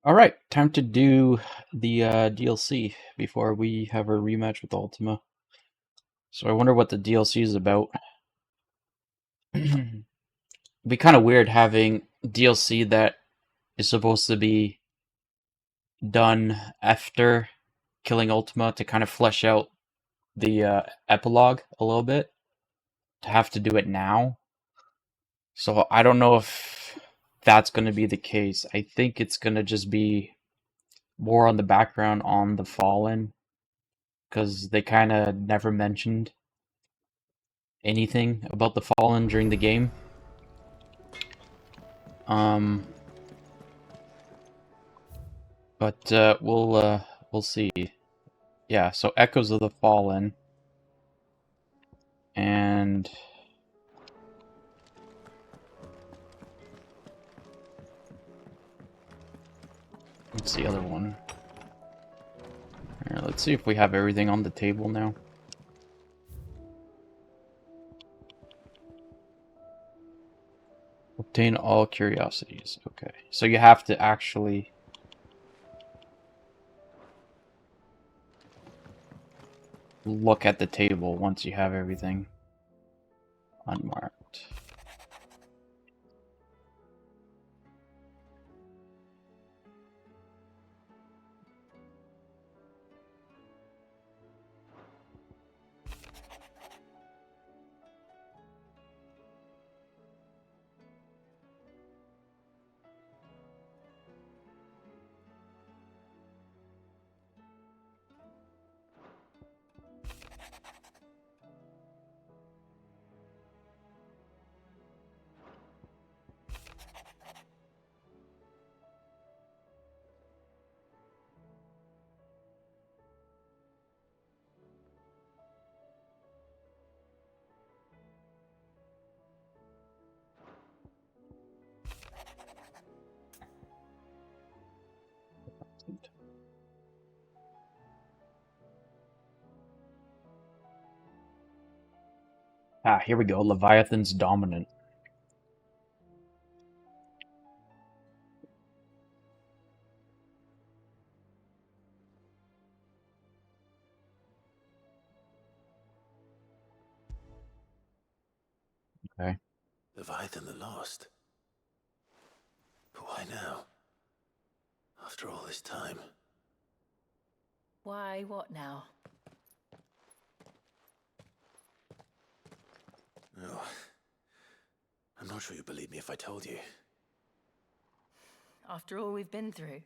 All right, time to do the DLC before we have our rematch with Ultima. So I wonder what the DLC is about. It'd be kind of weird having DLC that is supposed to be done after killing Ultima to kind of flesh out the epilogue a little bit. To have to do it now. So I don't know if that's going to be the case. I think it's going to just be more on the background on the Fallen because they kind of never mentioned anything about the Fallen during the game. Um, but we'll see. Yeah, so Echoes of the Fallen, and what's the other one? Here, let's see if we have everything on the table now. Obtain all curiosities. Okay, so you have to actually look at the table once you have everything unmarked. Ah, here we go. Leviathan's Dominant. Okay. Leviathan the Lost. But why now? After all this time. Why, what now? Oh, I'm not sure you'd believe me if I told you. After all we've been through.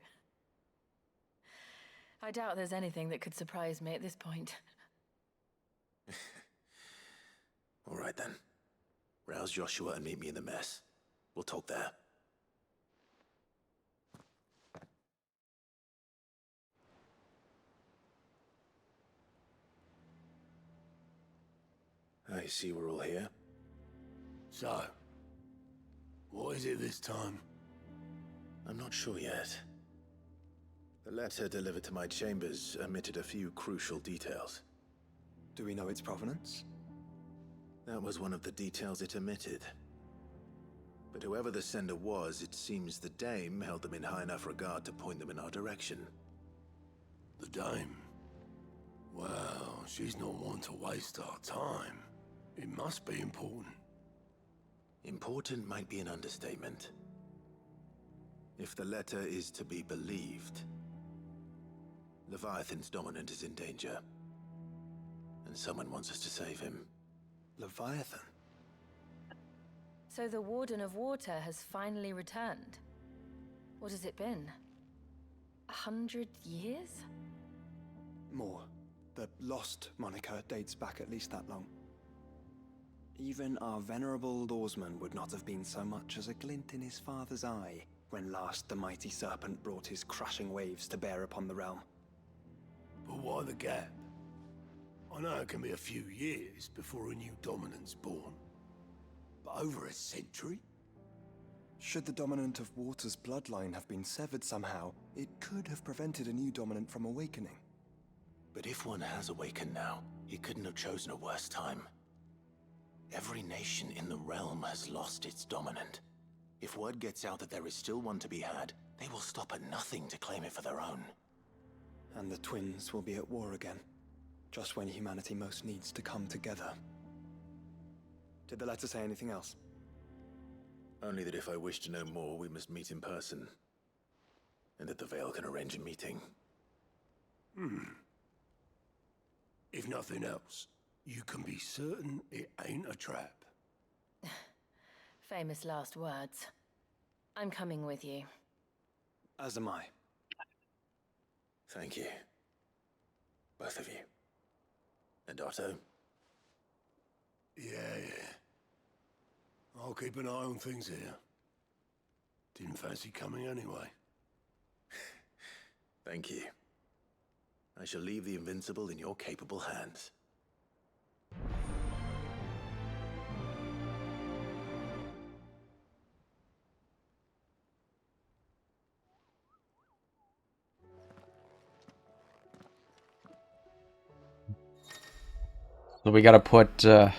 I doubt there's anything that could surprise me at this point. All right then. Rouse Joshua and meet me in the mess. We'll talk there. I see we're all here. So, what is it this time? I'm not sure yet. The letter delivered to my chambers omitted a few crucial details. Do we know its provenance? That was one of the details it omitted. But whoever the sender was, it seems the Dame held them in high enough regard to point them in our direction. The Dame? Well, she's not one to waste our time. It must be important. Important might be an understatement. If the letter is to be believed, Leviathan's Dominant is in danger. And someone wants us to save him. Leviathan? So the Warden of Water has finally returned. What has it been? 100 years? More. The Lost moniker dates back at least that long. Even our venerable lawsman would not have been so much as a glint in his father's eye when last the mighty serpent brought his crushing waves to bear upon the realm. But why the gap? I know it can be a few years before a new dominant's born. But over a century? Should the dominant of Water's bloodline have been severed somehow, it could have prevented a new dominant from awakening. But if one has awakened now, he couldn't have chosen a worse time. Every nation in the realm has lost its dominant. If word gets out that there is still one to be had, They will stop at nothing to claim it for their own. And the twins will be at war again, just when humanity most needs to come together. Did the letter say anything else? Only that if I wish to know more, we must meet in person. And that the Veil can arrange a meeting. If nothing else, you can be certain it ain't a trap. Famous last words. I'm coming with you. As am I. Thank you. Both of you. And Otto? Yeah. I'll keep an eye on things here. Didn't fancy coming anyway. Thank you. I shall leave the Invincible in your capable hands. So we gotta put the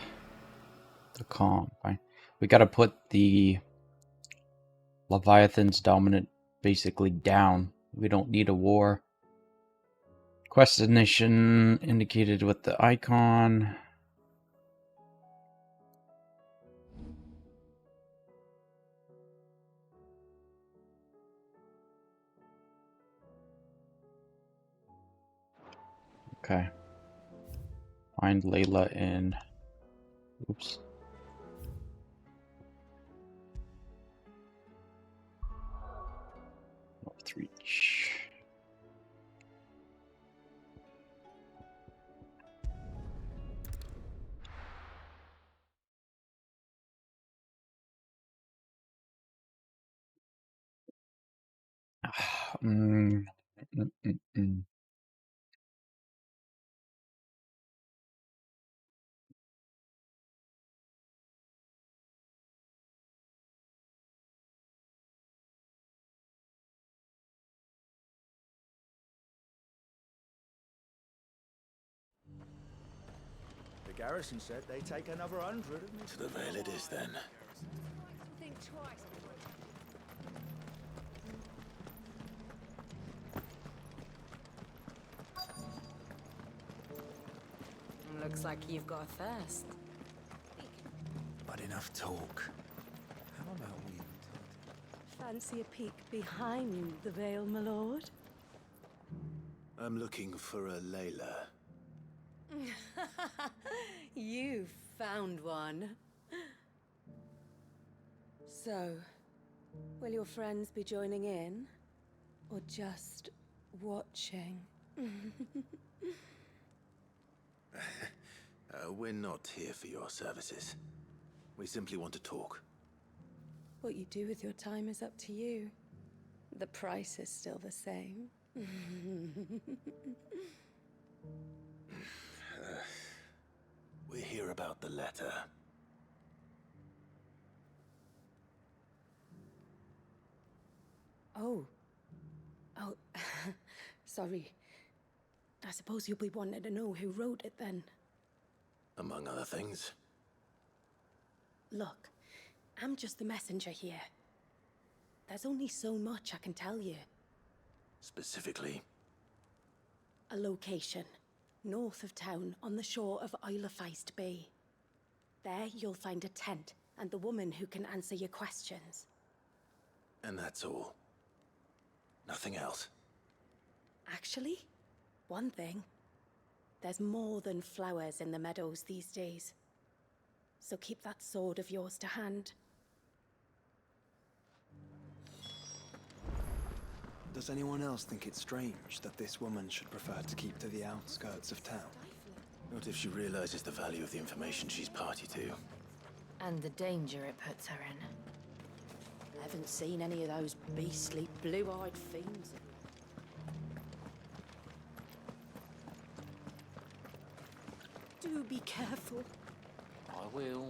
calm. Fine. We gotta put the Leviathan's dominant basically down. We don't need a war. Quest destination indicated with the icon. Okay. Find Layla in. Oops. Northreach. Mm, mm, mm, mm. The garrison said they take another 100 of me. To the Veil it is, then. Think twice. Looks like you've got a thirst. But enough talk. How about we... Fancy a peek behind the veil, my lord? I'm looking for a Layla. You found one. So, will your friends be joining in? Or just watching? We're not here for your services. We simply want to talk. What you do with your time is up to you. The price is still the same. We're here about the letter. Oh. Sorry. I suppose you'll be wanting to know who wrote it then. Among other things. Look, I'm just the messenger here. There's only so much I can tell you. Specifically, A location, north of town, on the shore of Isle of Feist Bay. There you'll find a tent and the woman who can answer your questions. and that's all. Nothing else. Actually, one thing. There's more than flowers in the meadows these days. So keep that sword of yours to hand. Does anyone else think it's strange that this woman should prefer to keep to the outskirts of town? Not if she realizes the value of the information she's party to. And the danger it puts her in. I haven't seen any of those beastly blue-eyed fiends. Do be careful. I will.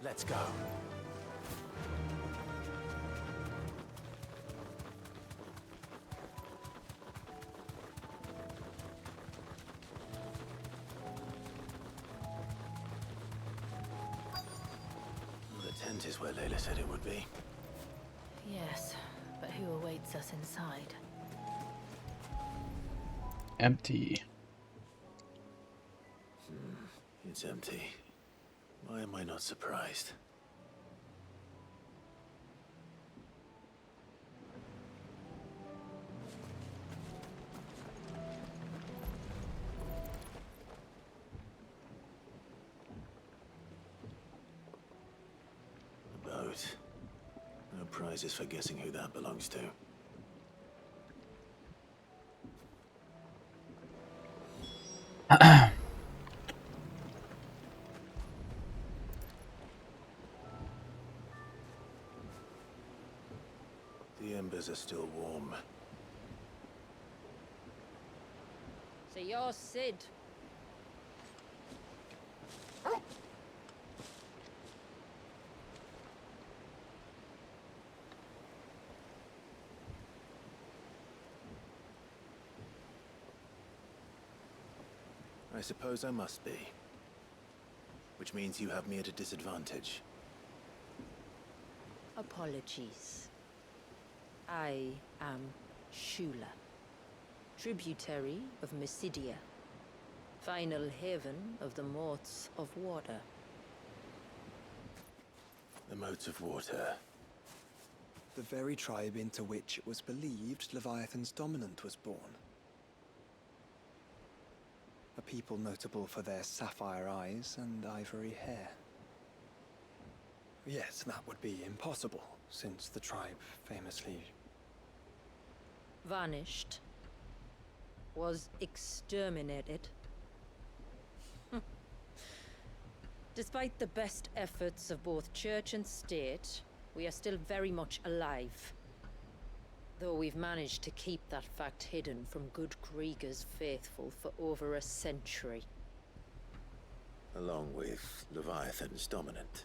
Let's go. tent is where Layla said it would be. Yes, but who awaits us inside? Empty. It's empty. Why am I not surprised? A boat. No prizes for guessing who that belongs to. The embers are still warm. So you're Sid. I suppose I must be. Which means you have me at a disadvantage. Apologies. I am Shula, tributary of Mysidia, final haven of the Moats of Water. The Moats of Water. The very tribe into which it was believed Leviathan's dominant was born. A people notable for their sapphire eyes and ivory hair. Yes, that would be impossible, since the tribe famously Vanished. Was exterminated. Despite the best efforts of both church and state, we are still very much alive. Though we've managed to keep that fact hidden from good Krieger's faithful for over a century. Along with Leviathan's dominant.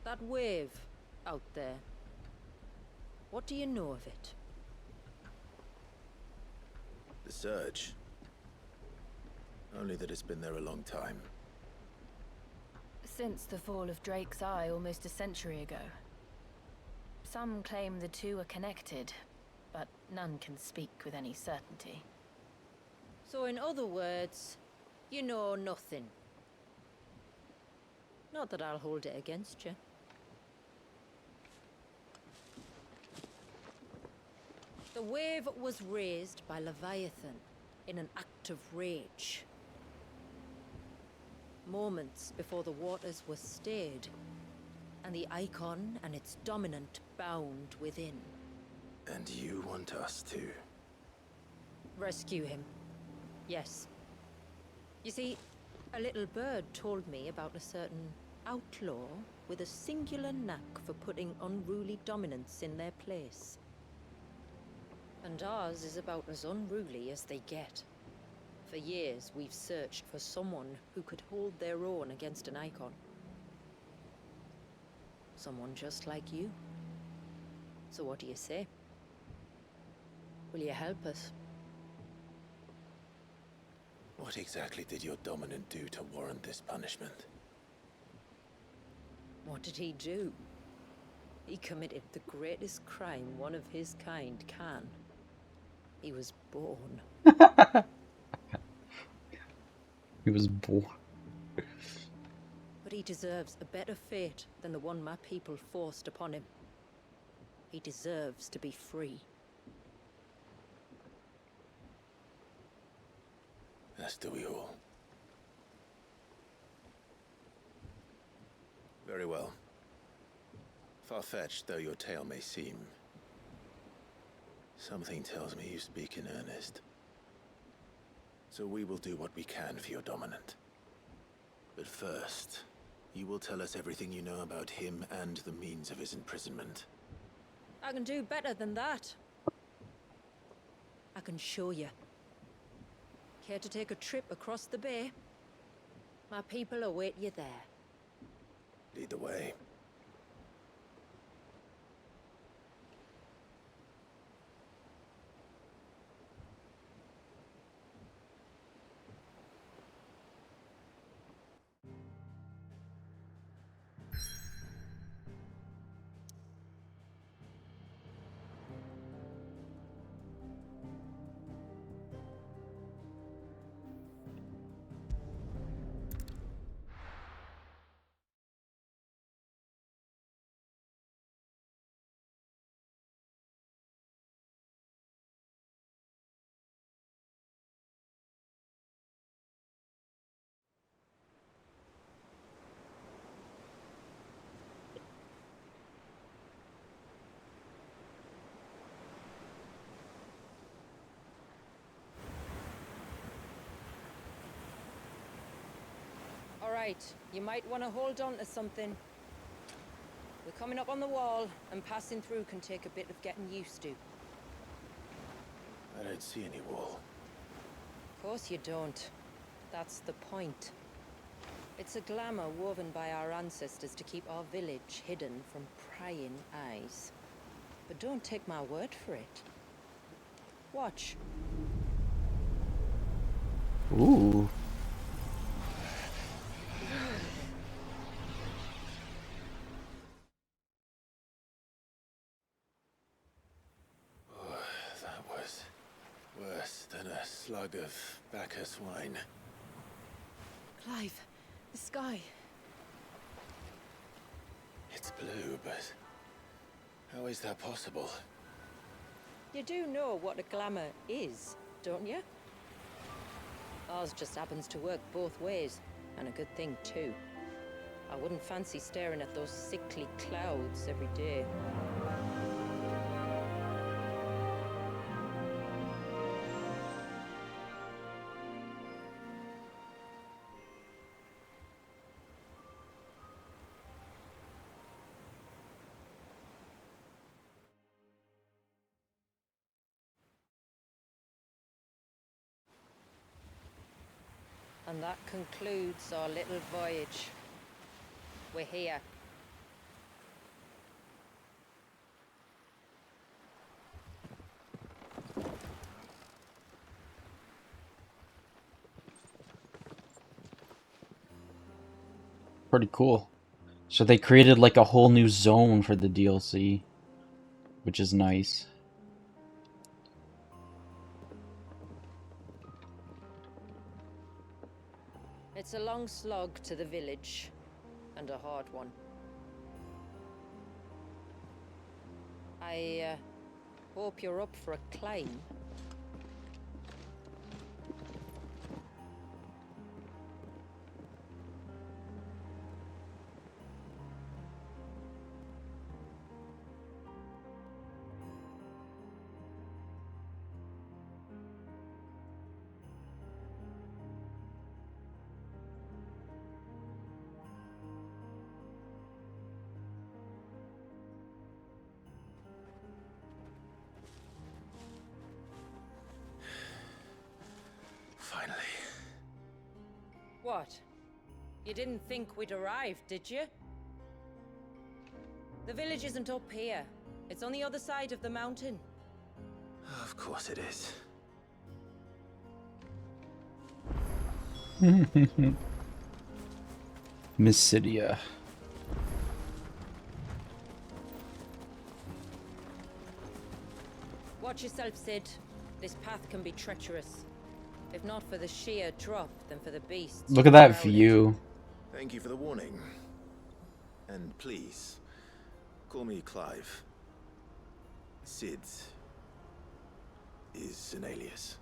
That wave out there. What do you know of it? The Surge. Only that it's been there a long time. Since the fall of Drake's Eye almost a century ago. Some claim the two are connected, but none can speak with any certainty. So in other words, you know nothing. Not that I'll hold it against you. The wave was raised by Leviathan in an act of rage. Moments before the waters were stayed, and the icon and its dominant bound within. And you want us to? Rescue him. Yes. You see, a little bird told me about a certain outlaw with a singular knack for putting unruly dominants in their place. And ours is about as unruly as they get. For years, we've searched for someone who could hold their own against an icon. Someone just like you. So what do you say? Will you help us? What exactly did your dominant do to warrant this punishment? What did he do? He committed the greatest crime one of his kind can. He was born. He was born. But he deserves a better fate than the one my people forced upon him. He deserves to be free. As do we all. Very well. Far-fetched though your tale may seem, something tells me you speak in earnest. So we will do what we can for your dominant. But first, you will tell us everything you know about him and the means of his imprisonment. I can do better than that. I can show you. Care to take a trip across the bay? My people await you there. Lead the way. right. You might want to hold on to something. We're coming up on the wall, and passing through can take a bit of getting used to. I don't see any wall. Of course you don't. That's the point. It's a glamour woven by our ancestors to keep our village hidden from prying eyes. But don't take my word for it. Watch. Ooh. That was worse than a slug of Bacchus wine. Clive, the sky. It's blue, but how is that possible? You do know what a glamour is, don't you? Ours just happens to work both ways, and a good thing too. I wouldn't fancy staring at those sickly clouds every day. And that concludes our little voyage. We're here. Pretty cool. So they created like a whole new zone for the DLC, which is nice. It's a long slog to the village, and a hard one. I hope you're up for a climb. Finally. What? You didn't think we'd arrived, did you? The village isn't up here. It's on the other side of the mountain. Of course it is. Mysidia. Watch yourself, Sid. This path can be treacherous. If not for the sheer drop, then for the beasts. Look at that view. Thank you for the warning. And please, call me Clive. Sid is an alias.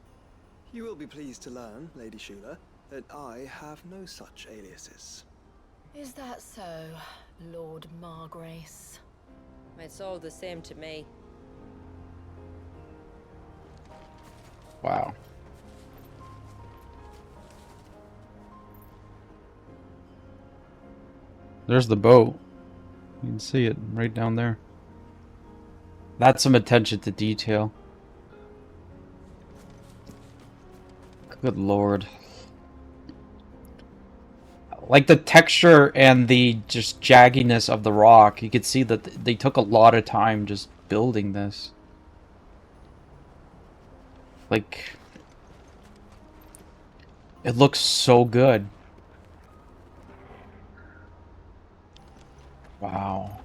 You will be pleased to learn, Lady Shula, that I have no such aliases. Is that so, Lord Margrace? It's all the same to me. Wow. There's the boat. You can see it right down there. That's some attention to detail. Good lord. Like the texture and the just jagginess of the rock, you could see that they took a lot of time just building this. Like, it looks so good. Wow.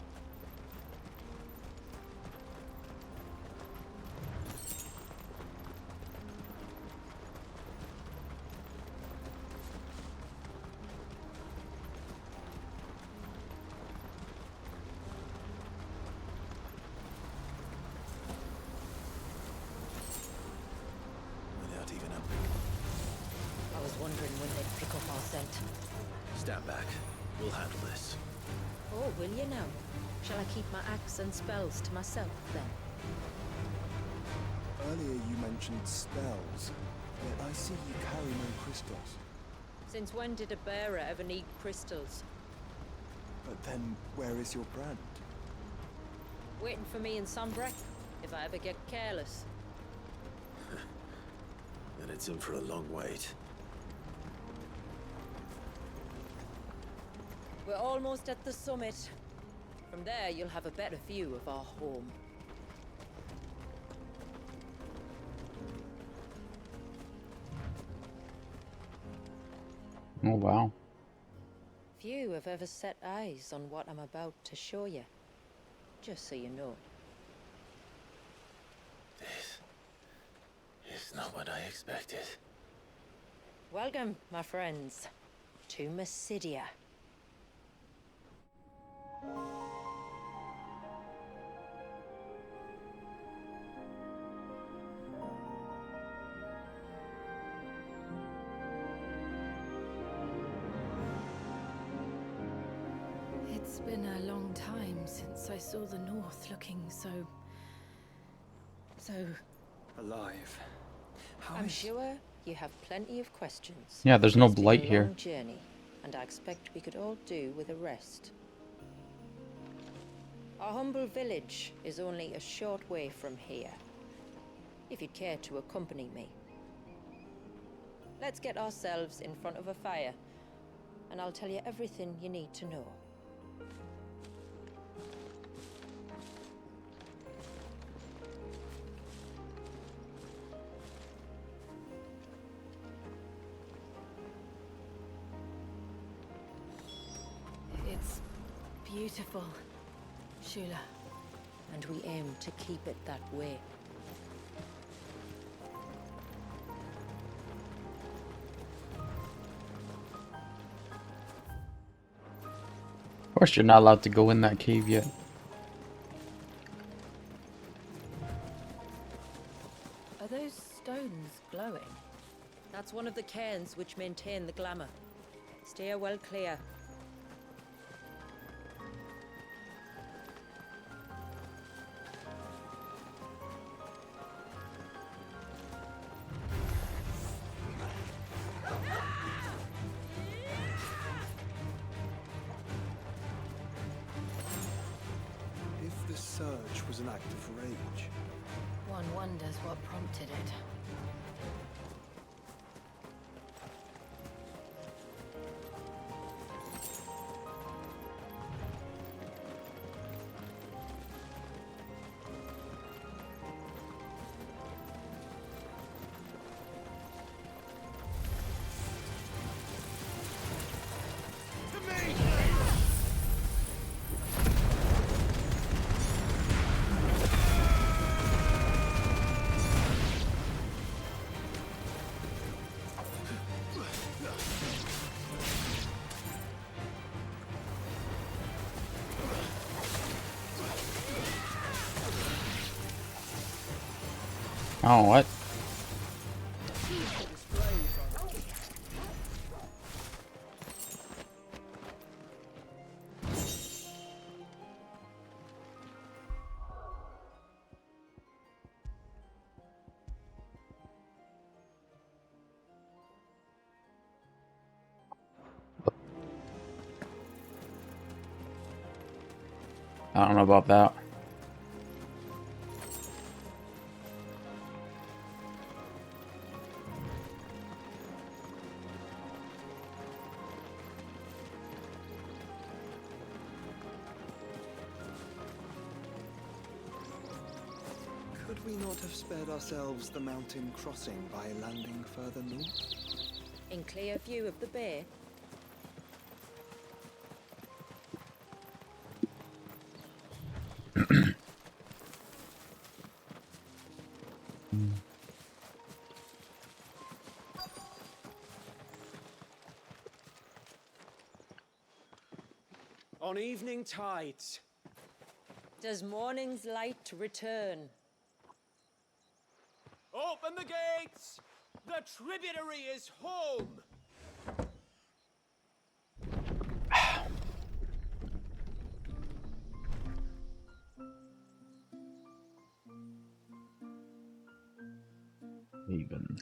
Without even up. I was wondering when they'd pick up our scent. Stand back. We'll handle this. Oh, will you now? Shall I keep my axe and spells to myself, then? Earlier you mentioned spells, yet I see you carry no crystals. Since when did a bearer ever need crystals? But then, where is your brand? Waiting for me in Sunbreak, if I ever get careless. Then it's in for a long wait. We're almost at the summit. From there, you'll have a better view of our home. Oh, wow. Few have ever set eyes on what I'm about to show you. Just so you know. This is not what I expected. Welcome, my friends, to Mysidia. It's been a long time since I saw the North looking so Alive. How I'm is... sure you have plenty of questions. Yeah, there's no It's been blight a here. long journey, and I expect we could all do with a rest. Our humble village is only a short way from here. If you'd care to accompany me. Let's get ourselves in front of a fire, and I'll tell you everything you need to know. It's beautiful, Shula. And we aim to keep it that way. Of course, you're not allowed to go in that cave yet. Are those stones glowing? That's one of the cairns which maintain the glamour. Steer well clear. If the surge was an act of rage, One wonders what prompted it. Oh, what? I don't know about that. could we not have spared ourselves the mountain crossing by landing further north? In clear view of the bay. On evening tides. Does morning's light return? Open the gates! The tributary is home! Even.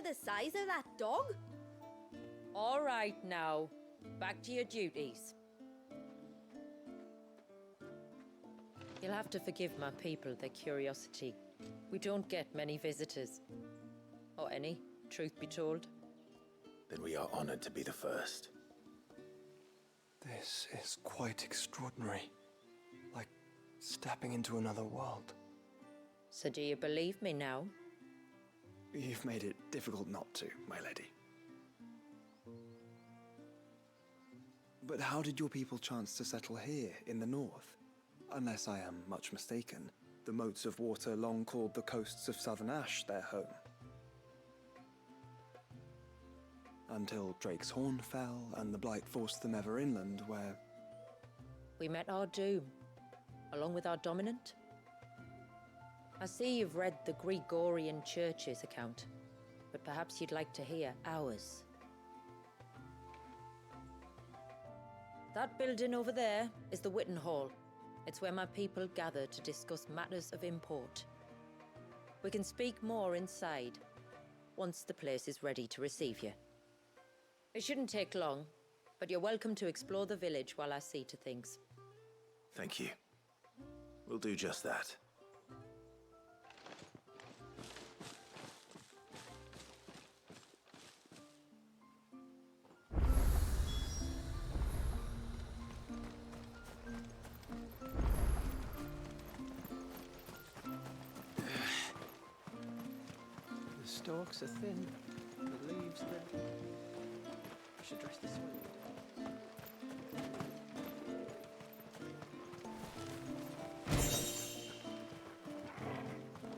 of the size of that dog? All right now, back to your duties. You'll have to forgive my people their curiosity. We don't get many visitors. Or any, truth be told. Then we are honored to be the first. This is quite extraordinary. Like stepping into another world. So do you believe me now? You've made it difficult not to, my lady. But how did your people chance to settle here in the north? Unless I am much mistaken, the moats of water long called the coasts of Southern Ash their home. Until Drake's Horn fell and the Blight forced them ever inland, where... We met our doom, along with our dominant. I see you've read the Gregorian Church's account, but perhaps you'd like to hear ours. That building over there is the Witten Hall. It's where my people gather to discuss matters of import. We can speak more inside, once the place is ready to receive you. It shouldn't take long, but you're welcome to explore the village while I see to things. Thank you. We'll do just that. The stalks are thin, the leaves thin. I should dress this way.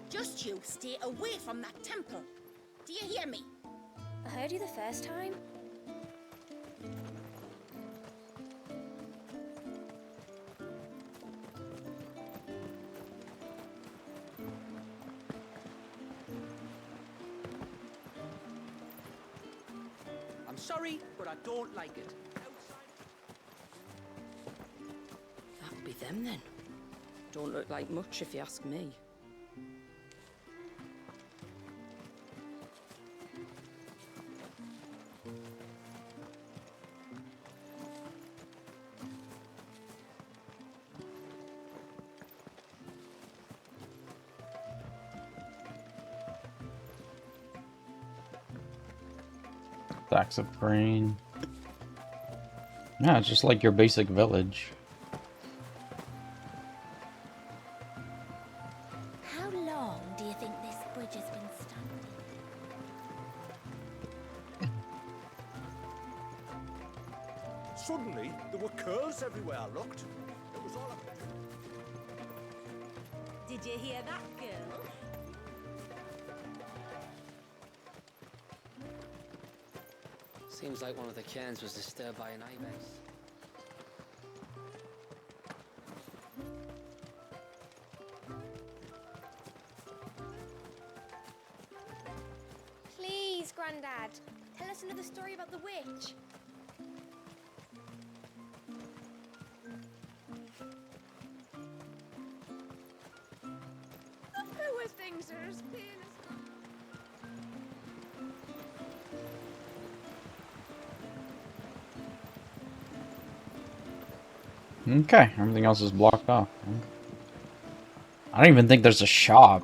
Just you stay away from that temple. Do you hear me? I heard you the first time. I'm sorry, but I don't like it. That'll be them then. Don't look like much if you ask me. Stacks of grain. Yeah, it's just like your basic village. How long do you think this bridge has been standing? Suddenly, there were curls everywhere I looked. It was all a... Did you hear that, girl? Seems like one of the cairns was disturbed by an ibex. Please, Grandad, tell us another story about the witch. Who are things that are as plain as... Okay, everything else is blocked off. I don't even think there's a shop.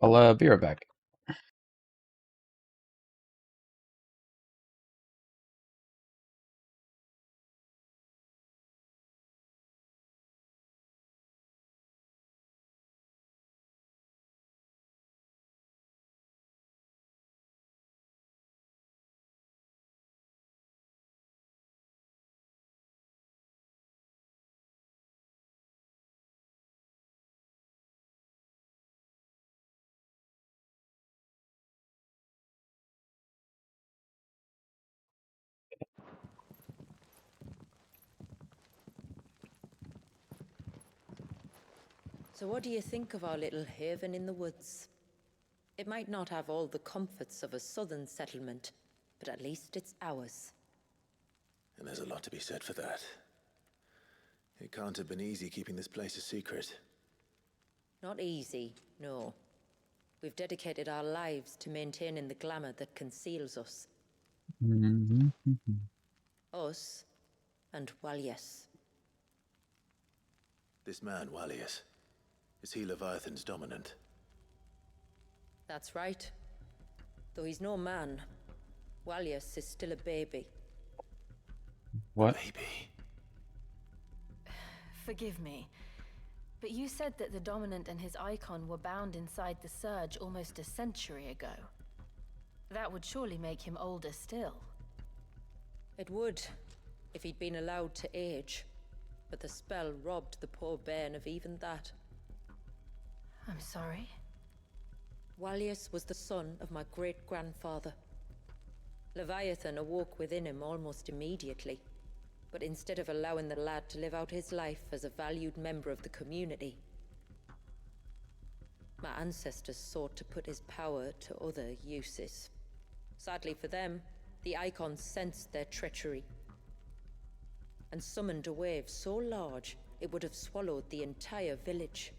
I'll be right back. So what do you think of our little haven in the woods? It might not have all the comforts of a southern settlement, but at least it's ours. And there's a lot to be said for that. It can't have been easy keeping this place a secret. Not easy, no. We've dedicated our lives to maintaining the glamour that conceals us. Us and Walyas. This man, Walyas, is he Leviathan's dominant? That's right. Though he's no man, Walyas is still a baby. What? Baby. Forgive me, but you said that the Dominant and his icon were bound inside the Surge almost a century ago. That would surely make him older still. It would, if he'd been allowed to age. But the spell robbed the poor bairn of even that. I'm sorry? Walyas was the son of my great-grandfather. Leviathan awoke within him almost immediately. But instead of allowing the lad to live out his life as a valued member of the community, my ancestors sought to put his power to other uses. Sadly for them, the icons sensed their treachery and summoned a wave so large it would have swallowed the entire village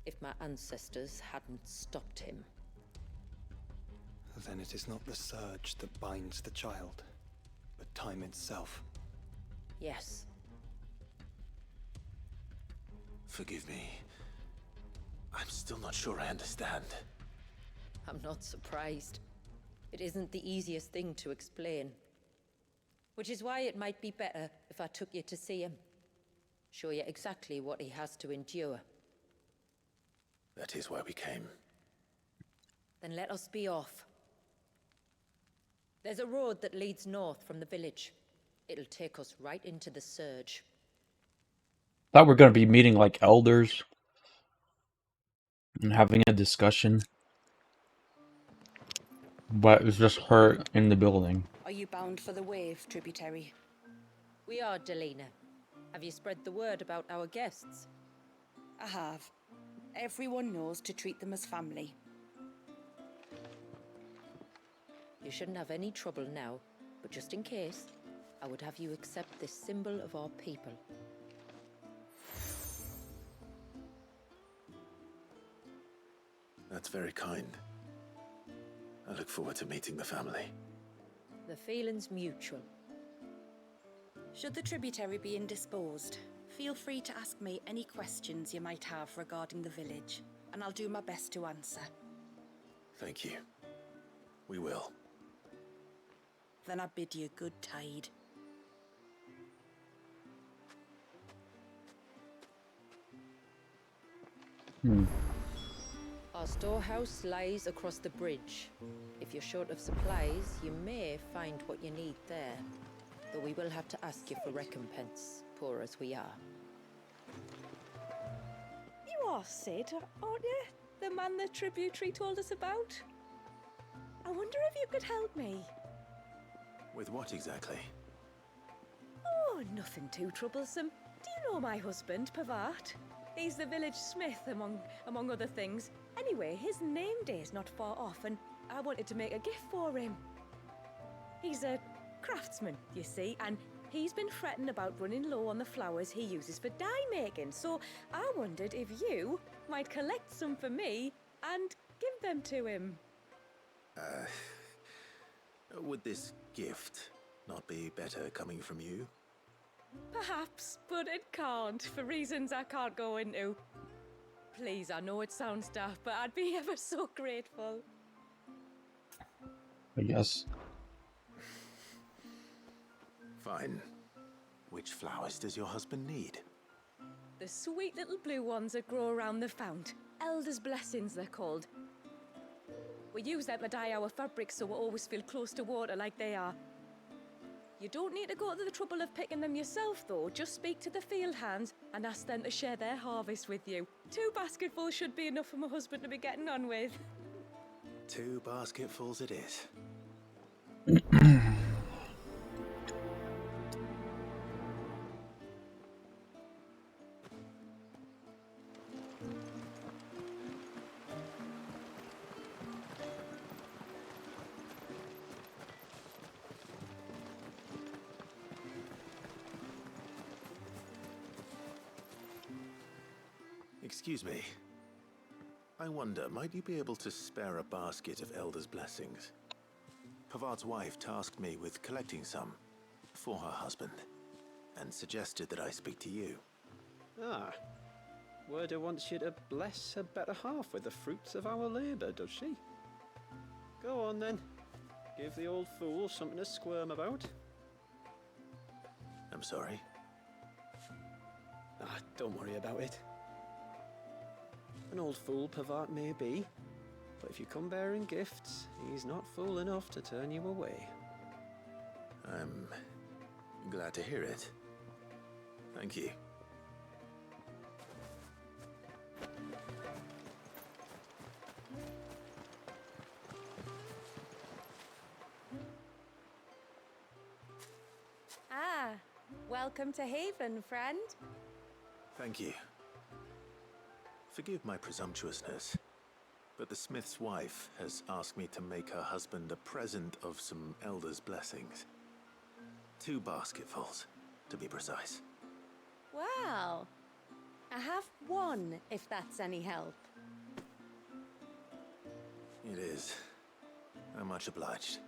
if my ancestors hadn't stopped him. Then it is not the Surge that binds the child, but time itself. Yes. Forgive me. I'm still not sure I understand. I'm not surprised. It isn't the easiest thing to explain. Which is why it might be better if I took you to see him. Show you exactly what he has to endure. That is why we came. Then let us be off. There's a road that leads north from the village. It'll take us right into the Surge. Thought we are gonna be meeting like elders and having a discussion, but it's just her in the building. Are you bound for the Wave, Tributary? We are, Delina. Have you spread the word about our guests? I have. Everyone knows to treat them as family. You shouldn't have any trouble now, but just in case, I would have you accept this symbol of our people. That's very kind. I look forward to meeting the family. The feeling's mutual. Should the Tributary be indisposed, feel free to ask me any questions you might have regarding the village, and I'll do my best to answer. Thank you. We will. Then I bid you good tide. Our storehouse lies across the bridge. If you're short of supplies, you may find what you need there. Though we will have to ask you for recompense, poor as we are. You are Sid, aren't you? The man the Tributary told us about? I wonder if you could help me. With what exactly? Oh, nothing too troublesome. Do you know my husband, Pavat? He's the village smith, among other things. Anyway, his name day's not far off, and I wanted to make a gift for him. He's a craftsman, you see, and he's been fretting about running low on the flowers he uses for dye making, so I wondered if you might collect some for me and give them to him. Would this gift not be better coming from you? Perhaps, but it can't, for reasons I can't go into. Please, I know it sounds daft, but I'd be ever so grateful. I guess. Fine. Which flowers does your husband need? The sweet little blue ones that grow around the fount. Elder's blessings, they're called. We use them to dye our fabrics so we always feel close to water like they are. You don't need to go to the trouble of picking them yourself, though. Just speak to the field hands and ask them to share their harvest with you. 2 basketfuls should be enough for my husband to be getting on with. 2 basketfuls it is. Excuse me. I wonder, might you be able to spare a basket of Elder's blessings? Pavard's wife tasked me with collecting some for her husband, and suggested that I speak to you. Ah. Werda wants you to bless her better half with the fruits of our labour, does she? Go on then. Give the old fool something to squirm about. I'm sorry. Ah, don't worry about it. An old fool Pavard may be, but if you come bearing gifts, he's not fool enough to turn you away. I'm glad to hear it. Thank you. Ah, welcome to Haven, friend. Thank you. Forgive my presumptuousness, but the smith's wife has asked me to make her husband a present of some Elder's blessings. 2 basketfuls, to be precise. Well, I have one, if that's any help. It is. I'm much obliged.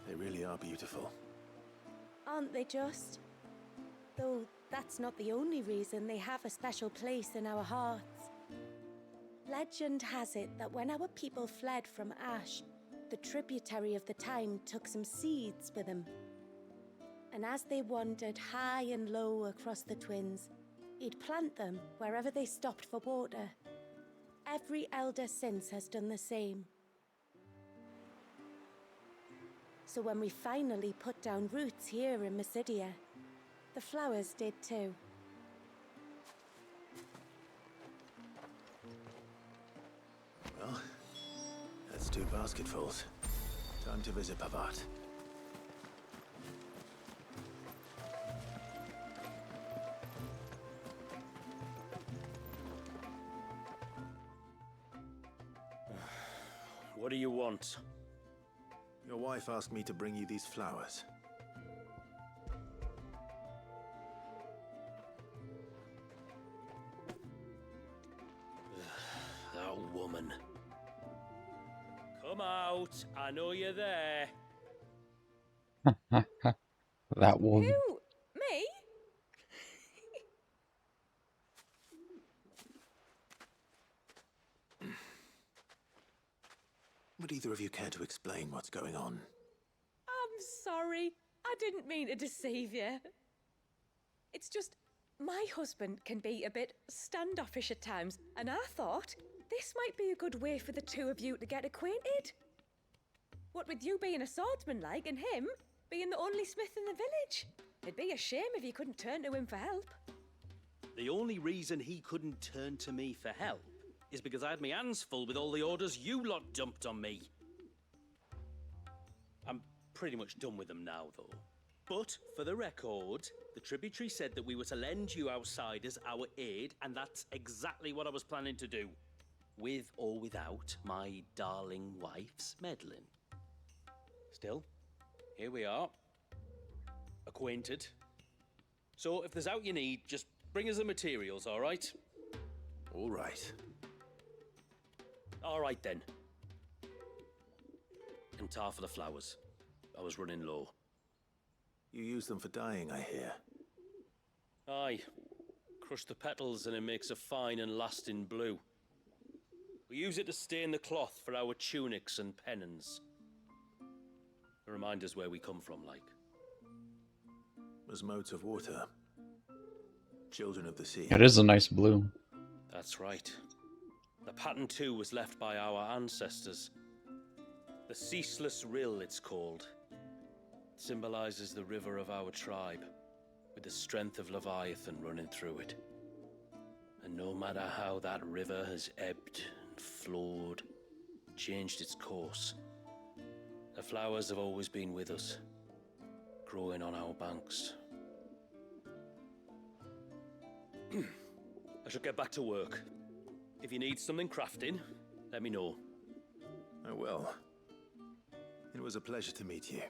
They really are beautiful. Aren't they just? Though that's not the only reason they have a special place in our hearts. Legend has it that when our people fled from Ash, the tributary of the Tyne took some seeds with them. And as they wandered high and low across the Twins, he'd plant them wherever they stopped for water. Every elder since has done the same. So when we finally put down roots here in Mysidia, the flowers did too. Well, that's 2 basketfuls. Time to visit Pavard. What do you want? Your wife asked me to bring you these flowers. That woman. Come out. I know you're there. That woman. Who? Me? Would either of you care to explain what's going on? I'm sorry. I didn't mean to deceive you. It's just, my husband can be a bit standoffish at times, and I thought this might be a good way for the 2 of you to get acquainted. What with you being a swordsman like, and him being the only smith in the village. It'd be a shame if you couldn't turn to him for help. The only reason he couldn't turn to me for help is because I had my hands full with all the orders you lot dumped on me. I'm pretty much done with them now, though. But, for the record, the tributary said that we were to lend you outsiders our aid, and that's exactly what I was planning to do. With or without my darling wife's meddling. Still, here we are. Acquainted. So, if there's out you need, just bring us the materials, all right? All right. All right, then. And tar for the flowers. I was running low. You use them for dyeing, I hear. Aye. Crush the petals and it makes a fine and lasting blue. We use it to stain the cloth for our tunics and pennons. To remind us where we come from, like. As motes of water. Children of the sea. It is a nice blue. That's right. The pattern too was left by our ancestors. The Ceaseless Rill, it's called. It symbolizes the river of our tribe, with the strength of Leviathan running through it. And no matter how that river has ebbed and flowed, changed its course, the flowers have always been with us, growing on our banks. I should get back to work. If you need something crafting, let me know. I will. It was a pleasure to meet you.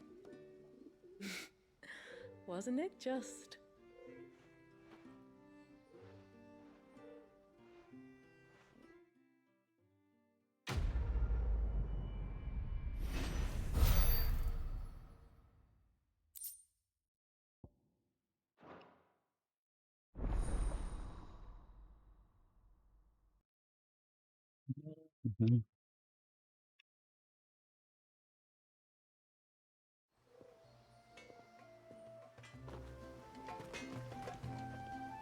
Wasn't it just? Mhm.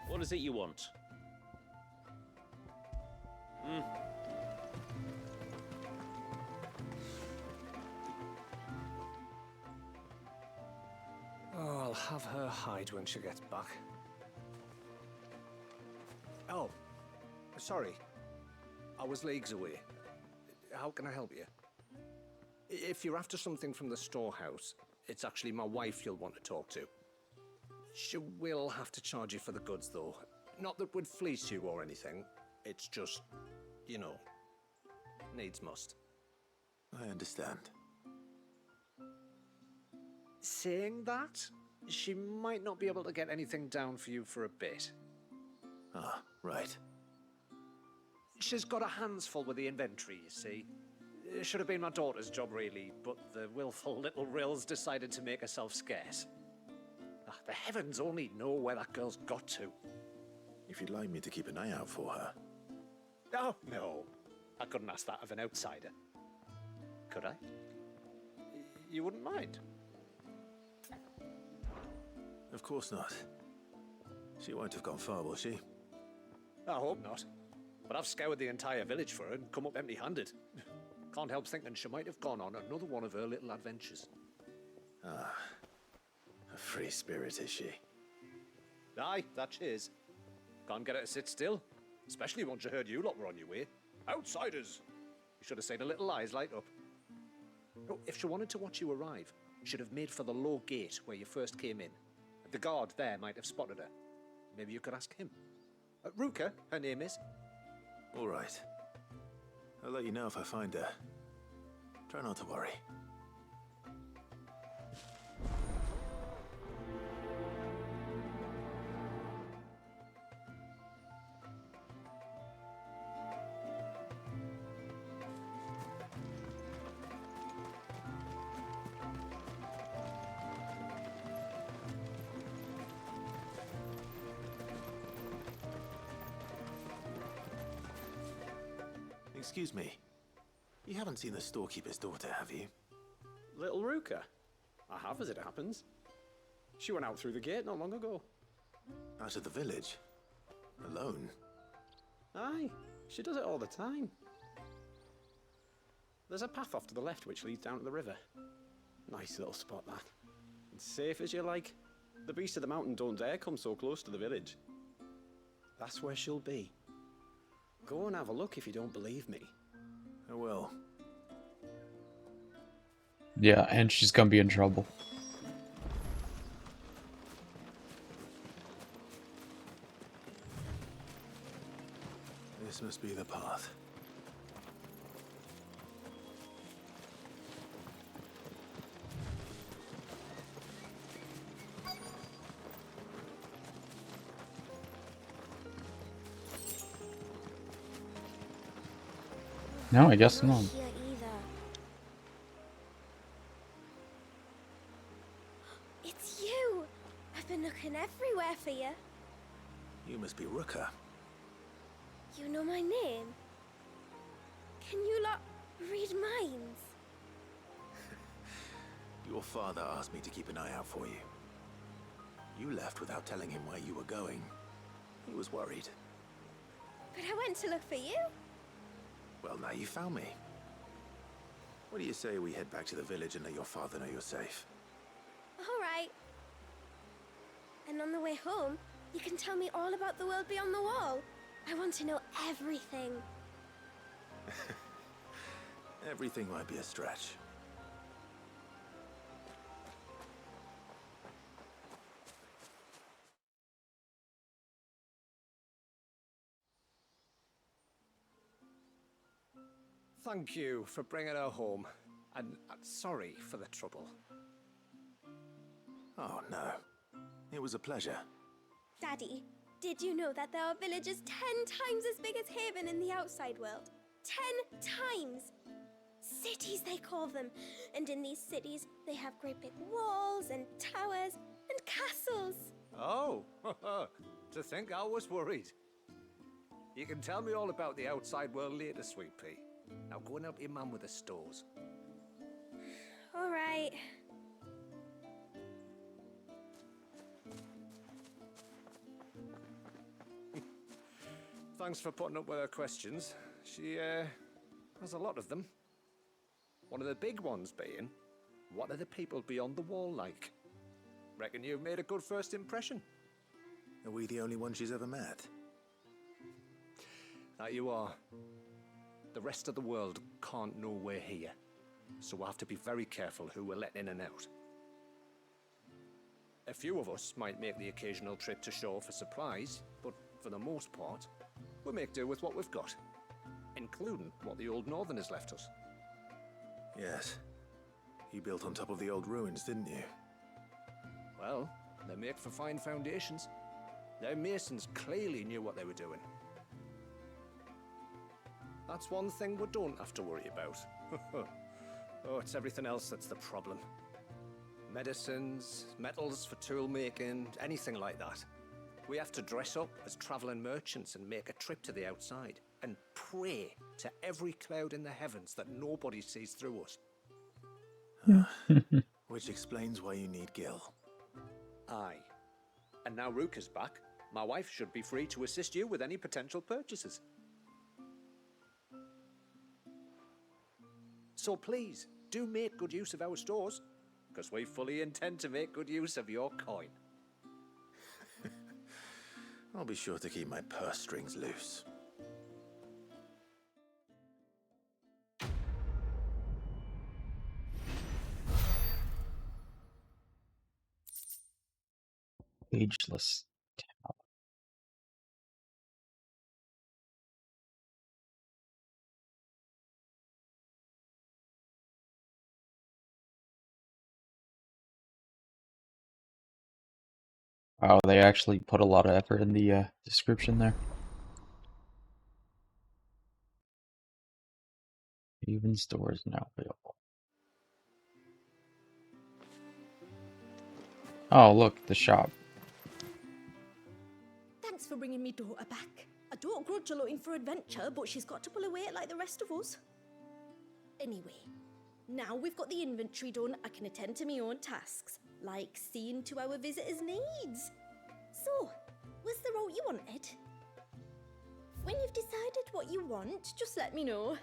What is it you want? Hmm. Oh, I'll have her hide when she gets back. Oh, sorry. I was leagues away. How can I help you? If you're after something from the storehouse, it's actually my wife you'll want to talk to. She will have to charge you for the goods, though. Not that would fleece you or anything. It's just, you know, needs must. I understand. Saying that, she might not be able to get anything down for you for a bit. Ah, right. She's got her hands full with the inventory, you see. It should have been my daughter's job, really, but the willful little Rills decided to make herself scarce. Ah, the heavens only know where that girl's got to. If you'd like me to keep an eye out for her. Oh, no. I couldn't ask that of an outsider. Could I? You wouldn't mind? Of course not. She won't have gone far, will she? I hope not. But I've scoured the entire village for her and come up empty-handed. Can't help thinking she might have gone on another one of her little adventures. Ah, a free spirit is she? Aye, that she is. Can't get her to sit still, especially once you heard you lot were on your way. Outsiders! You should have seen her little eyes light up. Oh, if she wanted to watch you arrive, she'd have made for the low gate where you first came in. The guard there might have spotted her. Maybe you could ask him. Ruka, her name is. All right. I'll let you know if I find her. Try not to worry. Excuse me. You haven't seen the storekeeper's daughter, have you? Little Ruka? I have, as it happens. She went out through the gate not long ago. Out of the village? Alone? Aye, she does it all the time. There's a path off to the left which leads down to the river. Nice little spot, that. And safe as you like. The beasts of the mountain don't dare come so close to the village. That's where she'll be. Go and have a look if you don't believe me. I will. Yeah, and she's gonna be in trouble. This must be the path. No, I guess not. Here either. It's you! I've been looking everywhere for you. You must be Ruka. You know my name? Can you lot read minds? Your father asked me to keep an eye out for you. You left without telling him where you were going. He was worried. But I went to look for you. Well, now you found me. What do you say we head back to the village and let your father know you're safe? All right. And on the way home, you can tell me all about the world beyond the wall. I want to know everything. Everything might be a stretch. Thank you for bringing her home. And sorry for the trouble. Oh, no. It was a pleasure. Daddy, did you know that there are villages 10 times as big as Haven in the outside world? 10 times! Cities, they call them. And in these cities, they have great big walls and towers and castles. Oh, to think I was worried. You can tell me all about the outside world later, Sweet Pea. Now go and help your man with the stores. All right. Thanks for putting up with her questions. She, has a lot of them. One of the big ones being, what are the people beyond the wall like? Reckon you've made a good first impression. Are we the only ones she's ever met? That you are. The rest of the world can't know we're here, so we'll have to be very careful who we're letting in and out. A few of us might make the occasional trip to shore for supplies, but for the most part, we make do with what we've got, including what the old Northerners left us. Yes. You built on top of the old ruins, didn't you? Well, they make for fine foundations. Their masons clearly knew what they were doing. That's one thing we don't have to worry about. Oh, it's everything else that's the problem. Medicines, metals for tool making, anything like that. We have to dress up as traveling merchants and make a trip to the outside and pray to every cloud in the heavens that nobody sees through us. Which explains why you need Gil. Aye. And now Ruka's back, my wife should be free to assist you with any potential purchases. So please, do make good use of our stores, because we fully intend to make good use of your coin. I'll be sure to keep my purse strings loose. Ageless. Wow, they actually put a lot of effort in the description there. Even stores now available. Oh, look, the shop. Thanks for bringing me daughter back. I don't grudge her looking for adventure, but she's got to pull her weight like the rest of us. Anyway, now we've got the inventory done, I can attend to my own tasks, like seeing to our visitors' needs. So, what's the route you wanted? When you've decided what you want, just let me know.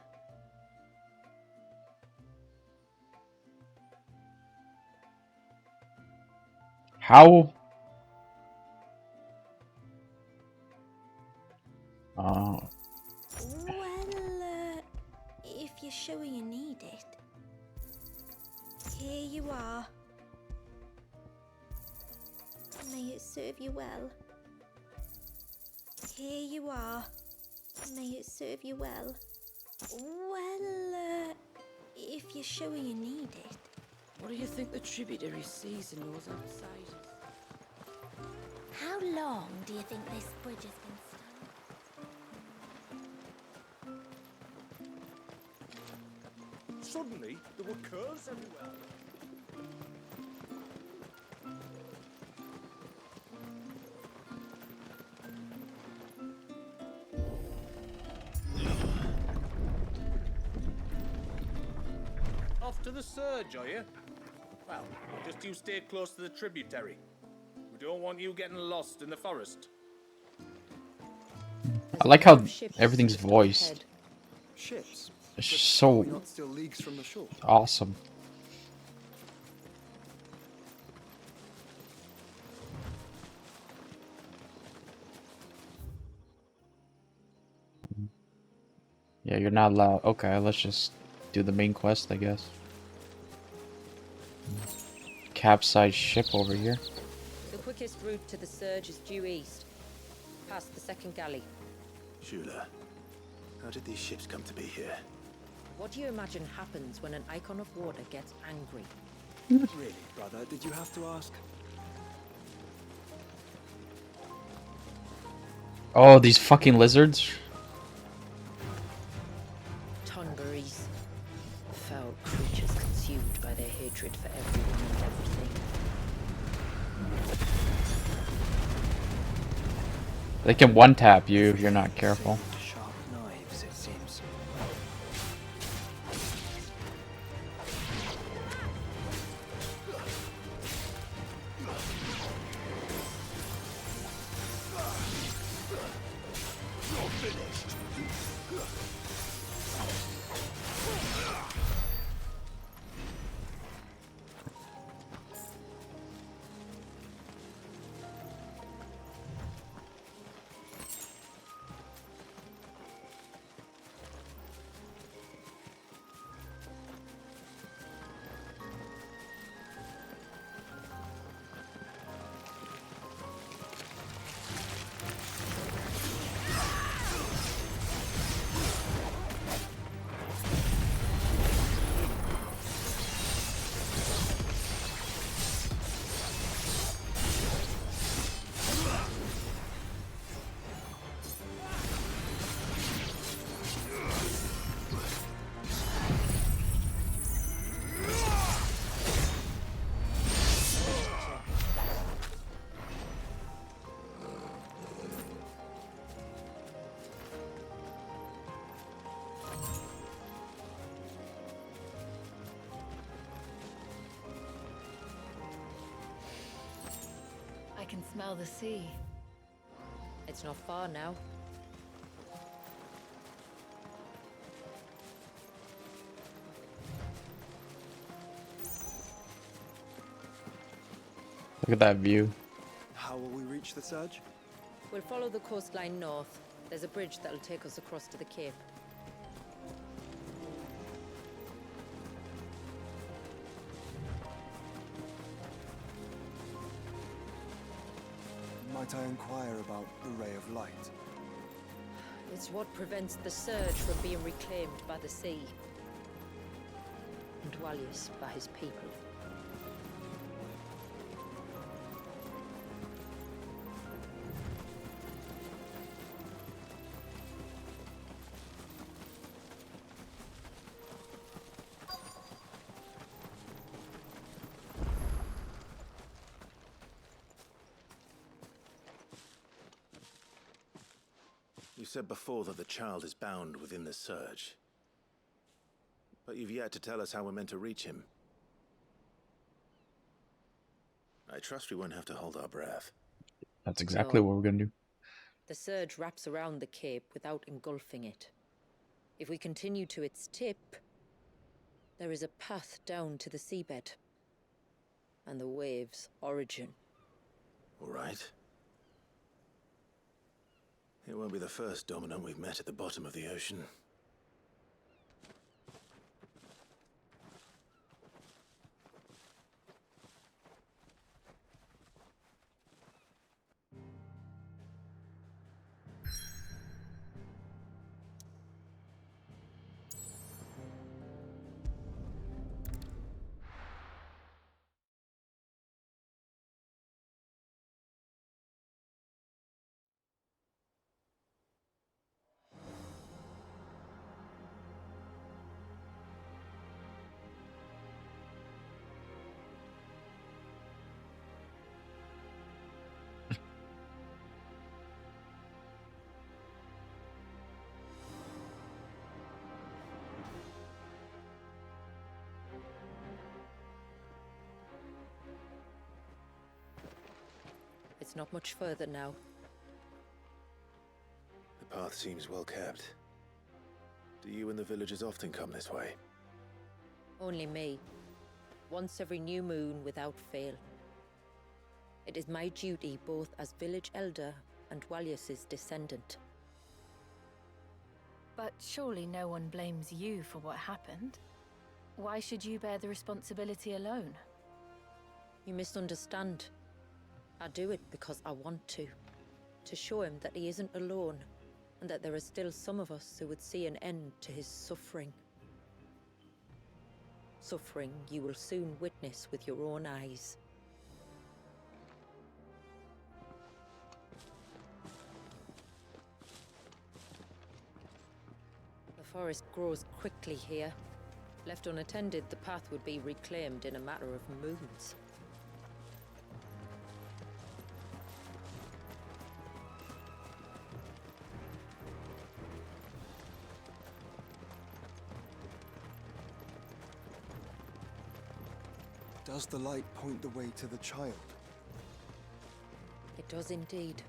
How? Well, if you're sure you need it. Here you are. May it serve you well. Here you are. May it serve you well. Well, if you're sure you need it. What do you think the tributary sees and knows outside? How long do you think this bridge has been standing? Suddenly, there were curves everywhere. Off to the surge, are you? Well, just you stay close to the tributary. We don't want you getting lost in the forest. I like how everything's voiced. Ships? It's so We're not still leagues from the shore. awesome. Yeah, you're not allowed. Okay, let's just do the main quest, I guess. Capsized ship over here. The quickest route to the surge is due east, past the second galley. Shula, how did these ships come to be here? What do you imagine happens when an icon of water gets angry? Really, brother? Did you have to ask? Oh, these fucking lizards. Tonberries. Foul creatures consumed by their hatred for everyone and everything. They can one-tap you if you're not careful. Sharp knives, it seems. Smell the sea. It's not far now. Look at that view. How will we reach the surge? We'll follow the coastline north. There's a bridge that'll take us across to the cape. Might I inquire about the Ray of Light? It's what prevents the surge from being reclaimed by the sea. And Dwalius by his people. You said before that the child is bound within the surge. But you've yet to tell us how we're meant to reach him. I trust we won't have to hold our breath. That's exactly No. what we're gonna do. The surge wraps around the cape without engulfing it. If we continue to its tip, there is a path down to the seabed. And the wave's origin. All right. It won't be the first dominant we've met at the bottom of the ocean. It's not much further now. The path seems well kept. Do you and the villagers often come this way? Only me. Once every new moon without fail. It is my duty both as village elder and Dwalius's descendant. But surely no one blames you for what happened. Why should you bear the responsibility alone? You misunderstand. I do it because I want to. To show him that he isn't alone, and that there are still some of us who would see an end to his suffering. Suffering you will soon witness with your own eyes. The forest grows quickly here. Left unattended, the path would be reclaimed in a matter of moons. Does the light point the way to the child? It does indeed.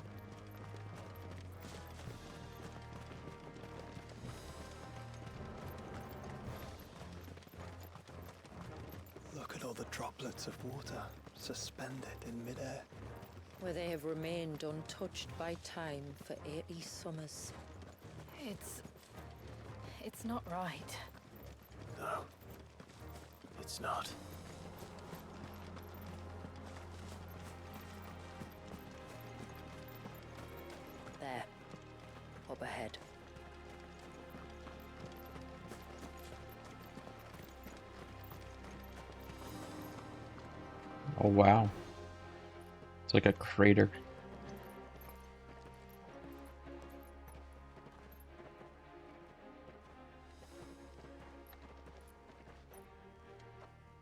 Look at all the droplets of water suspended in midair. Where they have remained untouched by time for 80 summers. It's not right. No. It's not. There. Up ahead. Oh wow. It's like a crater.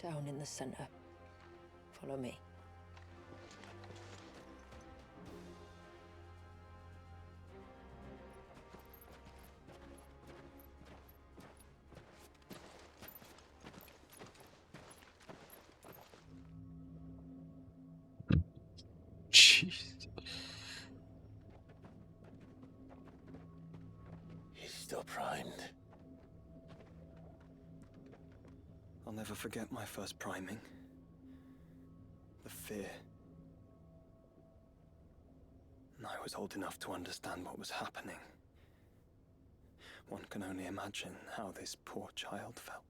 Down in the center. Follow me. Jeez. still primed? I'll never forget my first priming. The fear. And I was old enough to understand what was happening. One can only imagine how this poor child felt.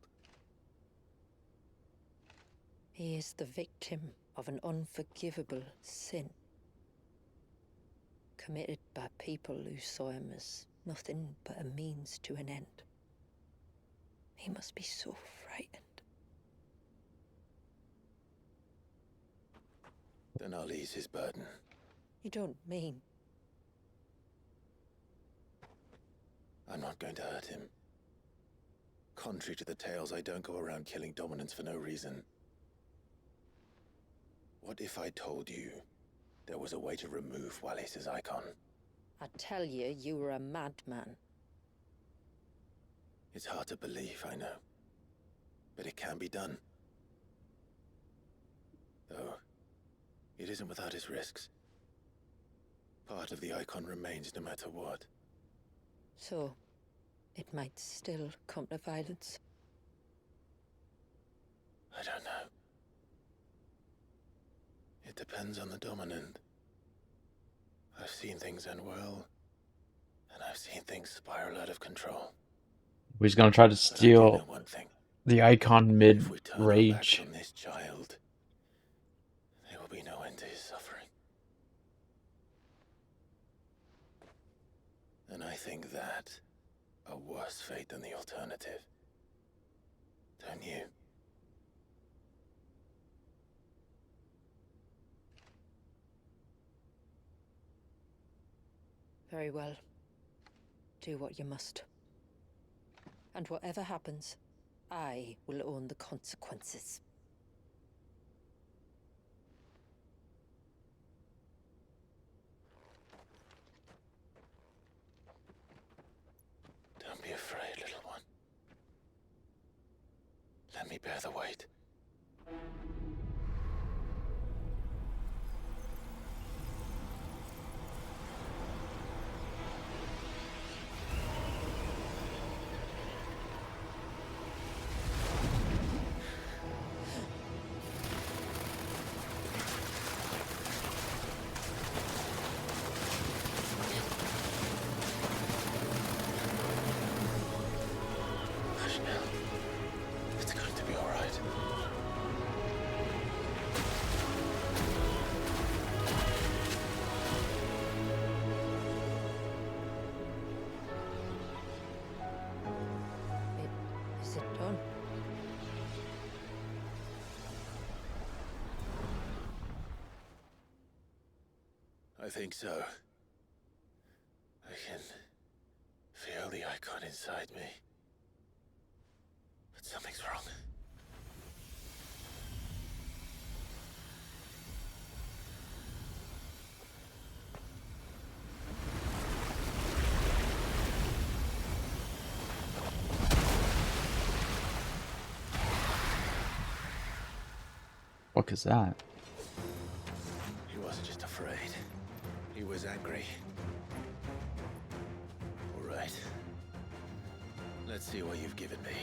He is the victim of an unforgivable sin, committed by people who saw him as nothing but a means to an end. He must be so frightened. Then I'll ease his burden. You don't mean? I'm not going to hurt him. Contrary to the tales, I don't go around killing dominants for no reason. What if I told you there was a way to remove Wallis's icon? I tell you, you were a madman. It's hard to believe, I know. But it can be done. Though, it isn't without its risks. Part of the icon remains no matter what. So, it might still come to violence. I don't know. It depends on the dominant. I've seen things end well, and I've seen things spiral out of control. He's gonna try to steal the icon mid-rage. From this child, there will be no end to his suffering. And I think that a worse fate than the alternative. Don't you? Very well. Do what you must. And whatever happens, I will own the consequences. Don't be afraid, little one. Let me bear the weight. It's going to be all right. Is it done? I think so. I can feel the icon inside me. But something's wrong. What is that? He wasn't just afraid. He was angry. All right. Let's see what you've given me.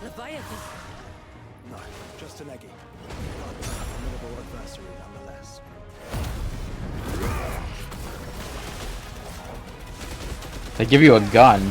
Leviathan! No, just an eggy. But a formidable adversary nonetheless. They give you a gun.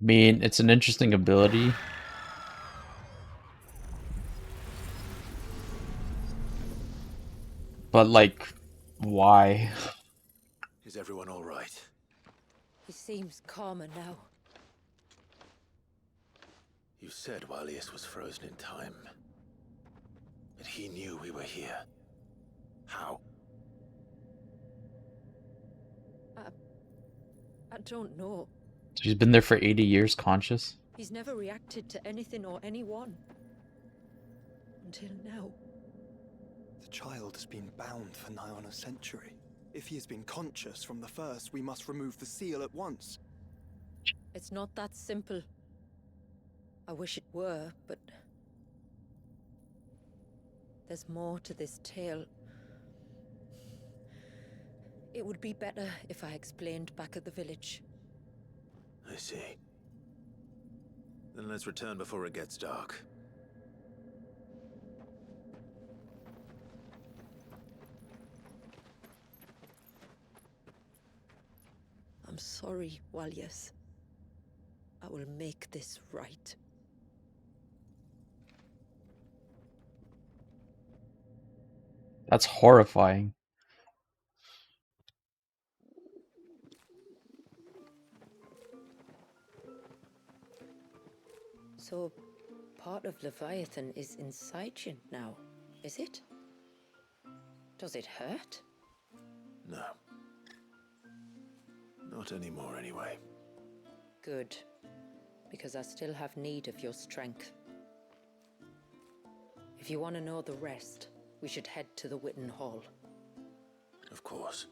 mean, it's an interesting ability. But, like, why? Is everyone all right? He seems calmer now. You said Walius was frozen in time. But he knew we were here. How? I don't know. She's been there for 80 years conscious? He's never reacted to anything or anyone. Until now. The child has been bound for nigh on a century. If he has been conscious from the first, we must remove the seal at once. It's not that simple. I wish it were, but... there's more to this tale. It would be better if I explained back at the village. I see. Then let's return before it gets dark. I'm sorry, Walius. I will make this right. That's horrifying. So, part of Leviathan is inside you now, is it? Does it hurt? No. Not anymore, anyway. Good. Because I still have need of your strength. If you want to know the rest, we should head to the Witten Hall. Of course.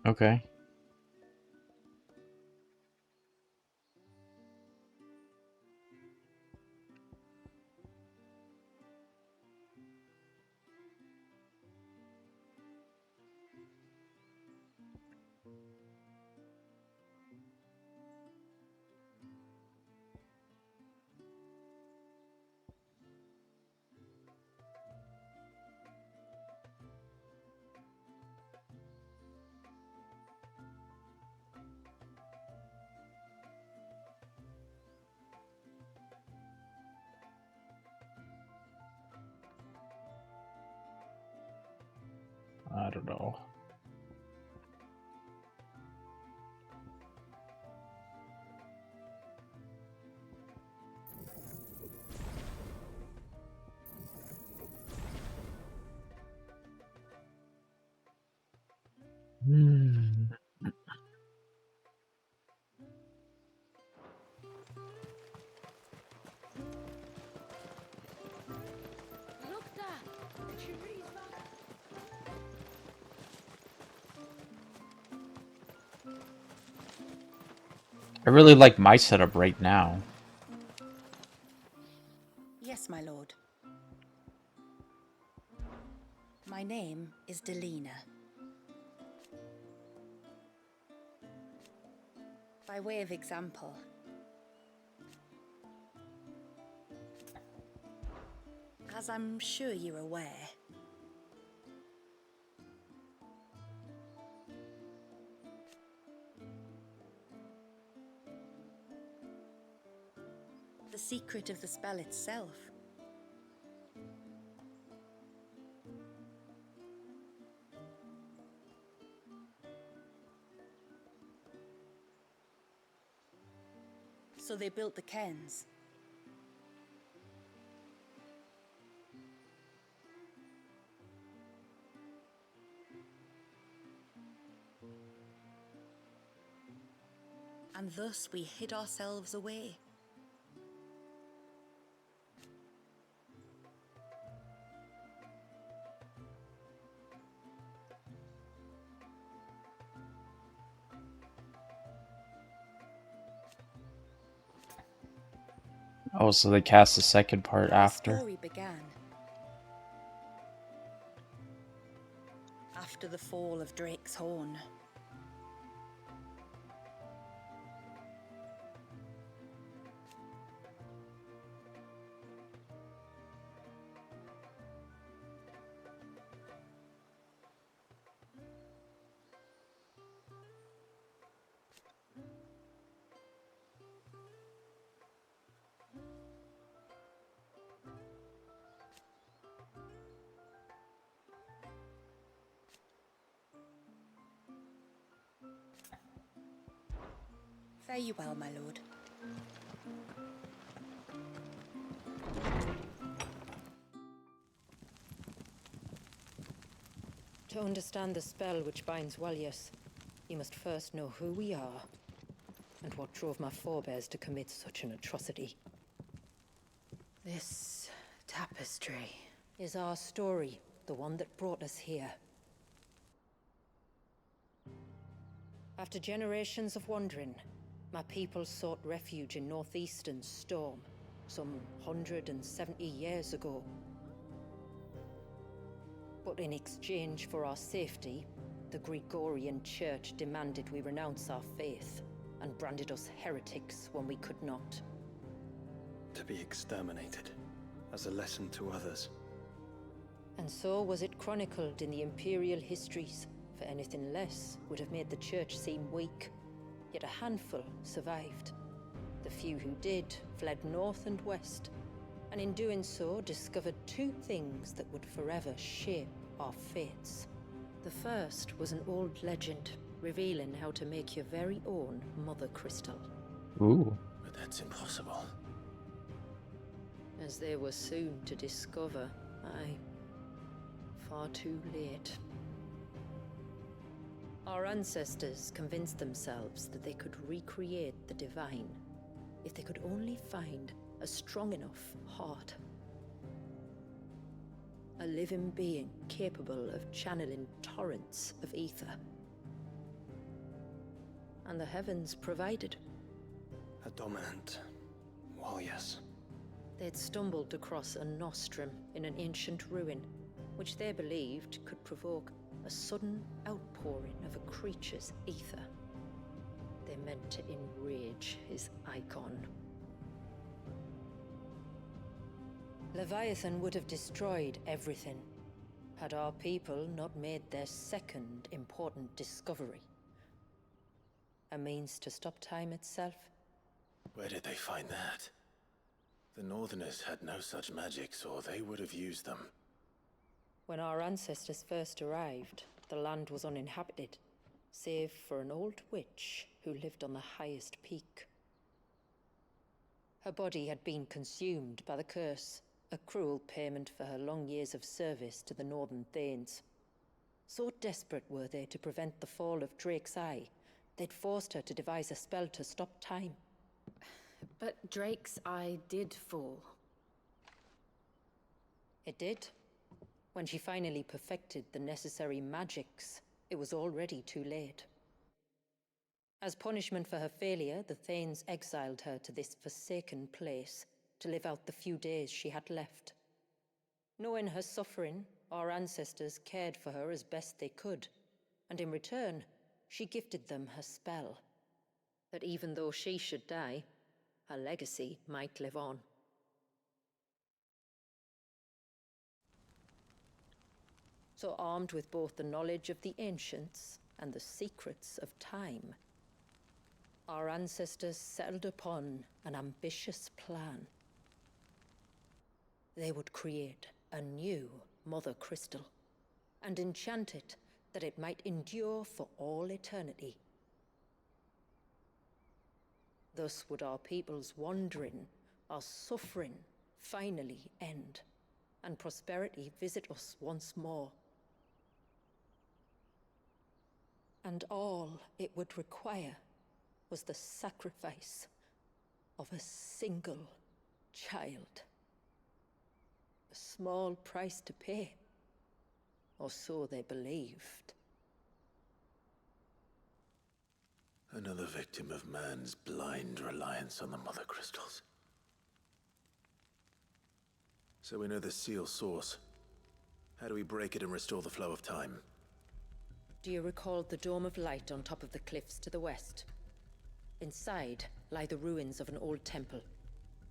Okay. I don't know. Look there! Chiri's back! I really like my setup right now. Yes, my lord. My name is Delina. By way of example, as I'm sure you're aware, the secret of the spell itself so they built the cairns. And thus we hid ourselves away. Oh, so they cast the second part The after. story began after the fall of Drake's Horn. Fare you well, my lord. To understand the spell which binds Walyas, you must first know who we are, and what drove my forebears to commit such an atrocity. This tapestry is our story, the one that brought us here. After generations of wandering, my people sought refuge in northeastern Storm, some 170 years ago. But in exchange for our safety, the Gregorian Church demanded we renounce our faith, and branded us heretics when we could not. To be exterminated, as a lesson to others. And so was it chronicled in the Imperial histories, for anything less would have made the Church seem weak. Yet a handful survived. The few who did fled north and west, and in doing so discovered two things that would forever shape our fates. The first was an old legend, revealing how to make your very own Mother Crystal. Ooh. But that's impossible. As they were soon to discover, aye, far too late. Our ancestors convinced themselves that they could recreate the divine if they could only find a strong enough heart. A living being capable of channeling torrents of ether. And the heavens provided. A dominant Walyas. They'd stumbled across a nostrum in an ancient ruin, which they believed could provoke a sudden outpouring of a creature's ether. They meant to enrage his icon. Leviathan would have destroyed everything, had our people not made their second important discovery. A means to stop time itself. Where did they find that? The Northerners had no such magics, or they would have used them. When our ancestors first arrived, the land was uninhabited, save for an old witch who lived on the highest peak. Her body had been consumed by the curse, a cruel payment for her long years of service to the Northern Thanes. So desperate were they to prevent the fall of Drake's Eye, they'd forced her to devise a spell to stop time. But Drake's Eye did fall. It did. When she finally perfected the necessary magics, it was already too late. As punishment for her failure, the Thanes exiled her to this forsaken place to live out the few days she had left. Knowing her suffering, our ancestors cared for her as best they could, and in return, she gifted them her spell. That even though she should die, her legacy might live on. So armed with both the knowledge of the ancients and the secrets of time, our ancestors settled upon an ambitious plan. They would create a new Mother Crystal, and enchant it that it might endure for all eternity. Thus would our people's wandering, our suffering, finally end, and prosperity visit us once more. And all it would require was the sacrifice of a single child. A small price to pay, or so they believed. Another victim of man's blind reliance on the Mother Crystals. So we know the seal source. How do we break it and restore the flow of time? Do you recall the Dome of Light on top of the cliffs to the west? Inside lie the ruins of an old temple.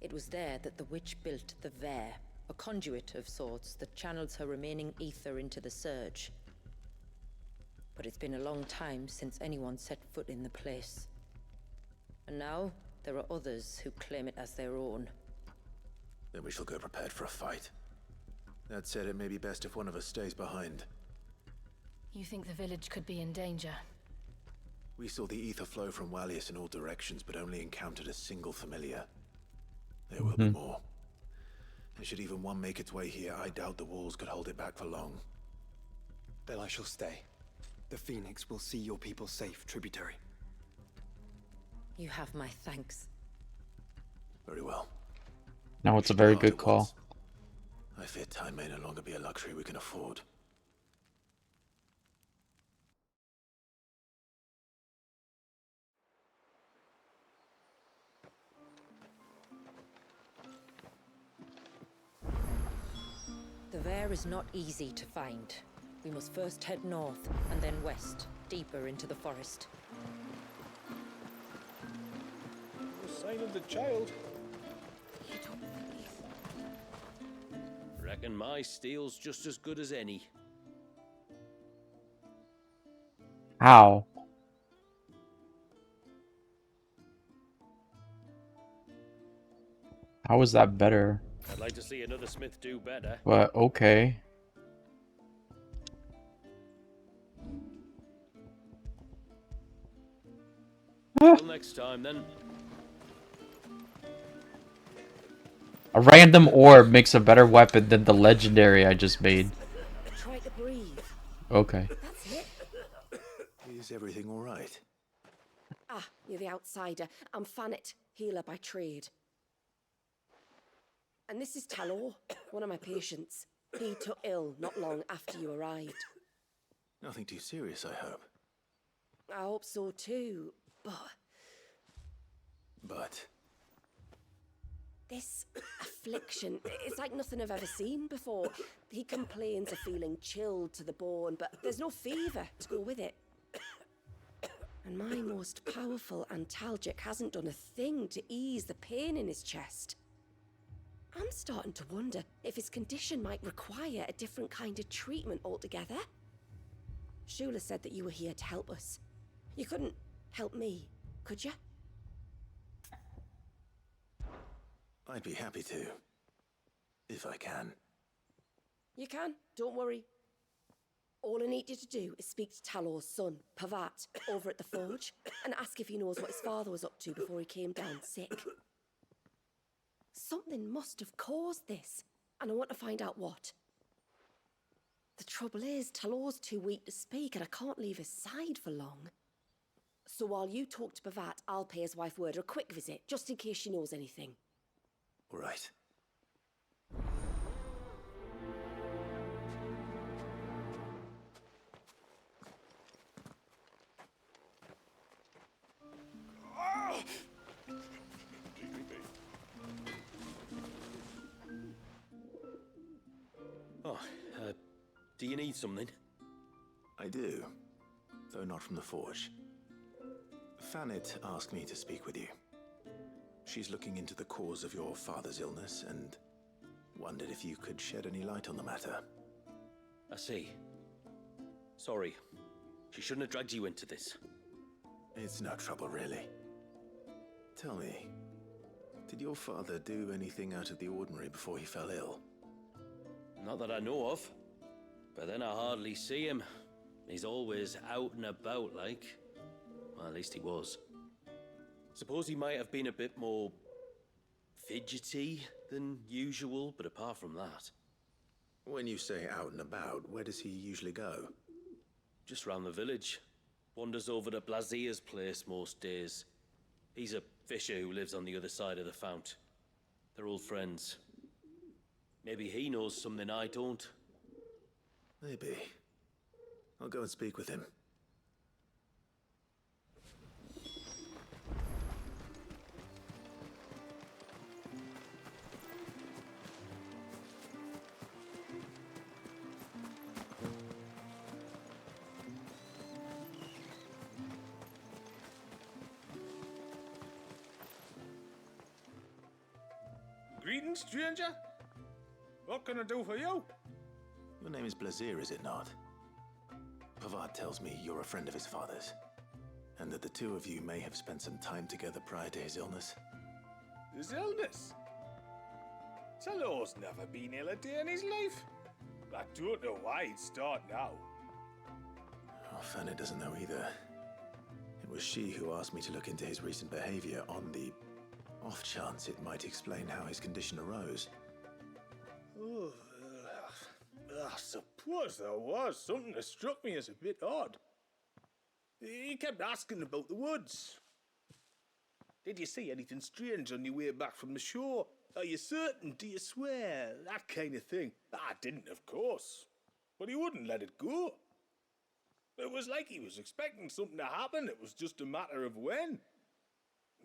It was there that the witch built the Vare, a conduit of sorts that channels her remaining ether into the Surge. But it's been a long time since anyone set foot in the place. And now, there are others who claim it as their own. Then we shall go prepared for a fight. That said, it may be best if one of us stays behind. You think the village could be in danger? We saw the ether flow from Wallius in all directions, but only encountered a single familiar. There will be more. And should even one make its way here, I doubt the walls could hold it back for long. Then I shall stay. The Phoenix will see your people safe, Tributary. You have my thanks. Very well. No, it's a very good call. I fear time may no longer be a luxury we can afford. The Vare is not easy to find. We must first head north, and then west, deeper into the forest. No sign of the child. Reckon my steel's just as good as any. How? How is that better? I'd like to see another smith do better. But okay. Till next time, then. A random orb makes a better weapon than the legendary I just made. Try to breathe. Okay. That's it. Is everything all right? Ah, you're the outsider. I'm Fanit, healer by trade. And this is Talor, one of my patients. He took ill not long after you arrived. Nothing too serious, I hope. I hope so too, but... But... This affliction, it's like nothing I've ever seen before. He complains of feeling chilled to the bone, but there's no fever to go with it. And my most powerful antalgic hasn't done a thing to ease the pain in his chest. I'm starting to wonder if his condition might require a different kind of treatment altogether. Shula said that you were here to help us. You couldn't help me, could you? I'd be happy to. If I can. You can, don't worry. All I need you to do is speak to Talor's son, Pavat, over at the forge, and ask if he knows what his father was up to before he came down sick. Something must have caused this, and I want to find out what. The trouble is, Talor's too weak to speak, and I can't leave his side for long. So while you talk to Pavat, I'll pay his wife word a quick visit, just in case she knows anything. All right. Oh, do you need something? I do, though not from the forge. Fanit asked me to speak with you. She's looking into the cause of your father's illness and wondered if you could shed any light on the matter. I see. Sorry. She shouldn't have dragged you into this. It's no trouble, really. Tell me, did your father do anything out of the ordinary before he fell ill? Not that I know of. But then I hardly see him. He's always out and about, like. Well, at least he was. Suppose he might have been a bit more fidgety than usual, but apart from that... When you say out and about, where does he usually go? Just round the village. Wanders over to Blazier's place most days. He's a fisher who lives on the other side of the fount. They're old friends. Maybe he knows something I don't. Maybe. I'll go and speak with him. Greetings, stranger. What can I do for you? Your name is Blazier, is it not? Pavat tells me you're a friend of his father's, and that the two of you may have spent some time together prior to his illness. His illness? Talor's never been ill a day in his life. I don't know why he'd start now. Oh, Fanny doesn't know either. It was was she who asked me to look into his recent behavior on the off chance it might explain how his condition arose. Oh, I suppose there was something that struck me as a bit odd. He kept asking about the woods. Did you see anything strange on your way back from the shore? Are you certain? Do you swear? That kind of thing. I didn't, of course. But he wouldn't let it go. It was like he was expecting something to happen. It was just a matter of when.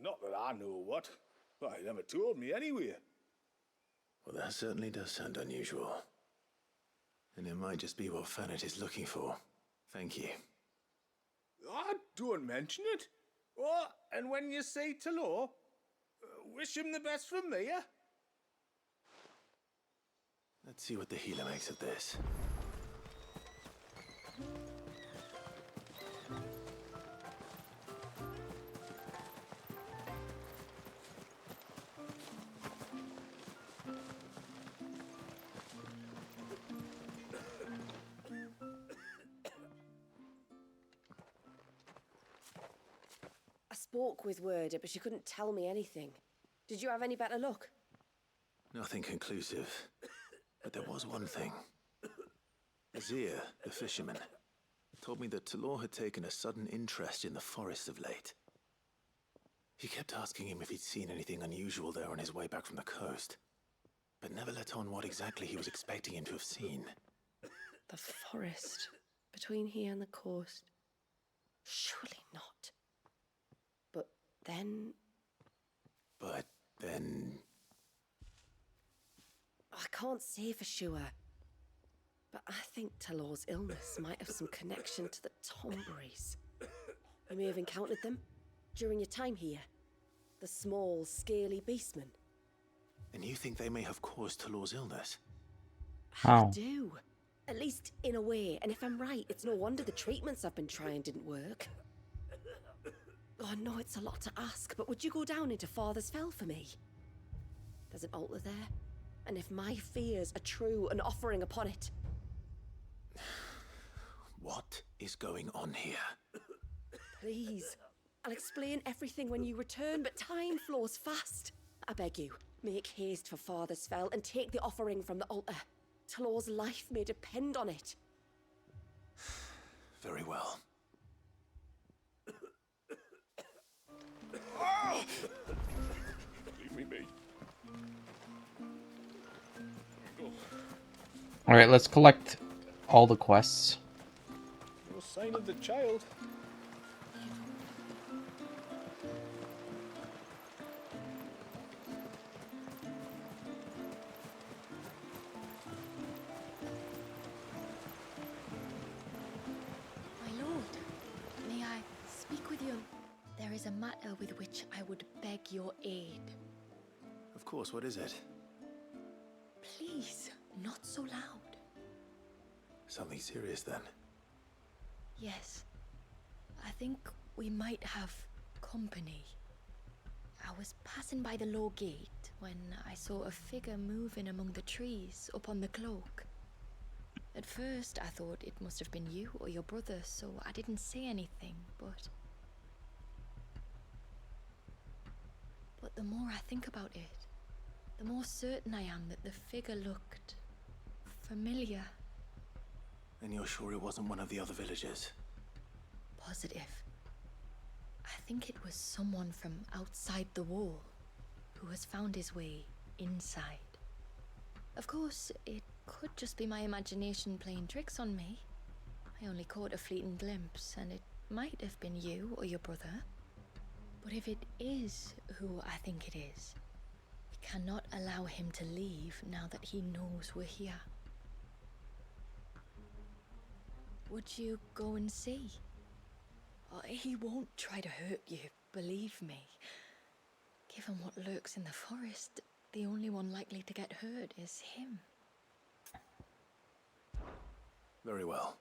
Not that I know what. But he never told me anyway. Well, that certainly does sound unusual. And it might just be what Fanet is looking for. Thank you. Don't mention it. Oh, and when you say Talor, wish him the best from me, yeah? Let's see what the healer makes of this. I spoke with Werder, but she couldn't tell me anything. Did you have any better luck? Nothing conclusive. But there was one thing. Azir, the fisherman, told me that Talor had taken a sudden interest in the forest of late. He kept asking him if he'd seen anything unusual there on his way back from the coast, but never let on what exactly he was expecting him to have seen. The forest between here and the coast. Surely not. But then... I can't say for sure. But I think Talor's illness might have some connection to the Tomberries. You may have encountered them during your time here. The small, scaly beastmen. And you think they may have caused Talor's illness? How? I do. At least in a way. And if I'm right, it's no wonder the treatments I've been trying didn't work. Oh, I know it's a lot to ask, but would you go down into Father's Fell for me? There's an altar there, and if my fears are true, an offering upon it. What is going on here? Please. I'll explain everything when you return, but time flows fast. I beg you, make haste for Father's Fell and take the offering from the altar. Talor's life may depend on it. Very well. Leave me be. Alright, let's collect all the quests. No sign of the child. My lord, may I speak with you? There is a matter with which I would beg your aid. Of course, what is it? Please, not so loud. Something serious then? Yes. I think we might have company. I was passing by the low gate when I saw a figure moving among the trees up on the cloak. At first, I thought it must have been you or your brother, so I didn't say anything, but the more I think about it, the more certain I am that the figure looked familiar. And you're sure it wasn't one of the other villagers? Positive. I think it was someone from outside the wall who has found his way inside. Of course, it could just be my imagination playing tricks on me. I only caught a fleeting glimpse, and it might have been you or your brother. But if it is who I think it is, we cannot allow him to leave now that he knows we're here. Would you go and see? Oh, he won't try to hurt you, believe me. Given what lurks in the forest, the only one likely to get hurt is him. Very well.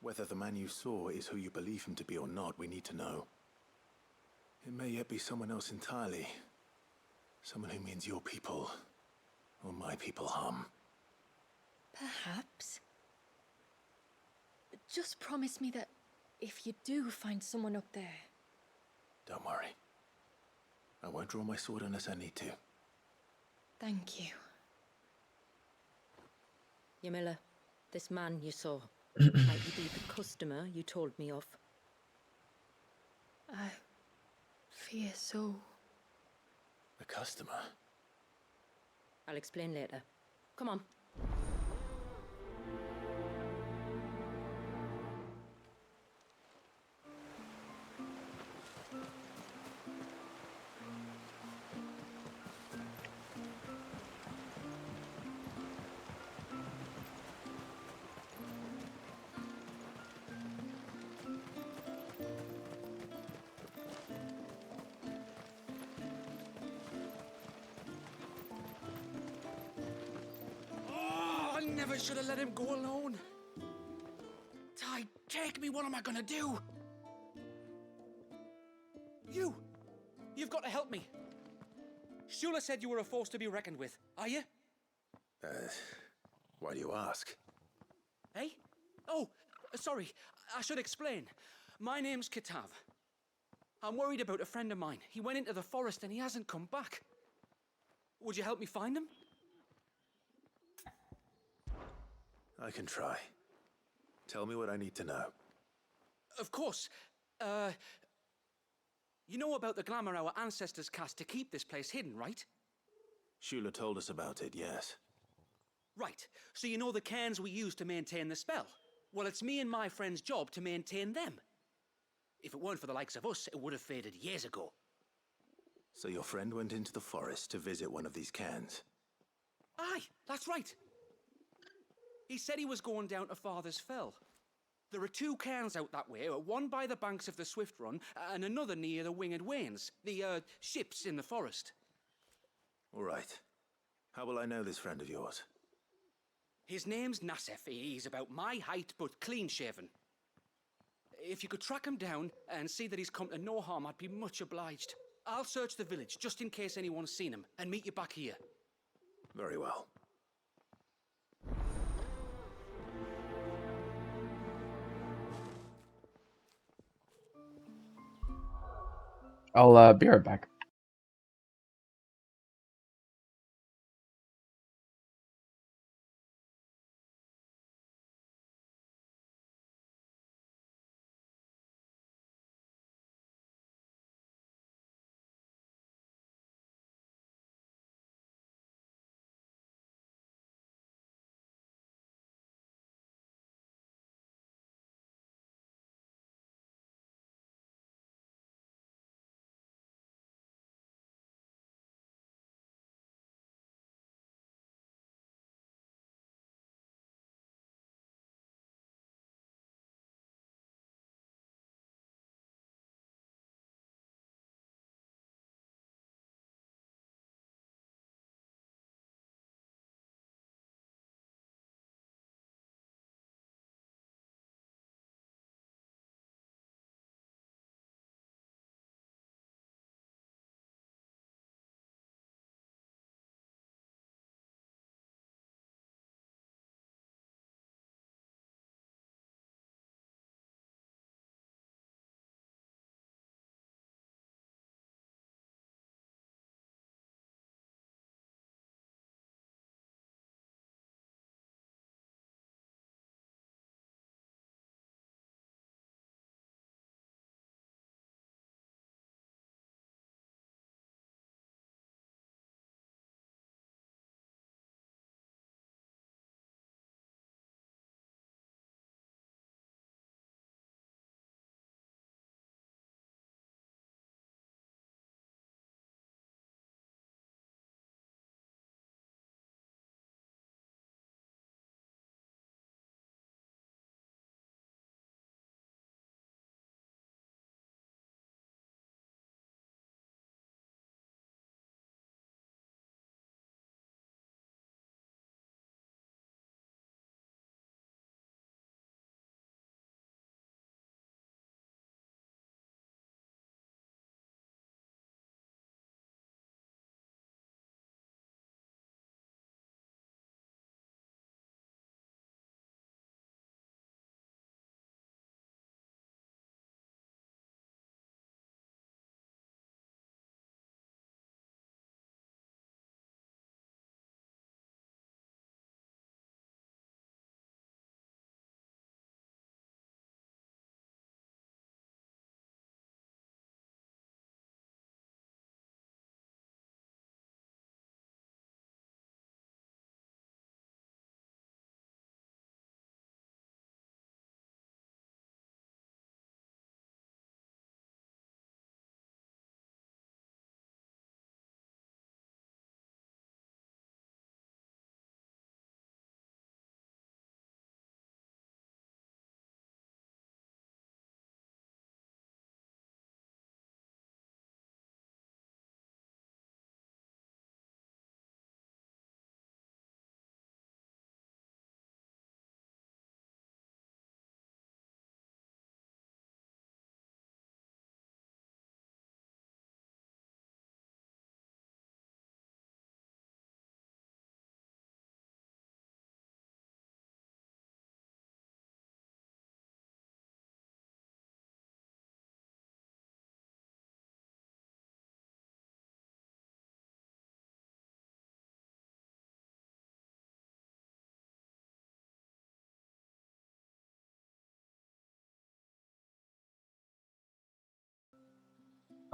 Whether the man you saw is who you believe him to be or not, we need to know. It may yet be someone else entirely. Someone who means your people, or my people, harm. Perhaps. Just promise me that if you do find someone up there. Don't worry. I won't draw my sword unless I need to. Thank you. Ymilla, this man you saw, might he be the customer you told me of? I fear so. The customer? I'll explain later. Come on. Oh, I never should have let him go alone. Ty, take me. What am I gonna do? You've got to help me. Shula said you were a force to be reckoned with. Are you? Why do you ask? Eh? Oh, sorry. I should explain. My name's Kitav. I'm worried about a friend of mine. He went into the forest and he hasn't come back. Would you help me find him? I can try. Tell me what I need to know. Of course. You know about the glamour our ancestors cast to keep this place hidden, right? Shula told us about it, yes. Right. So you know the cairns we use to maintain the spell? Well, it's me and my friend's job to maintain them. If it weren't for the likes of us, it would have faded years ago. So your friend went into the forest to visit one of these cairns? Aye, that's right. He said he was going down to Father's Fell. There are 2 cairns out that way, one by the banks of the Swift Run, and another near the Winged Wains, the ships in the forest. All right. How will I know this friend of yours? His name's Nassef. He's about my height, but clean-shaven. If you could track him down and see that he's come to no harm, I'd be much obliged. I'll search the village, just in case anyone's seen him, and meet you back here. Very well. I'll be right back.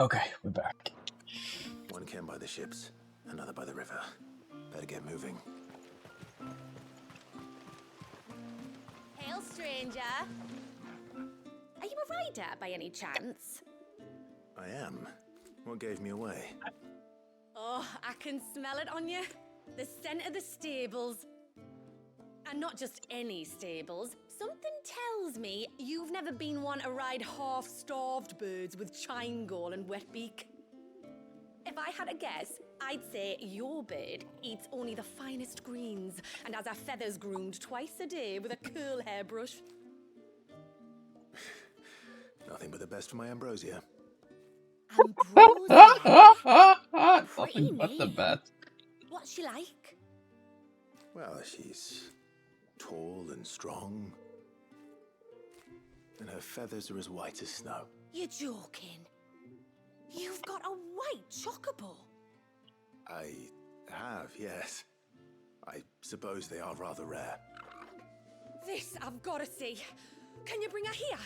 Okay, we're back. One came by the ships, another by the river. Better get moving. Hail, stranger. Are you a rider by any chance? I am. What gave me away? Oh, I can smell it on you. The scent of the stables. And not just any stables. Something tells me you've never been one to ride half-starved birds with chine gall and wet beak. If I had a guess, I'd say your bird eats only the finest greens and has her feathers groomed twice a day with a curl hairbrush. Nothing but the best for my Ambrosia. Ambrosia? Pretty Nothing but the name. best. What's she like? Well, she's tall and strong. And her feathers are as white as snow. You're joking. You've got a white chocobo. I have, yes. I suppose they are rather rare. This I've got to see. Can you bring her here?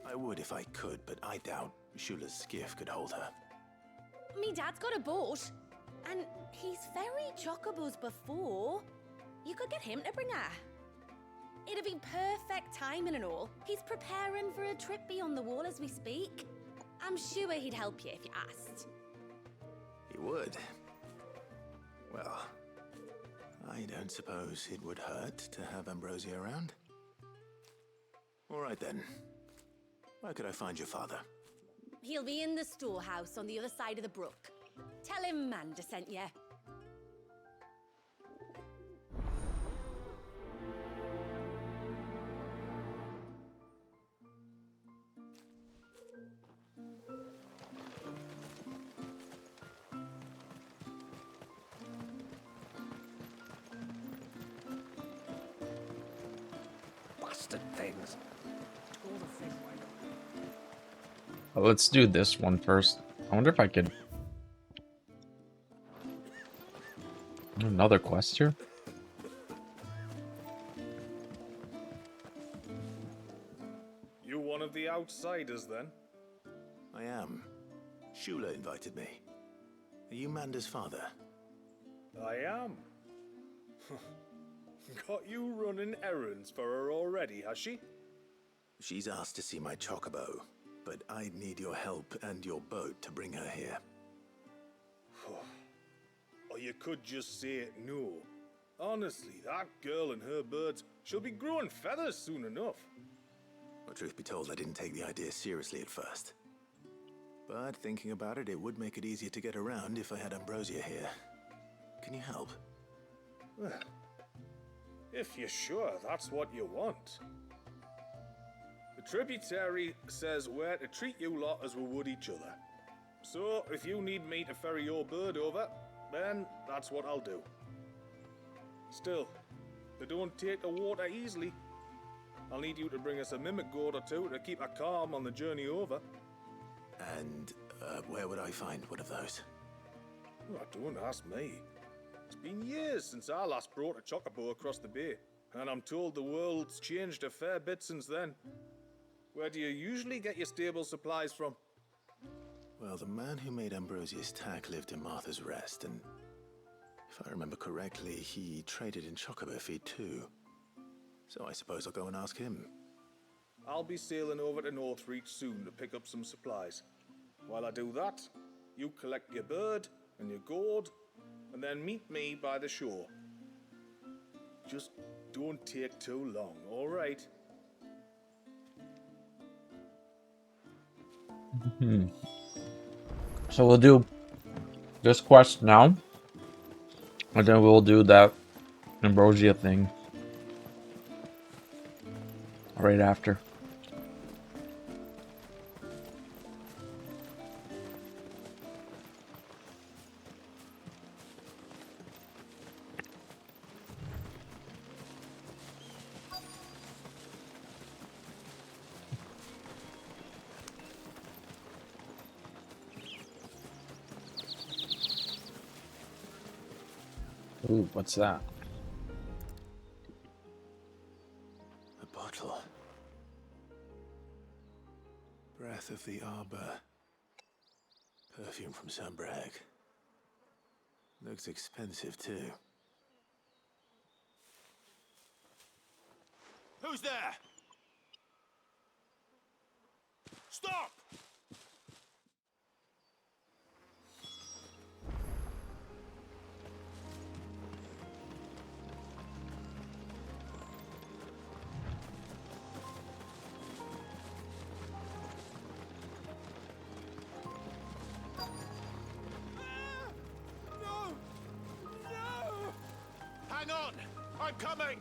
I would if I could, but I doubt Shula's skiff could hold her. Me dad's got a boat. And he's ferried chocobos before. You could get him to bring her. It'd be perfect timing and all. He's preparing for a trip beyond the wall as we speak. I'm sure he'd help you if you asked. He would. Well, I don't suppose it would hurt to have Ambrosia around. All right then. Where could I find your father? He'll be in the storehouse on the other side of the brook. Tell him Manda sent you. Bastard things. Well, let's do this one first. I wonder if I could... Another quest here? You one of the outsiders, then? I am. Shula invited me. Are you Manda's father? I am. Got you running errands for her already, has she? She's asked to see my chocobo, but I'd need your help and your boat to bring her here. Or you could just say it no. Honestly, that girl and her birds, she'll be growing feathers soon enough. Well, truth be told, I didn't take the idea seriously at first. But thinking about it, it would make it easier to get around if I had Ambrosia here. Can you help? Well, if you're sure that's what you want. The tributary says we're to treat you lot as we would each other. So, if you need me to ferry your bird over, then that's what I'll do. Still, they don't take the water easily. I'll need you to bring us a mimic goat or two to keep her calm on the journey over. And where would I find one of those? Oh, don't ask me. It's been years since I last brought a chocobo across the bay, and I'm told the world's changed a fair bit since then. Where do you usually get your stable supplies from? Well, the man who made Ambrosia's tack lived in Martha's Rest, and if I remember correctly, he traded in chocobo feed too. So I suppose I'll go and ask him. I'll be sailing over to Northreach soon to pick up some supplies. While I do that, you collect your bird and your gourd, and then meet me by the shore. Just don't take too long, all right? So we'll do this quest now, and then we'll do that Ambrosia thing right after. Ooh, what's that? A bottle. Breath of the arbor. Perfume from Sambrag. Looks expensive too. Who's there? Stop! No! No! Hang on! I'm coming!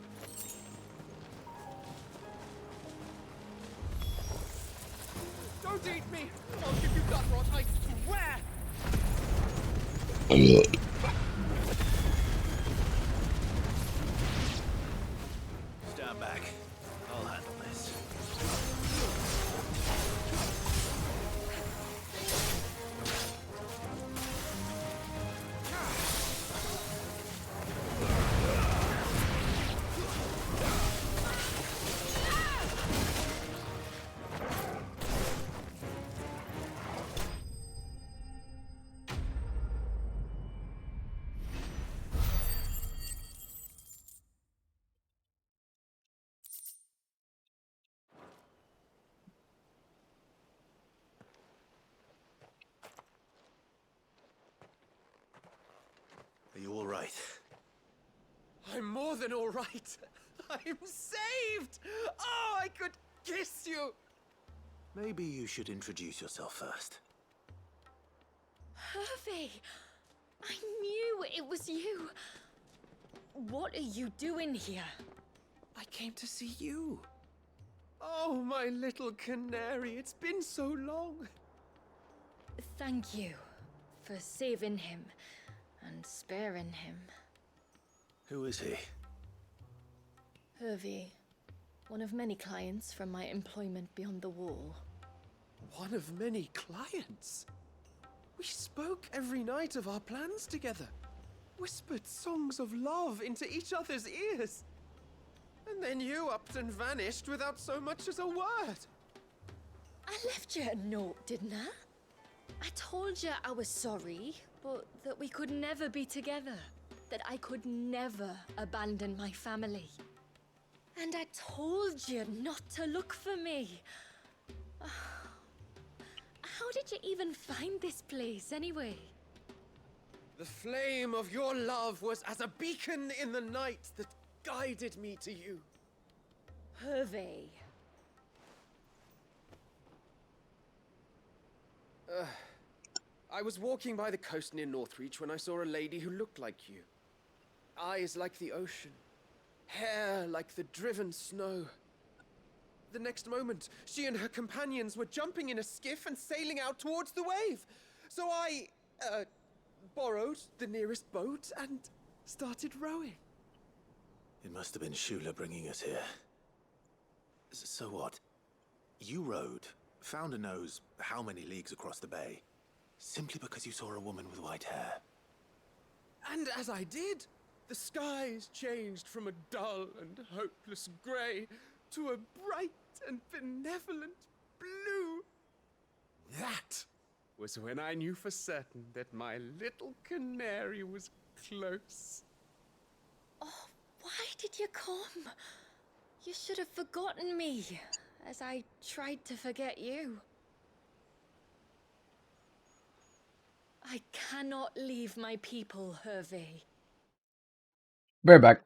Don't eat me! I'll give you gut rot, I swear! Stand back. I'll handle this. Are you all right? I'm more than all right. I'm saved! Oh, I could kiss you! Maybe you should introduce yourself first. Hervey! I knew it was you! What are you doing here? I came to see you. Oh, my little canary, it's been so long. Thank you for saving him and sparing him. Who is he? Hervey, one of many clients from my employment beyond the wall. One of many clients? We spoke every night of our plans together. Whispered songs of love into each other's ears. And then you upped and vanished without so much as a word. I left you a note, didn't I? I told you I was sorry, but that we could never be together. That I could never abandon my family. And I told you not to look for me. How did you even find this place, anyway? The flame of your love was as a beacon in the night that guided me to you. Hervey. I was walking by the coast near Northreach when I saw a lady who looked like you. Eyes like the ocean. Hair like the driven snow. The next moment, she and her companions were jumping in a skiff and sailing out towards the wave. So I, borrowed the nearest boat and started rowing. It must have been Shula bringing us here. So what? You rowed, found a nose how many leagues across the bay, simply because you saw a woman with white hair. And as I did, the skies changed from a dull and hopeless grey to a bright and benevolent blue. That was when I knew for certain that my little canary was close. Oh, why did you come? You should have forgotten me, as I tried to forget you. I cannot leave my people, Hervey. We're back.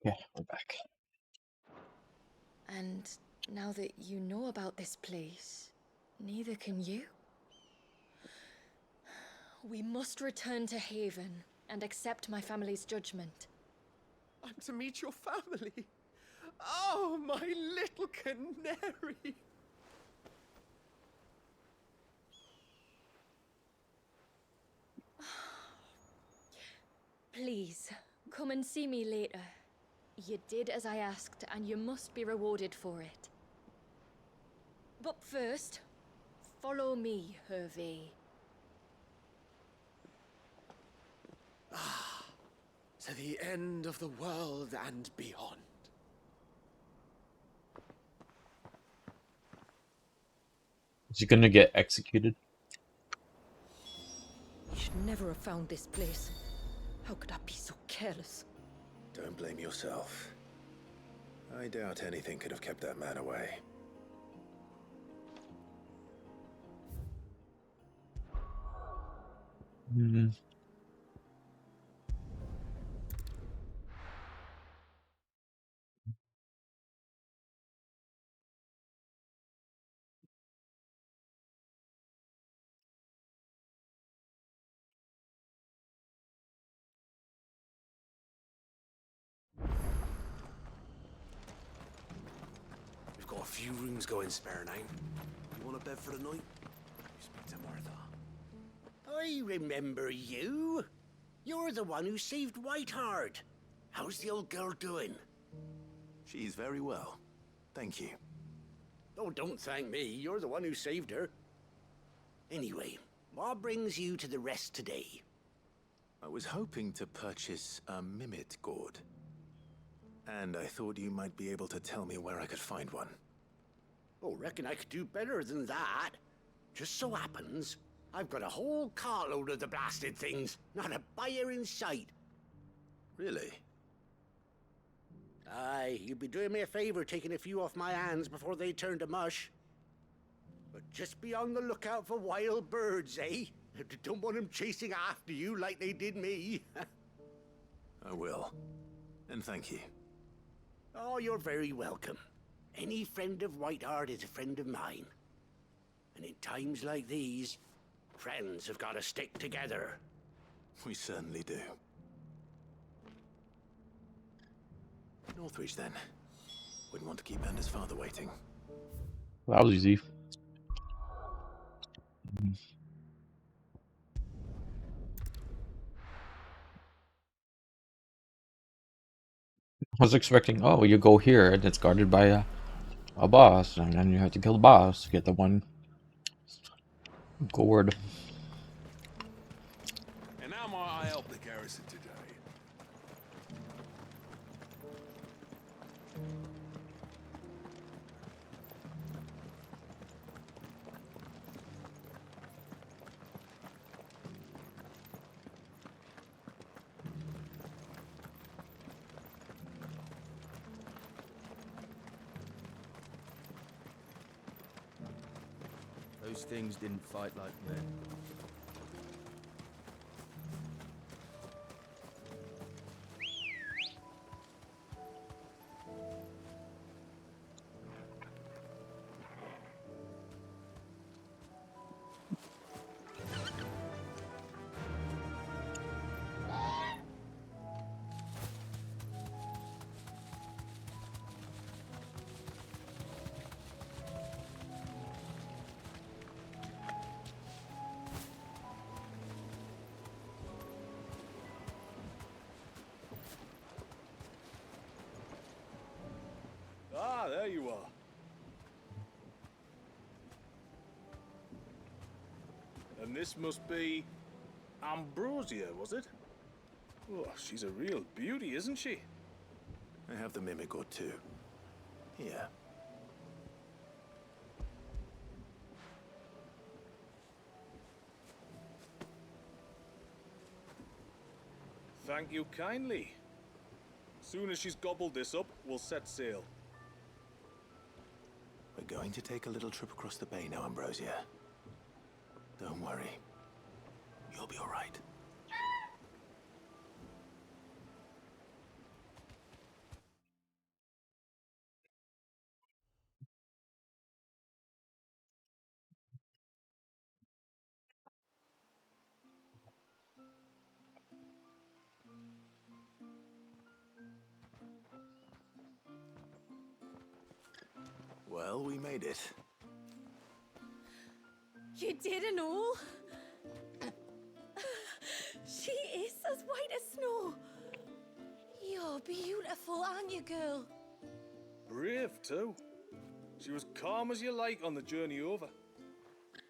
Yeah, we're back. And now that you know about this place, neither can you. We must return to Haven and accept my family's judgment. I'm to meet your family. Oh, my little canary. Please, come and see me later. You did as I asked, and you must be rewarded for it. But first, follow me, Hervé. Ah, to the end of the world and beyond. Is he gonna get executed? You should never have found this place. How could I be so careless? Don't blame yourself. I doubt anything could have kept that man away. Hmm. We've got a few rooms going spare now. You want a bed for the night? You speak to Martha. I remember you. You're the one who saved Whiteheart. How's the old girl doing? She's very well. Thank you. Oh, don't thank me. You're the one who saved her. Anyway, what brings you to the rest today? I was hoping to purchase a Mimit gourd. And I thought you might be able to tell me where I could find one. Oh, reckon I could do better than that. Just so happens, I've got a whole cartload of the blasted things. Not a buyer in sight. Really? Aye, you'd be doing me a favor taking a few off my hands before they turn to mush. But just be on the lookout for wild birds, eh? Don't want them chasing after you like they did me. I will. And thank you. Oh, you're very welcome. Any friend of Whiteheart is a friend of mine. And in times like these, friends have got to stick together. We certainly do. Northreach, then. Wouldn't want to keep Anders' father waiting. That was easy. I was expecting, oh, you go here and it's guarded by a boss, and then you have to kill the boss to get the one gourd. And how might I help the garrison today? Those things didn't fight like men. Ah, there you are. And this must be Ambrosia, was it? Oh, she's a real beauty, isn't she? I have the Mimic gourd too. Here. Thank you kindly. Soon as she's gobbled this up, we'll set sail. We're going to take a little trip across the bay now, Ambrosia. Don't worry. You'll be all right. Well, we made it. You didn't all? She is as white as snow. You're beautiful, aren't you, girl? Brave, too. She was calm as you like on the journey over.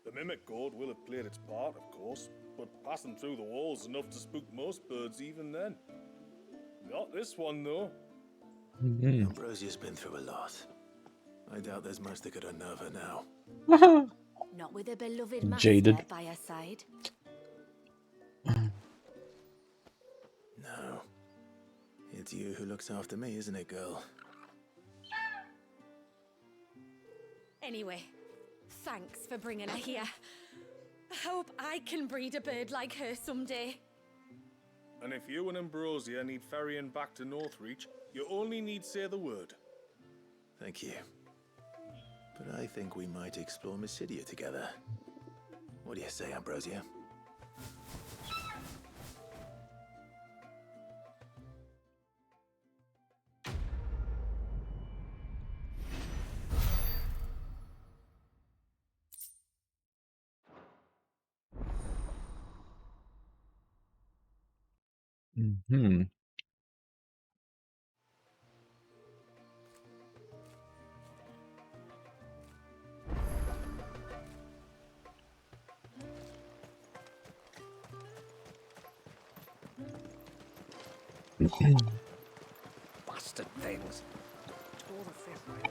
The mimic gourd will have played its part, of course, but passing through the walls enough to spook most birds even then. Not this one, though. Ambrosia's been through a lot. I doubt there's much that could unnerve her now. Not with a beloved master Jaded. by her side. No. It's you who looks after me, isn't it, girl? Anyway, thanks for bringing her here. I hope I can breed a bird like her someday. And if you and Ambrosia need ferrying back to Northreach, you only need say the word. Thank you. But I think we might explore Mysidia together. What do you say, Ambrosia? Bastard things. Tore the fish right.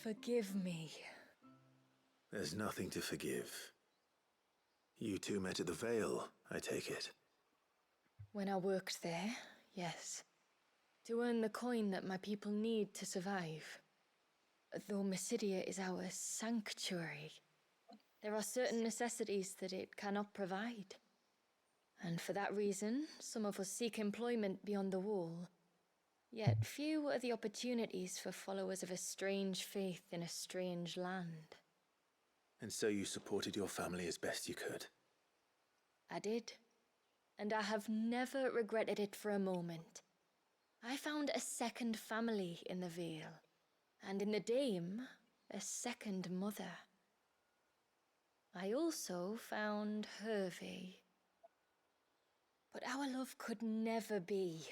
Forgive me. There's nothing to forgive. You two met at the Vale, I take it. When I worked there, yes. To earn the coin that my people need to survive. Though Mysidia is our sanctuary, there are certain necessities that it cannot provide. And for that reason, some of us seek employment beyond the wall. Yet few are the opportunities for followers of a strange faith in a strange land. And so you supported your family as best you could. I did. And I have never regretted it for a moment. I found a second family in the Vale, and in the Dame, a second mother. I also found Hervé. But our love could never be.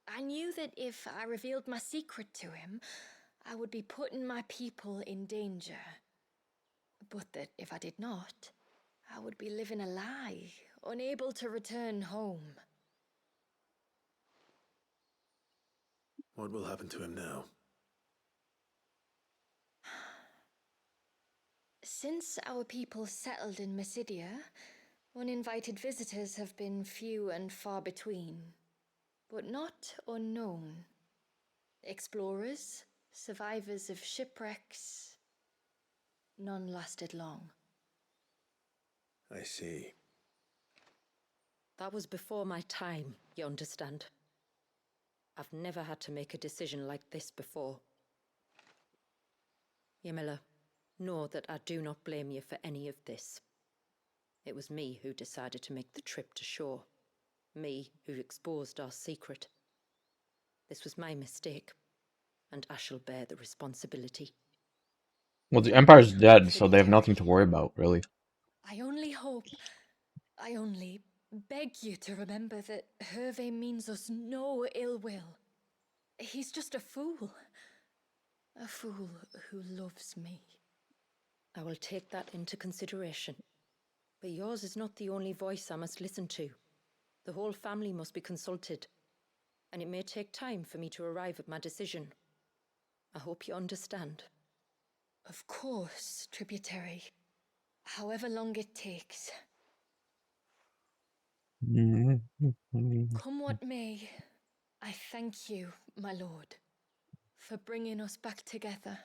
I knew that if I revealed my secret to him, I would be putting my people in danger. But that if I did not, I would be living a lie, unable to return home. What will happen to him now? Since our people settled in Mysidia, uninvited visitors have been few and far between, but not unknown. Explorers, survivors of shipwrecks, none lasted long. I see. That was before my time, you understand. I've never had to make a decision like this before. Ymila, know that I do not blame you for any of this. It was me who decided to make the trip to shore. Me who exposed our secret. This was my mistake, and I shall bear the responsibility. Well, the Empire's dead, so they have nothing to worry about, really. I only beg you to remember that Hervé means us no ill will. He's just a fool. A fool who loves me. I will take that into consideration. But yours is not the only voice I must listen to. The whole family must be consulted, and it may take time for me to arrive at my decision. I hope you understand. Of course, tributary. However long it takes. Come what may, I thank you, my lord, for bringing us back together.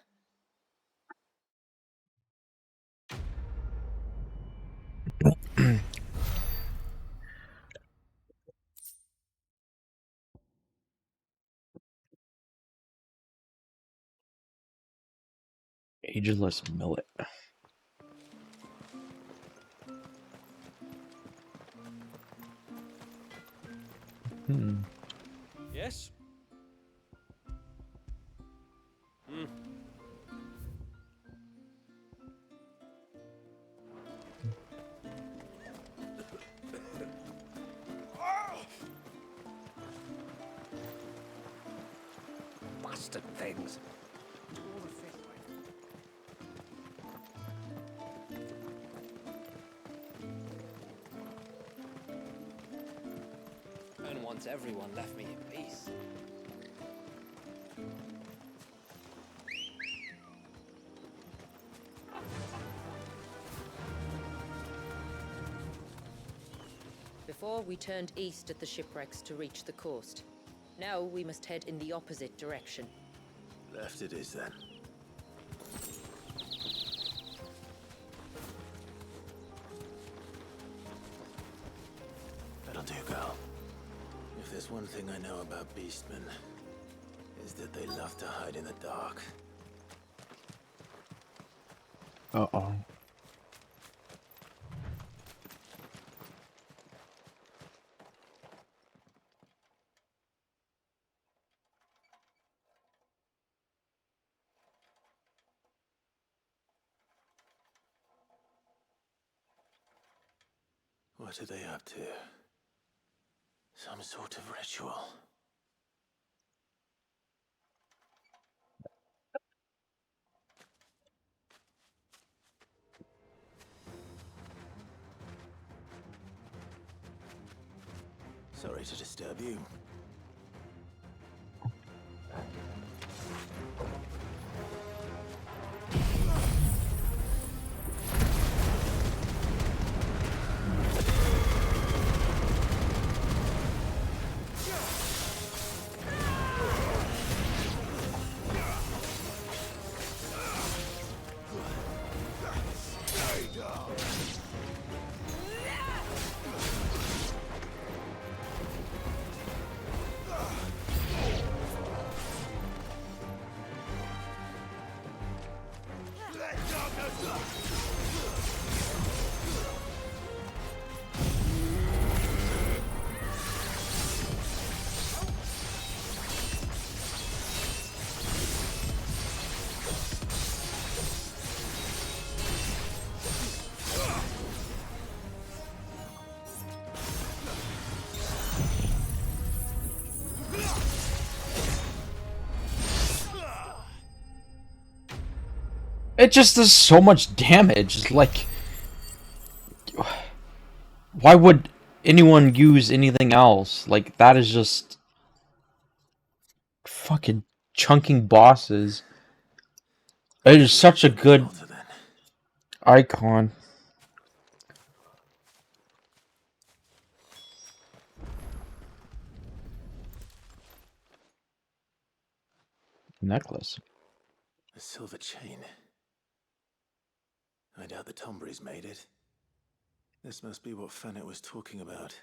Ageless millet. Yes? Hmm. Bastard things. And once everyone left me in peace. Before, we turned east at the shipwrecks to reach the coast. Now we must head in the opposite direction. Left it is then. That'll do, girl. If there's one thing I know about beastmen, is that they love to hide in the dark. Uh-oh. What are they up to? Some sort of ritual. Sorry to disturb you. It just does so much damage. Like, why would anyone use anything else? Like, that is just fucking chunking bosses. It is such a good icon. Necklace. A silver chain. I doubt the Tombries made it. This must be what Fennec was talking about.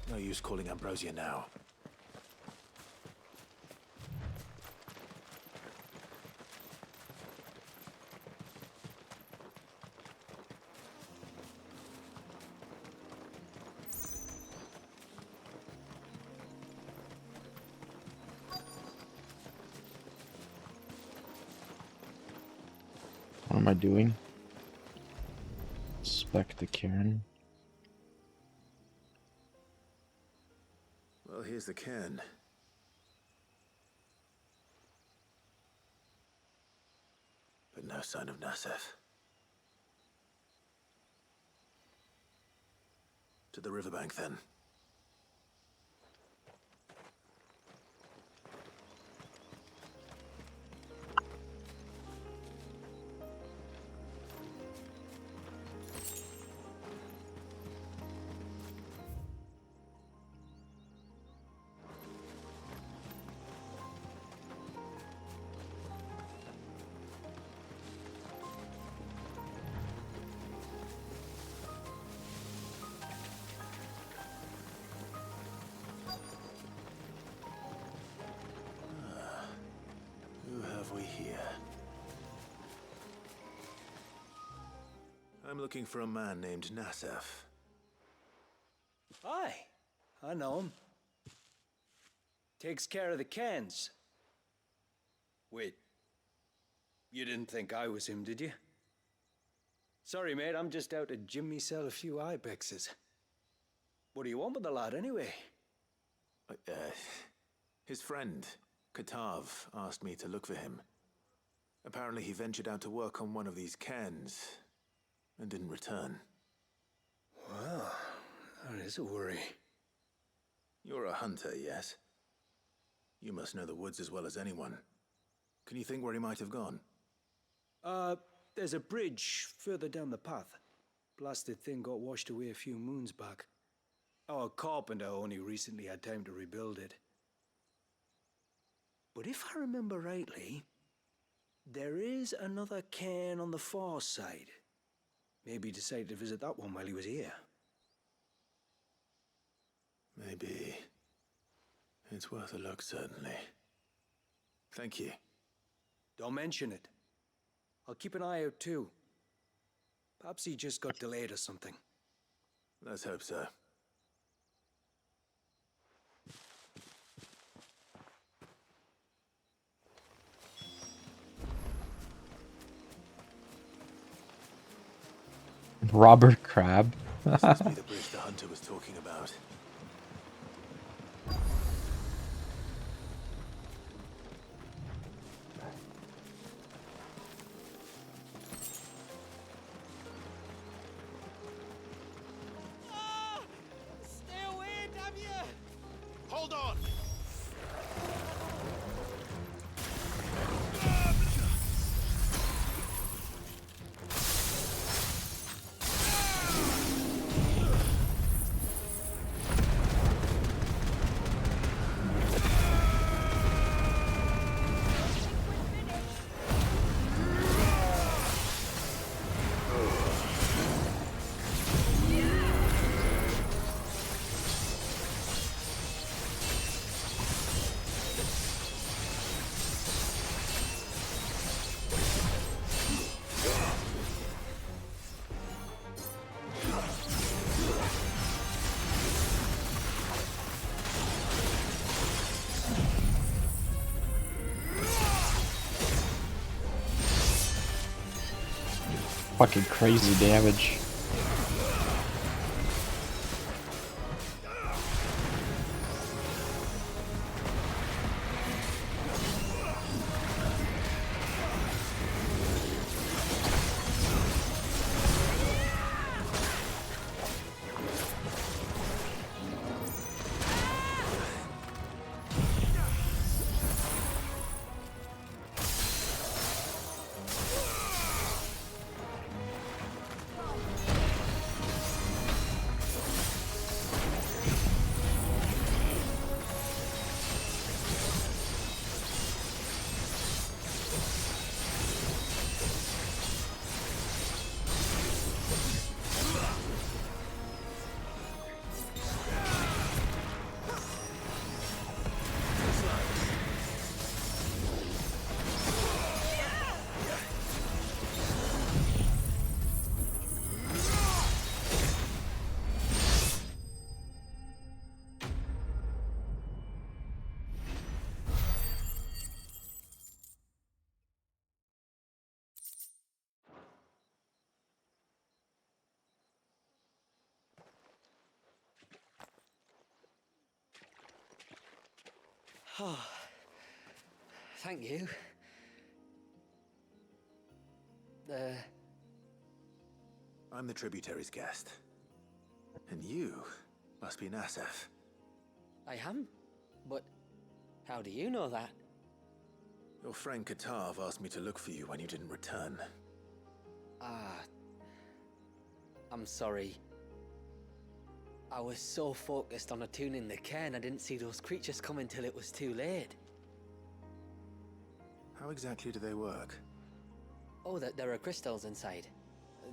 No use calling Ambrosia now. What am I doing? Inspect the cairn. Well, here's the cairn. But no sign of Nasef. To the riverbank, then. I'm looking for a man named Nasef. Aye, I know him. Takes care of the cans. Wait, you didn't think I was him, did you? Sorry, mate, I'm just out to gym myself a few ibexes. What do you want with the lad, anyway? His friend, Katav, asked me to look for him. Apparently he ventured out to work on one of these cairns and didn't return. Well, that is a worry. You're a hunter, yes? You must know the woods as well as anyone. Can you think where he might have gone? There's a bridge further down the path. Blasted thing got washed away a few moons back. Our carpenter only recently had time to rebuild it. But if I remember rightly, there is another cairn on the far side. Maybe he decided to visit that one while he was here. Maybe. It's worth a look, certainly. Thank you. Don't mention it. I'll keep an eye out too. Perhaps he just got delayed or something. Let's hope so. Robert Crab. This must be the bridge the hunter was talking about. Stay away, damn you! Hold on! Fucking crazy damage. Oh, thank you. I'm the tributary's guest. And you must be Nasef. I am? But how do you know that? Your friend Katav asked me to look for you when you didn't return. I'm sorry. I was so focused on attuning the cairn, I didn't see those creatures come until it was too late. How exactly do they work? Oh, there are crystals inside.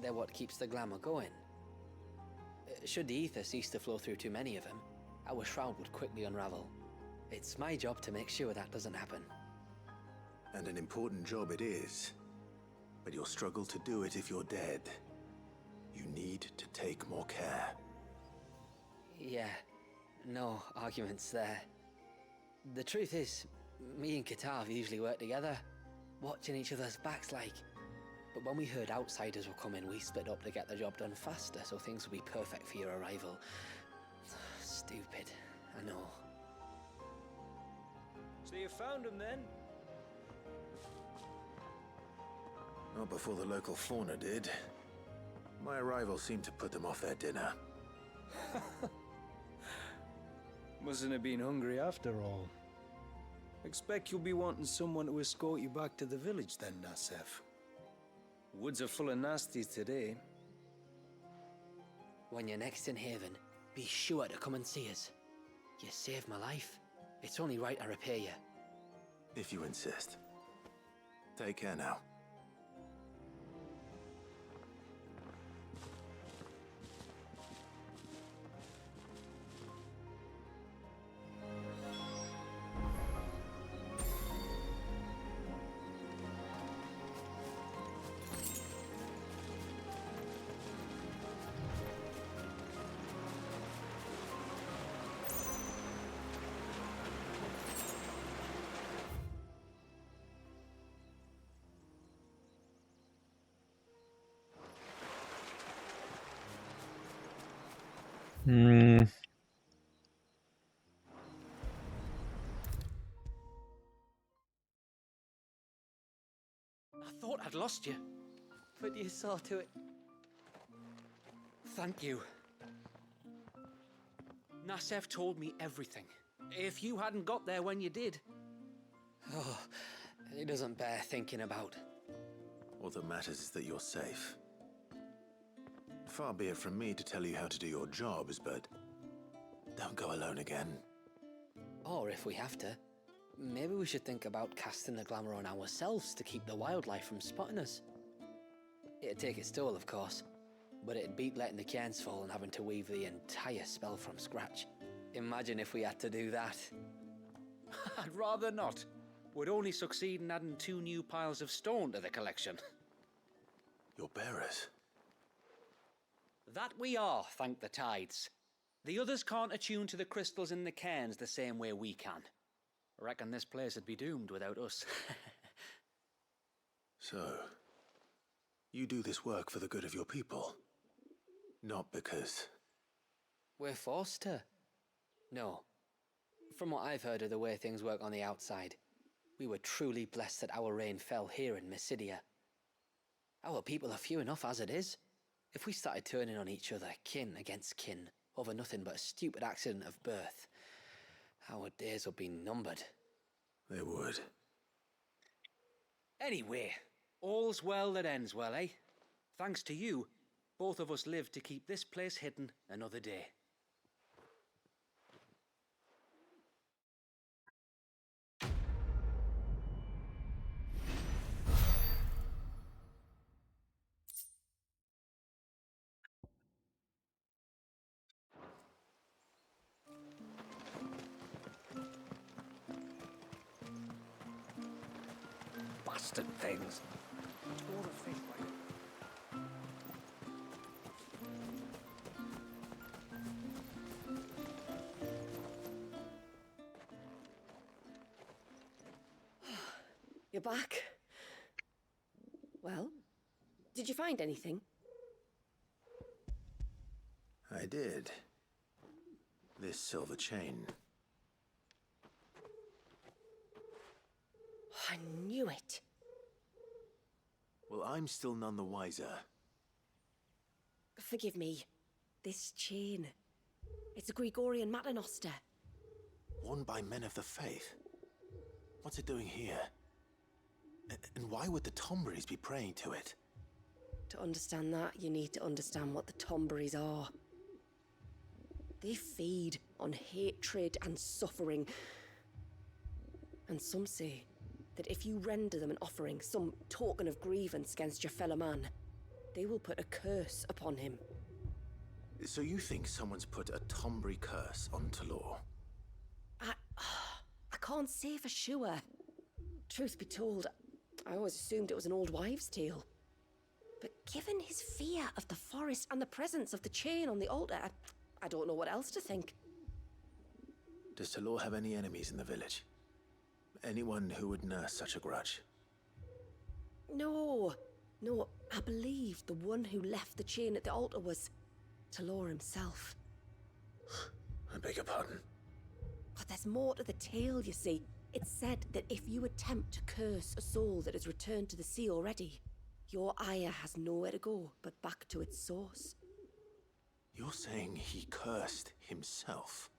They're what keeps the glamour going. Should the ether cease to flow through too many of them, our shroud would quickly unravel. It's my job to make sure that doesn't happen. And an important job it is. But you'll struggle to do it if you're dead. You need to take more care. Yeah, no arguments there. The truth is, me and Katav usually work together, watching each other's backs like. But when we heard outsiders were coming, we split up to get the job done faster so things would be perfect for your arrival. Stupid, I know. So you found him then? Not before the local fauna did. My arrival seemed to put them off their dinner. Mustn't have been hungry after all. Expect you'll be wanting someone to escort you back to the village then, Nasef. Woods are full of nasties today. When you're next in Haven, be sure to come and see us. You saved my life. It's only right I repay you. If you insist. Take care now. Hmm. I thought I'd lost you. But you saw to it. Thank you. Nasef told me everything. If you hadn't got there when you did. Oh, it doesn't bear thinking about. All that matters is that you're safe. Far be it from me to tell you how to do your jobs, but don't go alone again. Or if we have to, maybe we should think about casting the glamour on ourselves to keep the wildlife from spotting us. It'd take its toll, of course, but it'd beat letting the cairns fall and having to weave the entire spell from scratch. Imagine if we had to do that. I'd rather not. Would only succeed in adding 2 new piles of stone to the collection. Your bearers? That we are, thank the tides. The others can't attune to the crystals in the cairns the same way we can. Reckon this place would be doomed without us. So, you do this work for the good of your people? Not because... We're forced to. No. From what I've heard of the way things work on the outside, we were truly blessed that our rain fell here in Mysidia. Our people are few enough as it is. If we started turning on each other, kin against kin, over nothing but a stupid accident of birth, our days would be numbered. They would. Anyway, all's well that ends well, eh? Thanks to you, both of us lived to keep this place hidden another day. Bastard things. You're back. Well, did you find anything? I did. This silver chain. I knew it. Well, I'm still none the wiser. Forgive me. This chain. It's a Gregorian Maternoster. Worn by men of the faith. What's it doing here? And why would the Tomberries be praying to it? To understand that, you need to understand what the Tomberries are. They feed on hatred and suffering. And some say that if you render them an offering, some token of grievance against your fellow man, they will put a curse upon him. So you think someone's put a Tombury curse on Talor? I can't say for sure. Truth be told, I always assumed it was an old wives' tale. But given his fear of the forest and the presence of the chain on the altar, I don't know what else to think. Does Talor have any enemies in the village? Anyone who would nurse such a grudge? No, I believe the one who left the chain at the altar was Talor himself. I beg your pardon. But there's more to the tale, you see. It's said that if you attempt to curse a soul that has returned to the sea already, your ire has nowhere to go but back to its source. You're saying he cursed himself?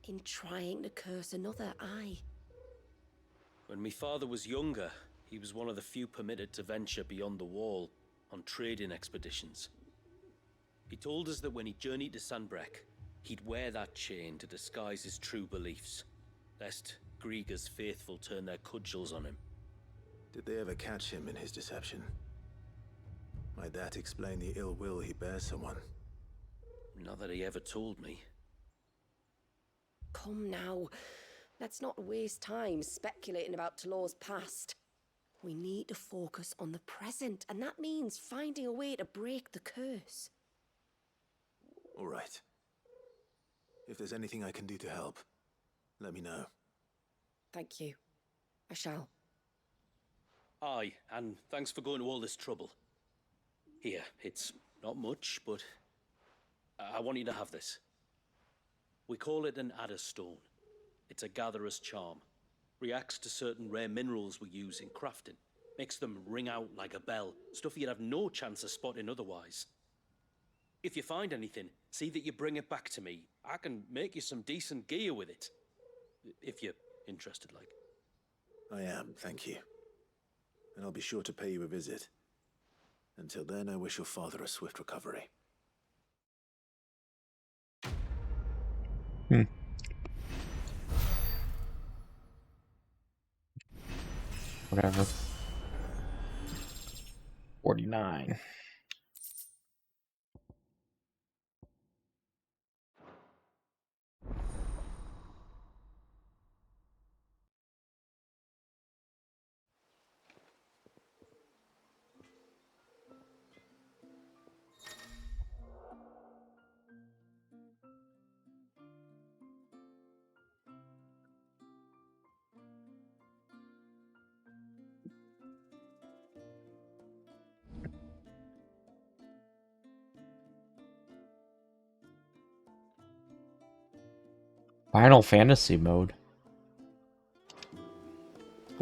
In trying to curse another, aye. When my father was younger, he was one of the few permitted to venture beyond the wall on trading expeditions. He told us that when he journeyed to Sanbreque, he'd wear that chain to disguise his true beliefs, lest Grieger's faithful turn their cudgels on him. Did they ever catch him in his deception? Might that explain the ill will he bears someone? Not that he ever told me. Come now, let's not waste time speculating about Talor's past. We need to focus on the present, and that means finding a way to break the curse. All right. If there's anything I can do to help, let me know. Thank you. I shall. Aye, and thanks for going to all this trouble. Here, it's not much, but I want you to have this. We call it an Adder Stone. It's a gatherer's charm. Reacts to certain rare minerals we use in crafting. Makes them ring out like a bell. Stuff you'd have no chance of spotting otherwise. If you find anything, see that you bring it back to me. I can make you some decent gear with it. If you're interested, like. I am, thank you. And I'll be sure to pay you a visit. Until then, I wish your father a swift recovery. Whatever. 49. Final Fantasy mode.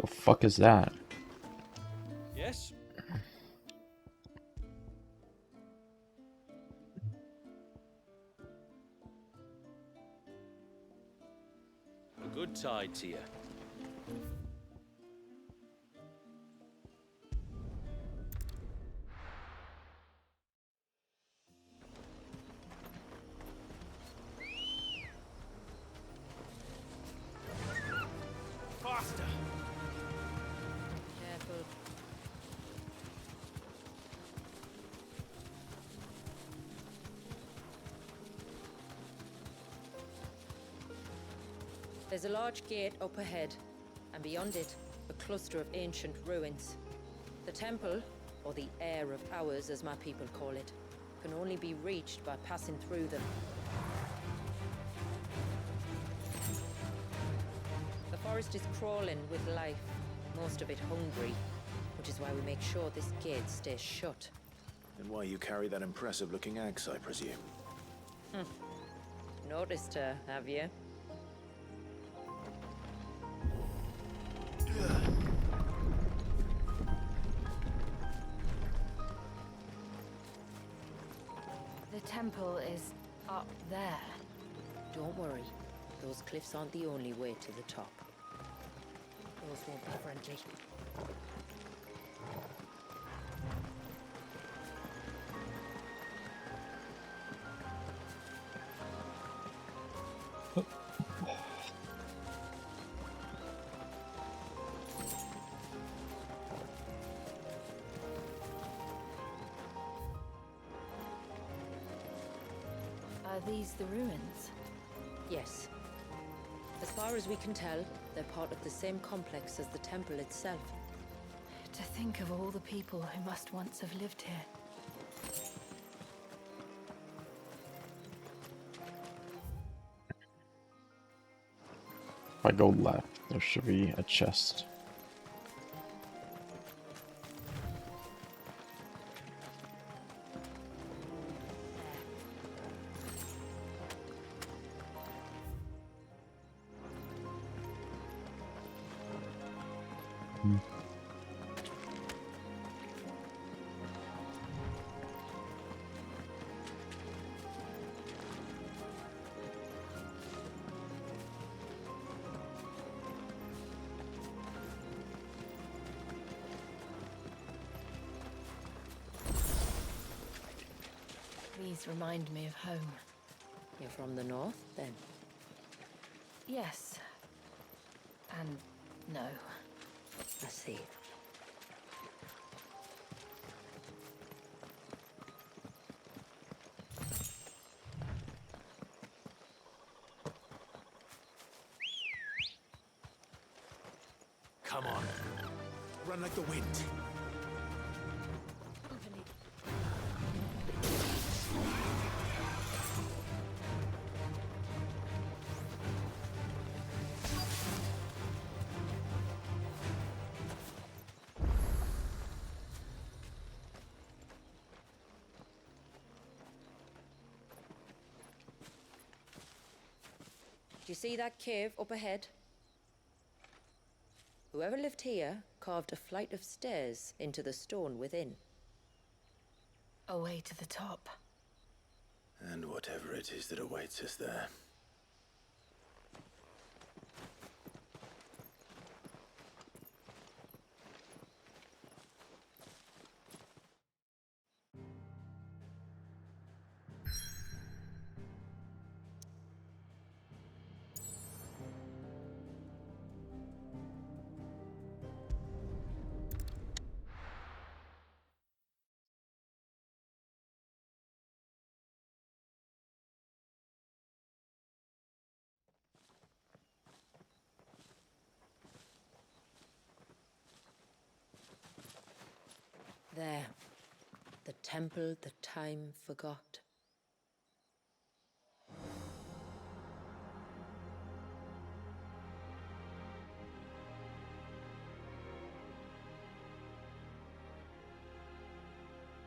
The fuck is that? Yes? A good tide to you. Faster! Careful. There's a large gate up ahead, and beyond it, a cluster of ancient ruins. The temple, or the Heir of Hours as my people call it, can only be reached by passing through them. The forest is crawling with life, most of it hungry, which is why we make sure this gate stays shut. And why you carry that impressive-looking axe, I presume. Noticed her, have you? The temple is up there. Don't worry. Those cliffs aren't the only way to the top. Those won't be friendly. Are these the ruins? Yes. As far as we can tell, they're part of the same complex as the temple itself. To think of all the people who must once have lived here. If I go left, there should be a chest. These remind me of home. You're from the north, then? Yes. And no. I see. Come on. Run like the wind. Do you see that cave up ahead? Whoever lived here carved a flight of stairs into the stone within. A way to the top. And whatever it is that awaits us there. There. The temple the time forgot.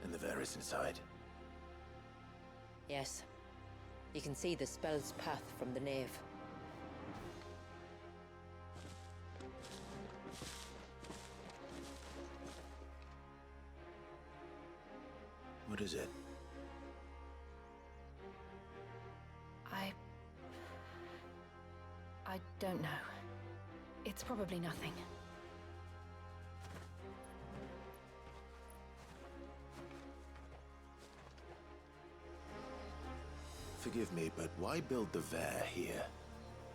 And the Varys inside. Yes. You can see the spell's path from the nave. What is it? I don't know. It's probably nothing. Forgive me, but why build the Vare here?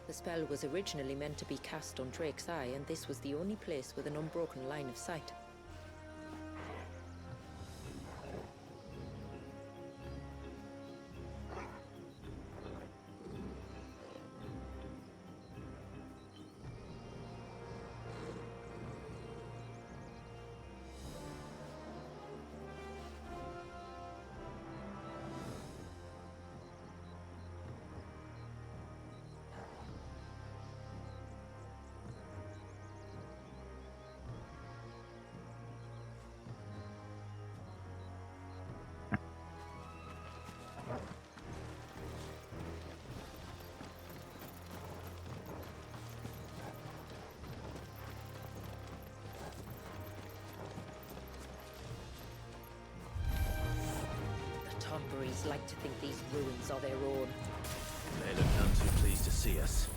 The spell was originally meant to be cast on Drake's Eye, and this was the only place with an unbroken line of sight. Tonberries like to think these ruins are their own. They look none too pleased to see us.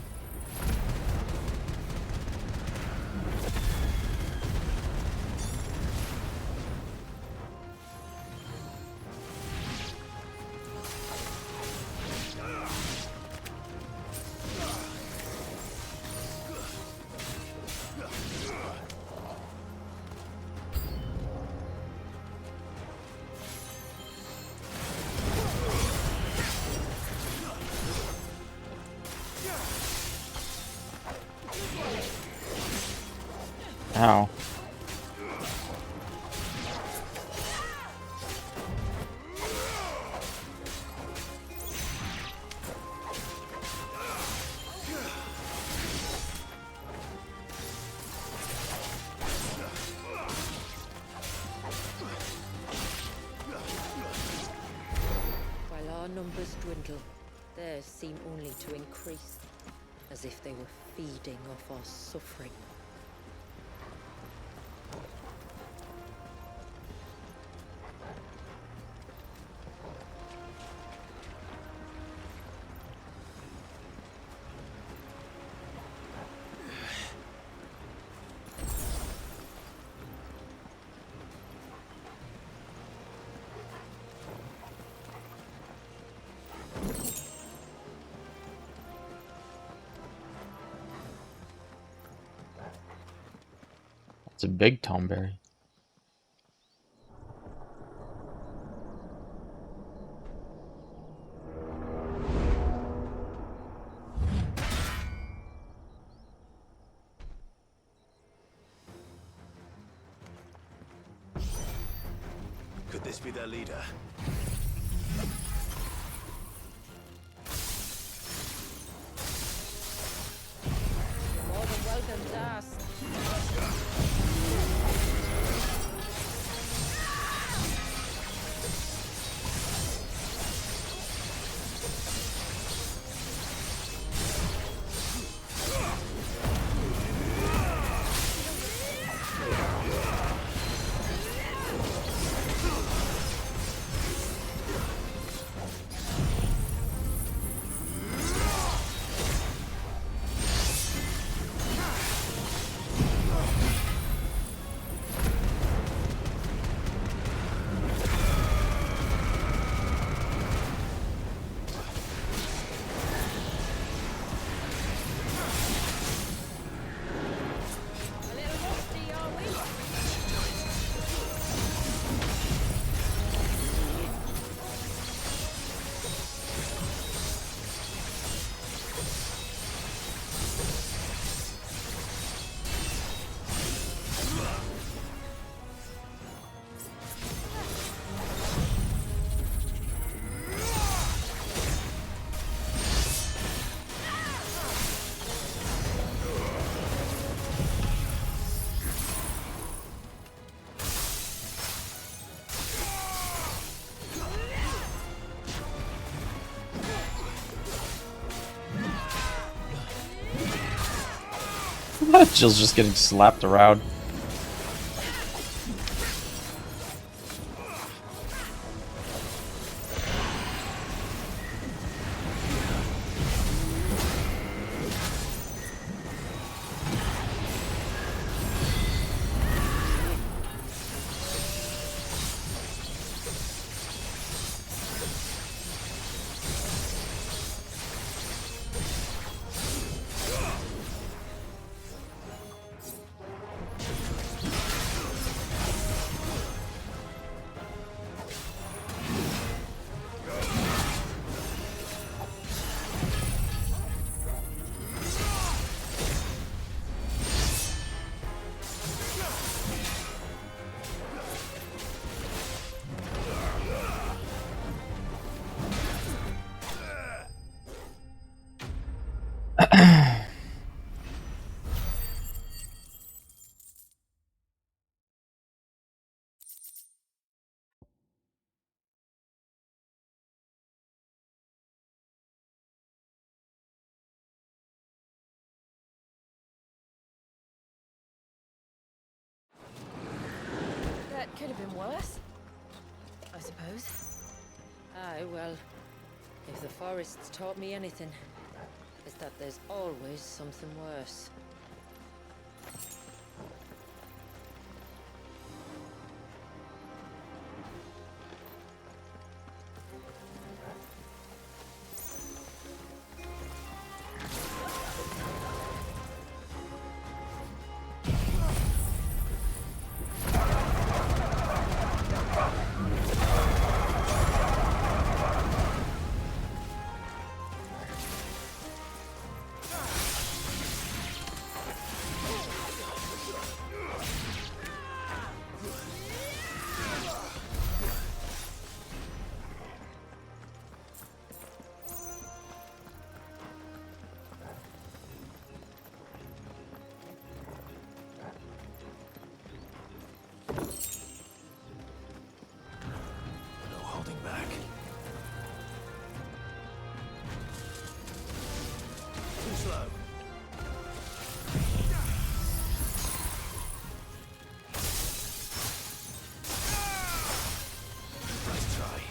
Ow. gentle. Theirs seem only to increase, as if they were feeding off our suffering. It's a big Tomberry. Could this be their leader? More than welcome to us. Jill's just getting slapped around. That could have been worse, I suppose. Aye, well, if the forest's taught me anything, it's that there's always something worse. Too slow. Nice try.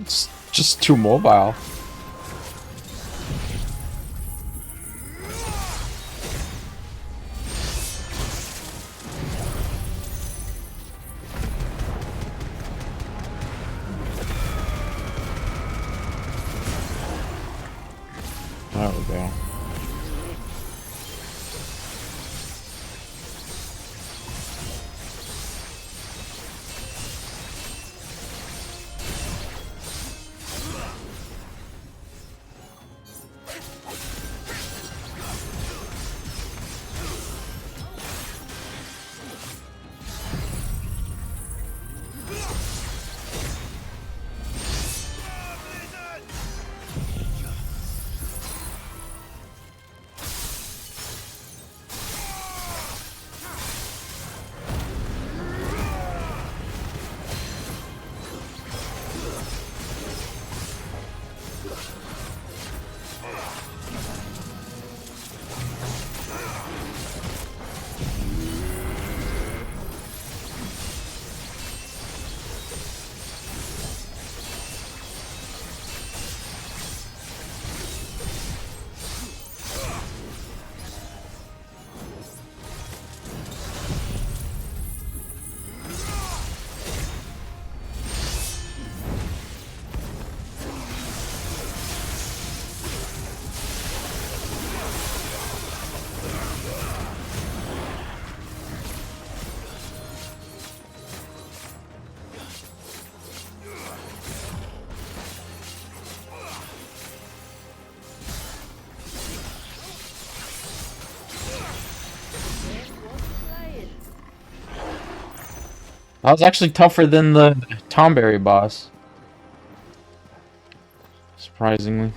It's just too mobile. There we go. That was actually tougher than the Tomberry boss. Surprisingly.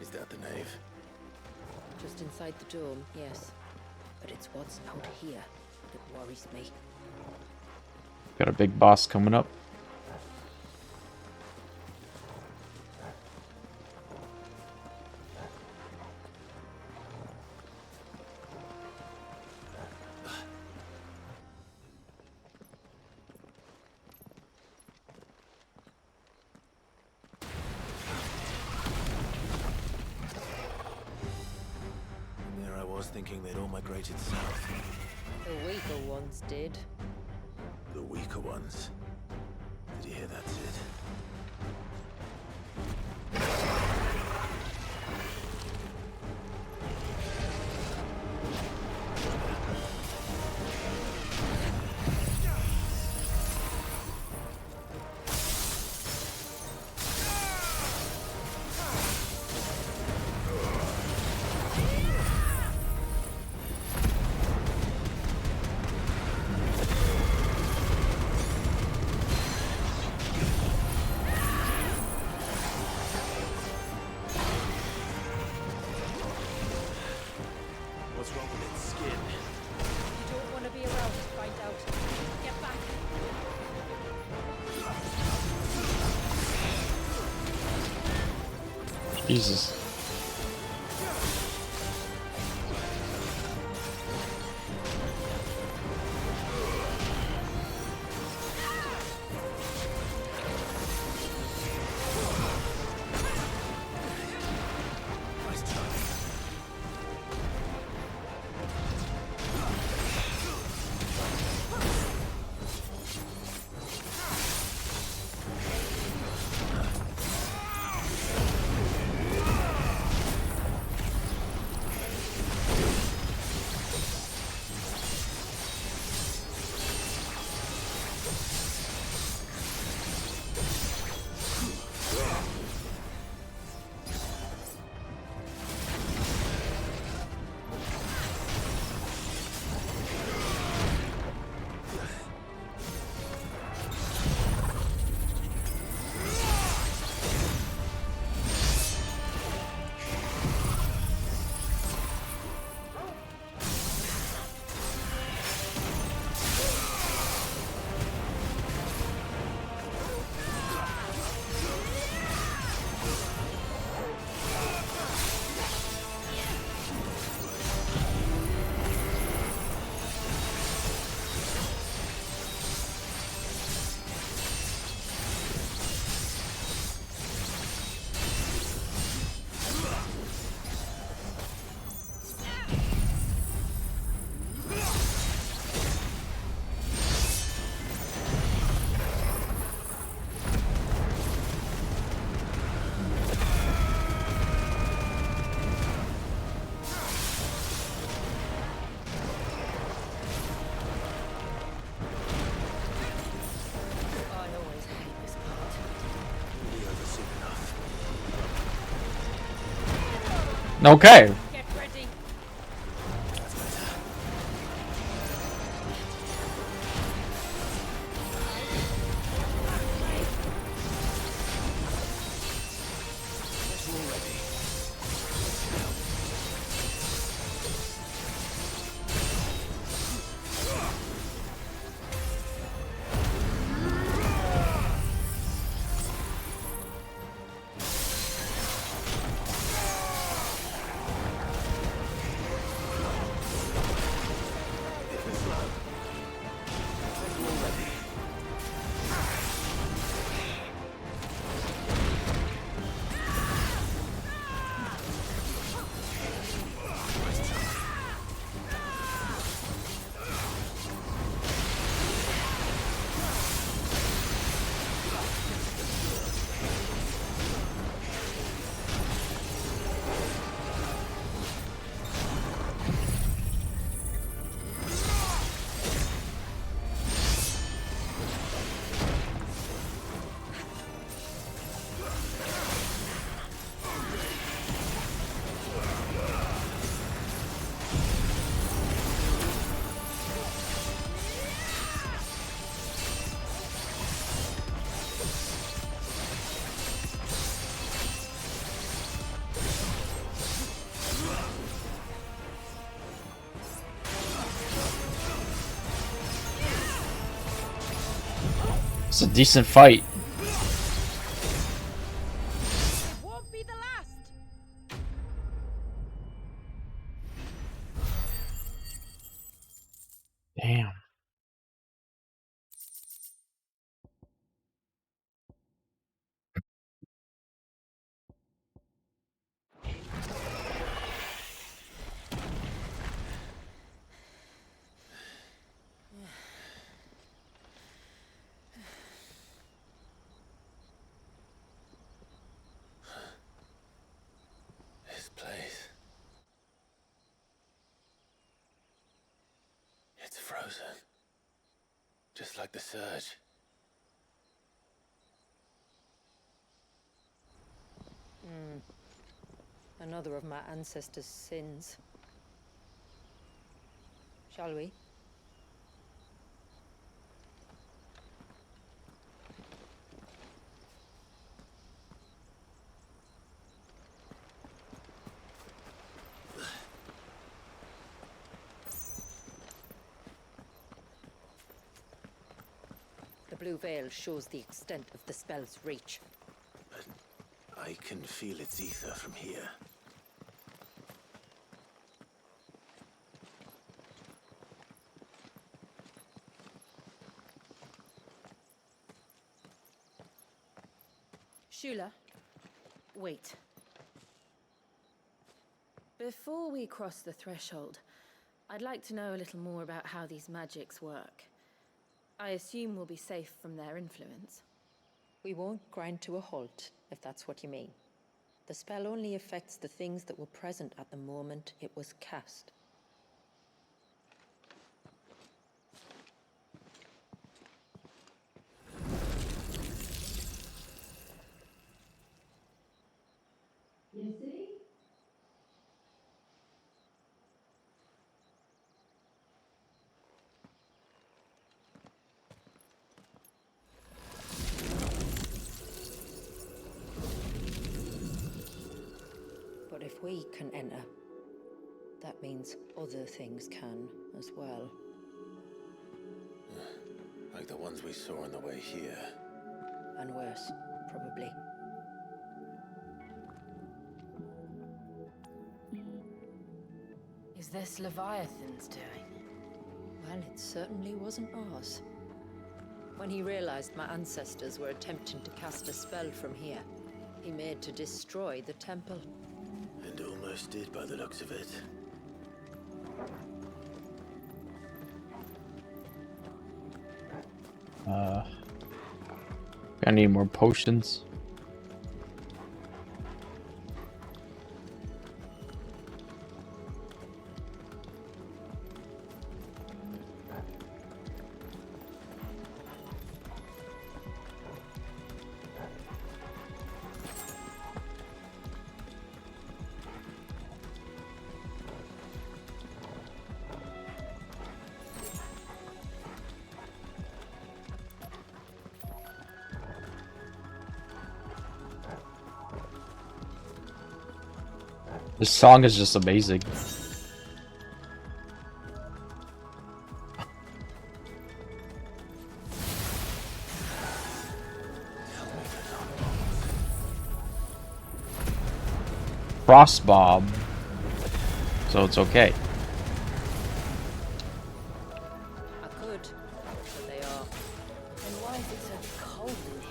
Is that the nave? Just inside the dome, yes. But it's what's out here that worries me. Got a big boss coming up. And there I was thinking they'd all migrated south. The weaker ones did. The weaker ones. Did you hear that, Sid? Jesus. Okay. It's a decent fight. Damn. This place. It's frozen. Just like the surge. Another of my ancestors' sins. Shall we? The blue veil shows the extent of the spell's reach. I can feel its ether from here. Shula, wait. Before we cross the threshold, I'd like to know a little more about how these magics work. I assume we'll be safe from their influence. We won't grind to a halt, if that's what you mean. The spell only affects the things that were present at the moment it was cast. You see? But if we can enter, that means other things can as well. Like the ones we saw on the way here. And worse, probably. Is this Leviathan's doing? Well, it certainly wasn't ours. When he realized my ancestors were attempting to cast a spell from here, he made to destroy the temple. And almost did by the looks of it. I need more potions. This song is just amazing. Frostbob. So it's okay. I could, but they are. And why is it so cold in here?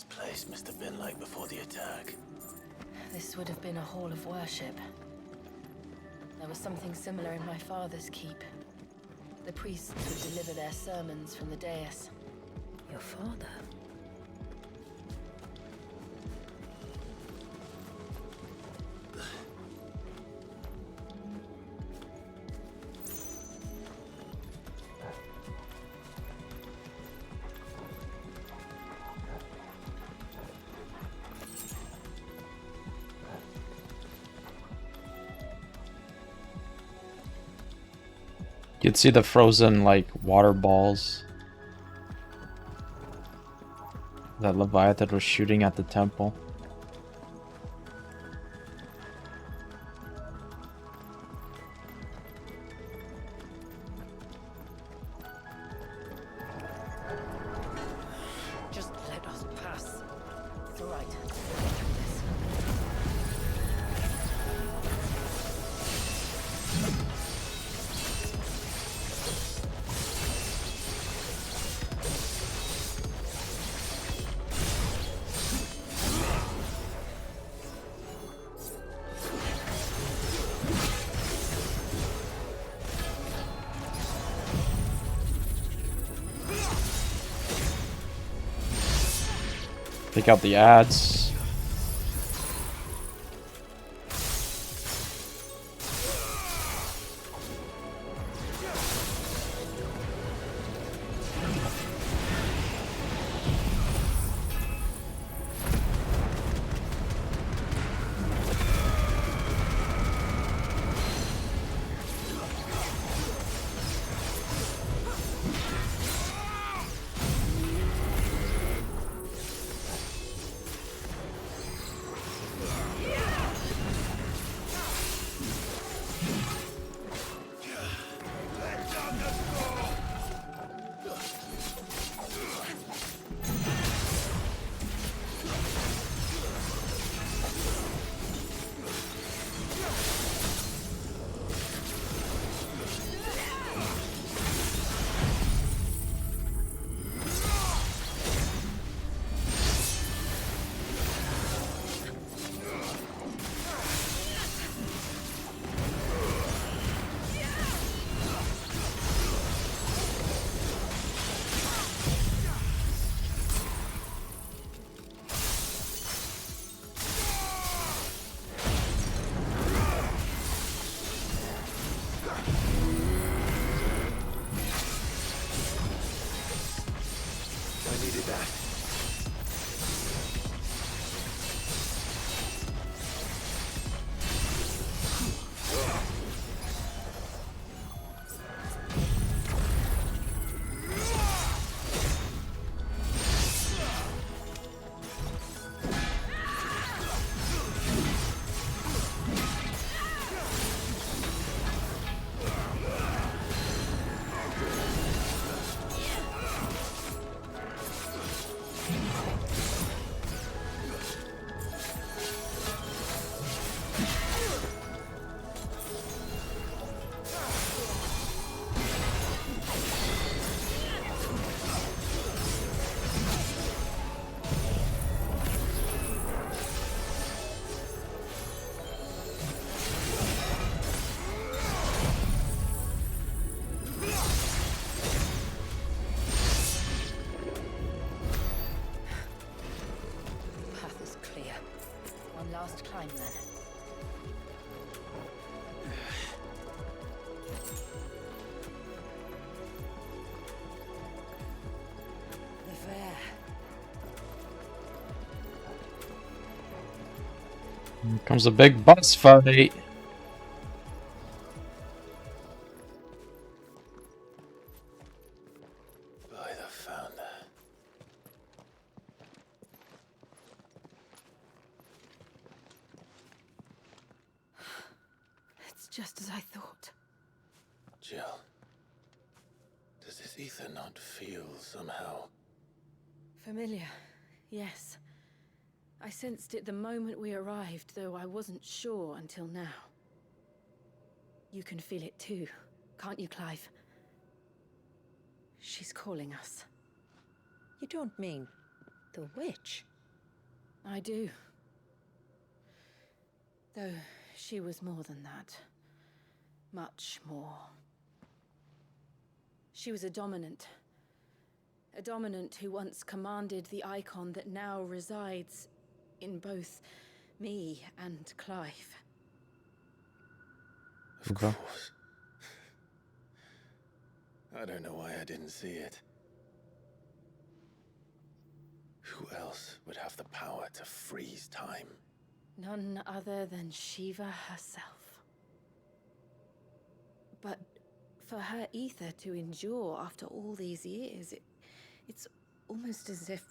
this place must have been like before the attack? This would have been a hall of worship. There was something similar in my father's keep. The priests would deliver their sermons from the dais. Your father? You'd see the frozen, like, water balls that Leviathan was shooting at the temple. Just let us pass. It's all right. Pick out the ads. Last climb, then. The fair. Here comes a big boss fight. By the founder. It's just as I thought. Jill, does this ether not feel somehow? Familiar, yes. I sensed it the moment we arrived, though I wasn't sure until now. You can feel it too, can't you, Clive? She's calling us. You don't mean the witch? I do. Though she was more than that. Much more. She was a dominant. A dominant who once commanded the icon that now resides in both me and Clive. Of course. I don't know why I didn't see it. Who else would have the power to freeze time? None other than Shiva herself. But for her ether to endure after all these years, it's almost as if...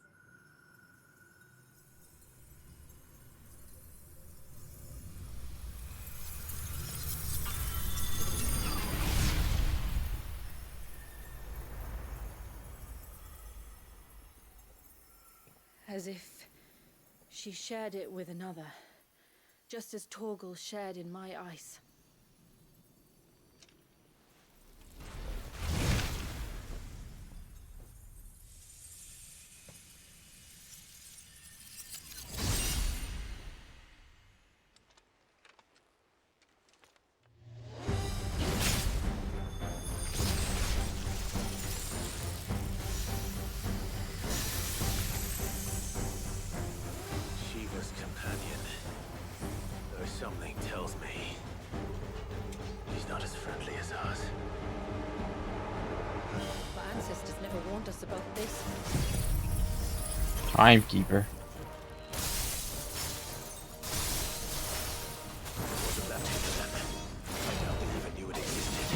as if she shared it with another, just as Torgal shared in my ice. Shiva's companion. Or something tells me he's not as friendly as us. Our ancestors never warned us about this. Timekeeper. Wasn't that to them? I doubt they even knew it existed.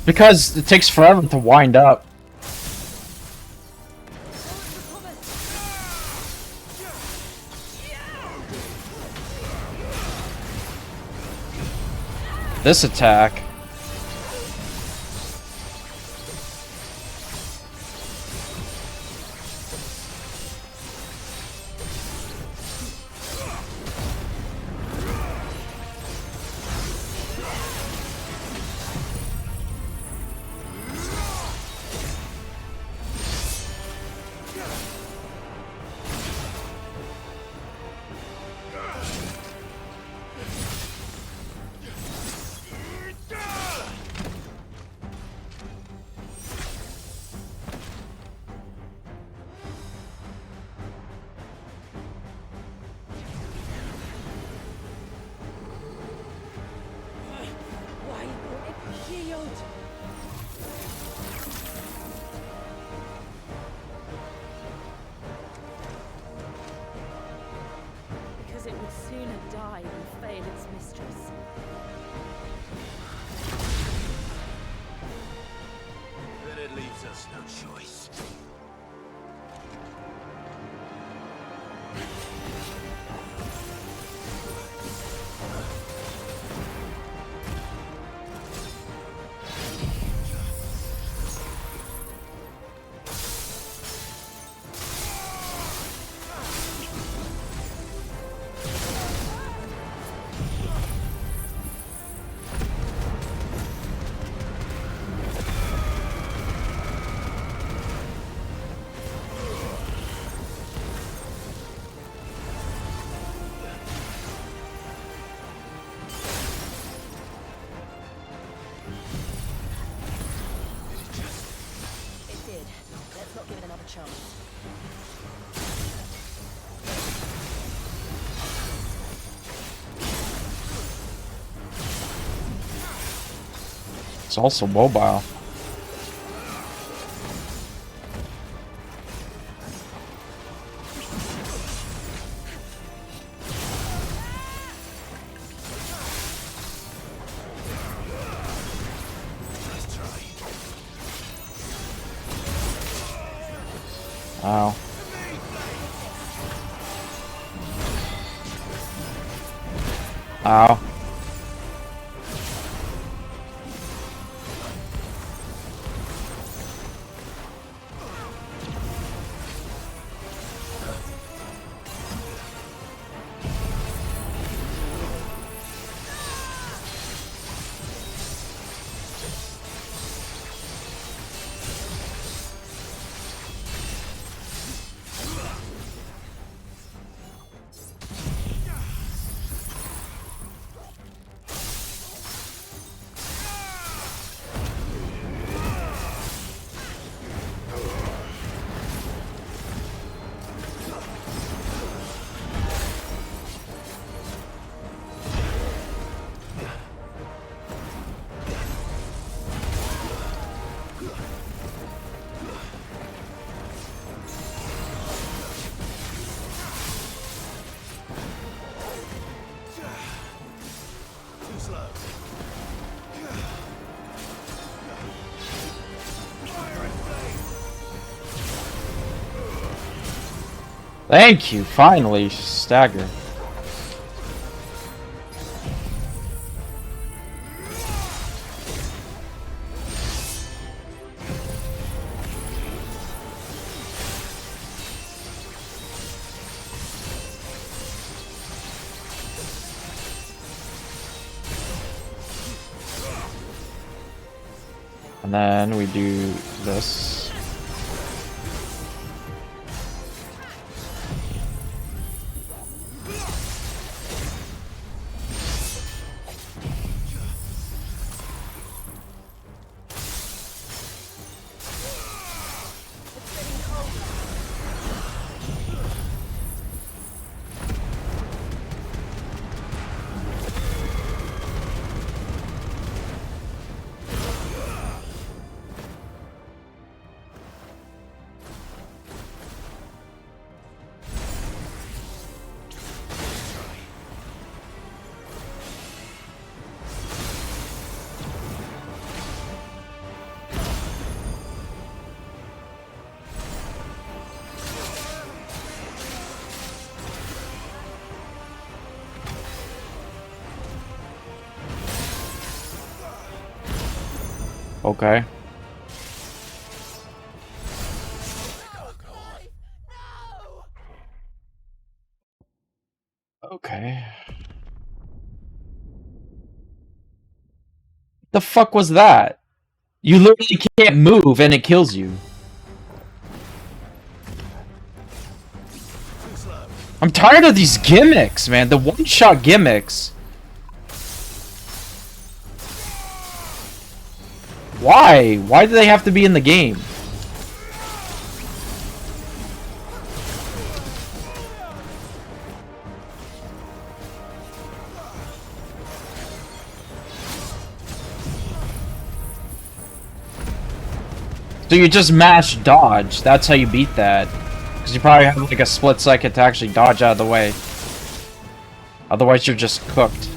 Because it takes forever to wind up. This attack. Why won't it yield? Because it would sooner die than fail its mistress. Then it leaves us no choice. a chance. It's also mobile. Wow. Ow. Thank you, finally, stagger. And then we do this. Okay. Okay. The fuck was that? You literally can't move and it kills you. I'm tired of these gimmicks, man. The one-shot gimmicks. Why? Why do they have to be in the game? So you just mash dodge. That's how you beat that. Because you probably have like a split second to actually dodge out of the way. Otherwise you're just cooked.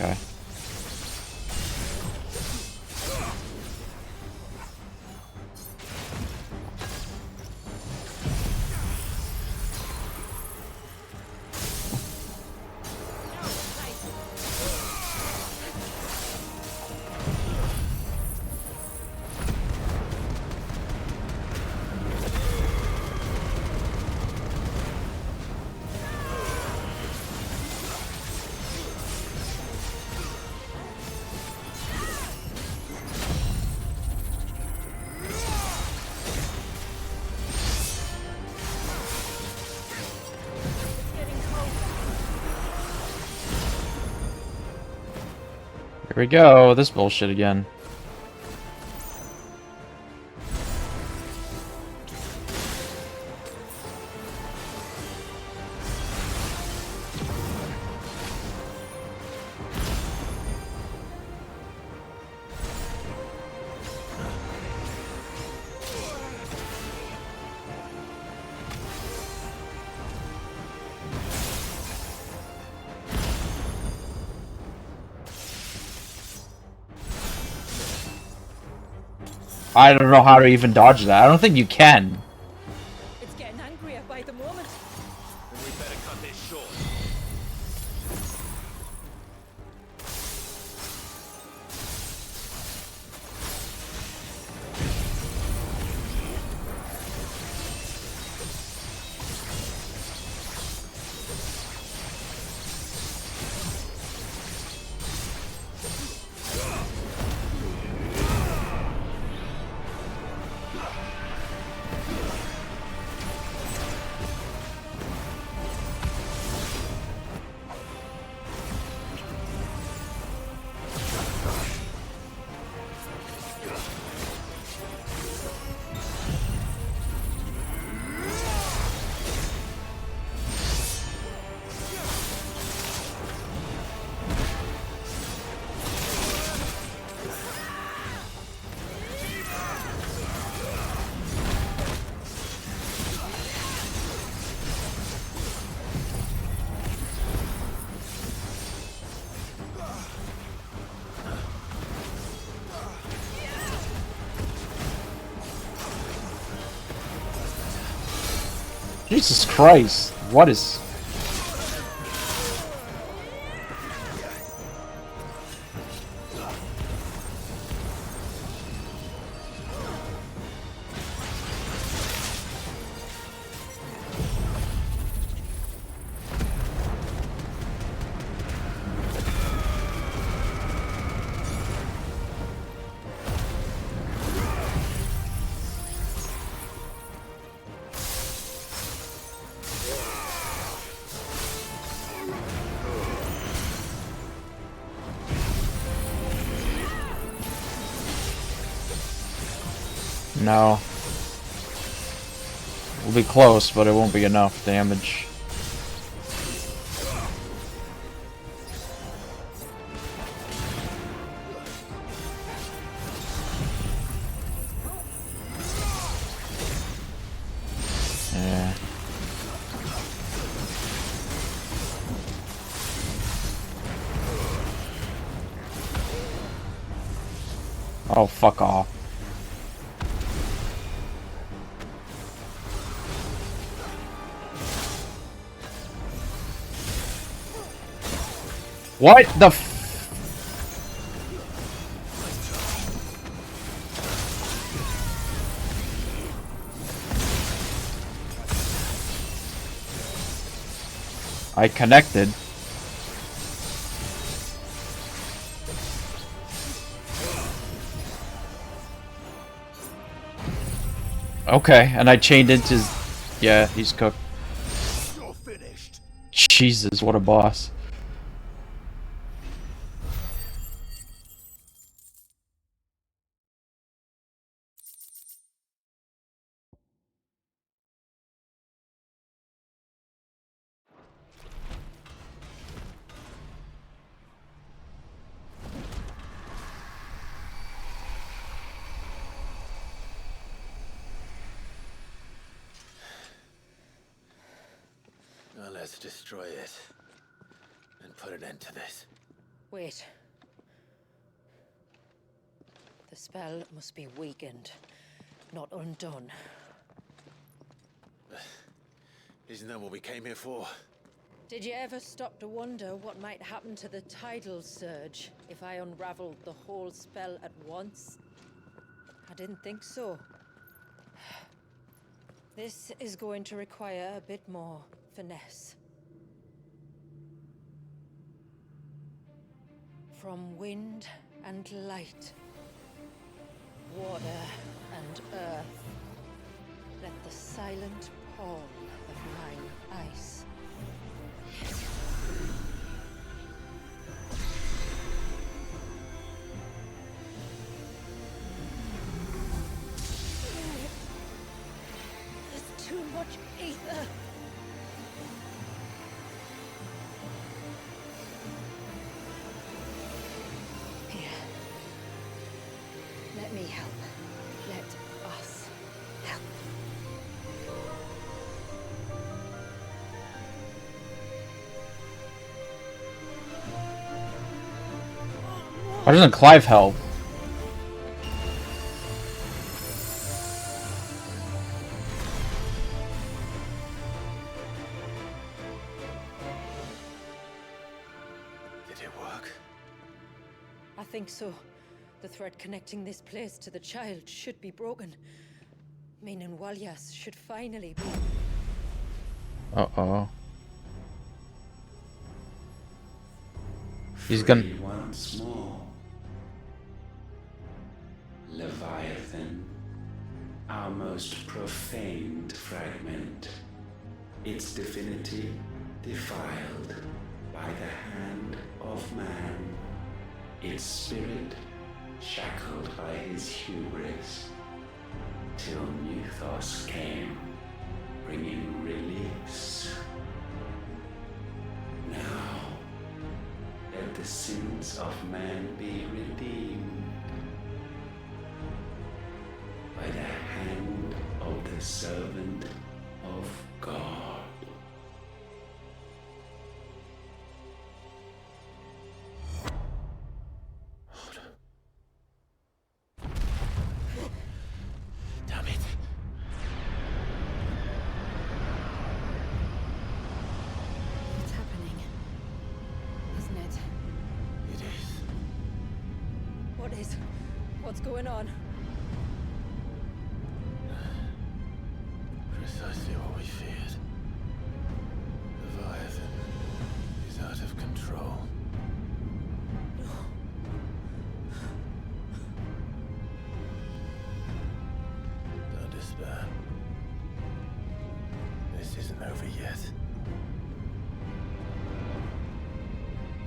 Okay. Here we go, this bullshit again. I don't know how to even dodge that. I don't think you can. It's getting angrier by the moment. Then we better cut this short. Jesus Christ, what is... No. We'll be close, but it won't be enough damage. Yeah. Oh, fuck off. What the f- I connected. Okay, and I chained into... Yeah, he's cooked. Jesus, what a boss. Now let's destroy it and put an end to this. Wait. The spell must be weakened, not undone. Isn't that what we came here for? Did you ever stop to wonder what might happen to the tidal surge if I unraveled the whole spell at once? I didn't think so. This is going to require a bit more finesse. From wind and light, water and earth, let the silent pall of mine ice. There's too much ether. Here. Let me help. Let us help. Why doesn't Clive help? Did it work? I think so. The thread connecting this place to the child should be broken. Meaning Walyas should finally be... Uh-oh. He's gonna... Once more. Leviathan, our most profaned fragment, its divinity defiled by the hand of man, its spirit shackled by his hubris, till Mythos came, bringing release. Now, let the sins of man be redeemed by the hand of the servant of God. Damn it. It's happening, isn't it? It is. What is? What's going on? Precisely what we feared. Leviathan is out of control. Don't despair. This isn't over yet.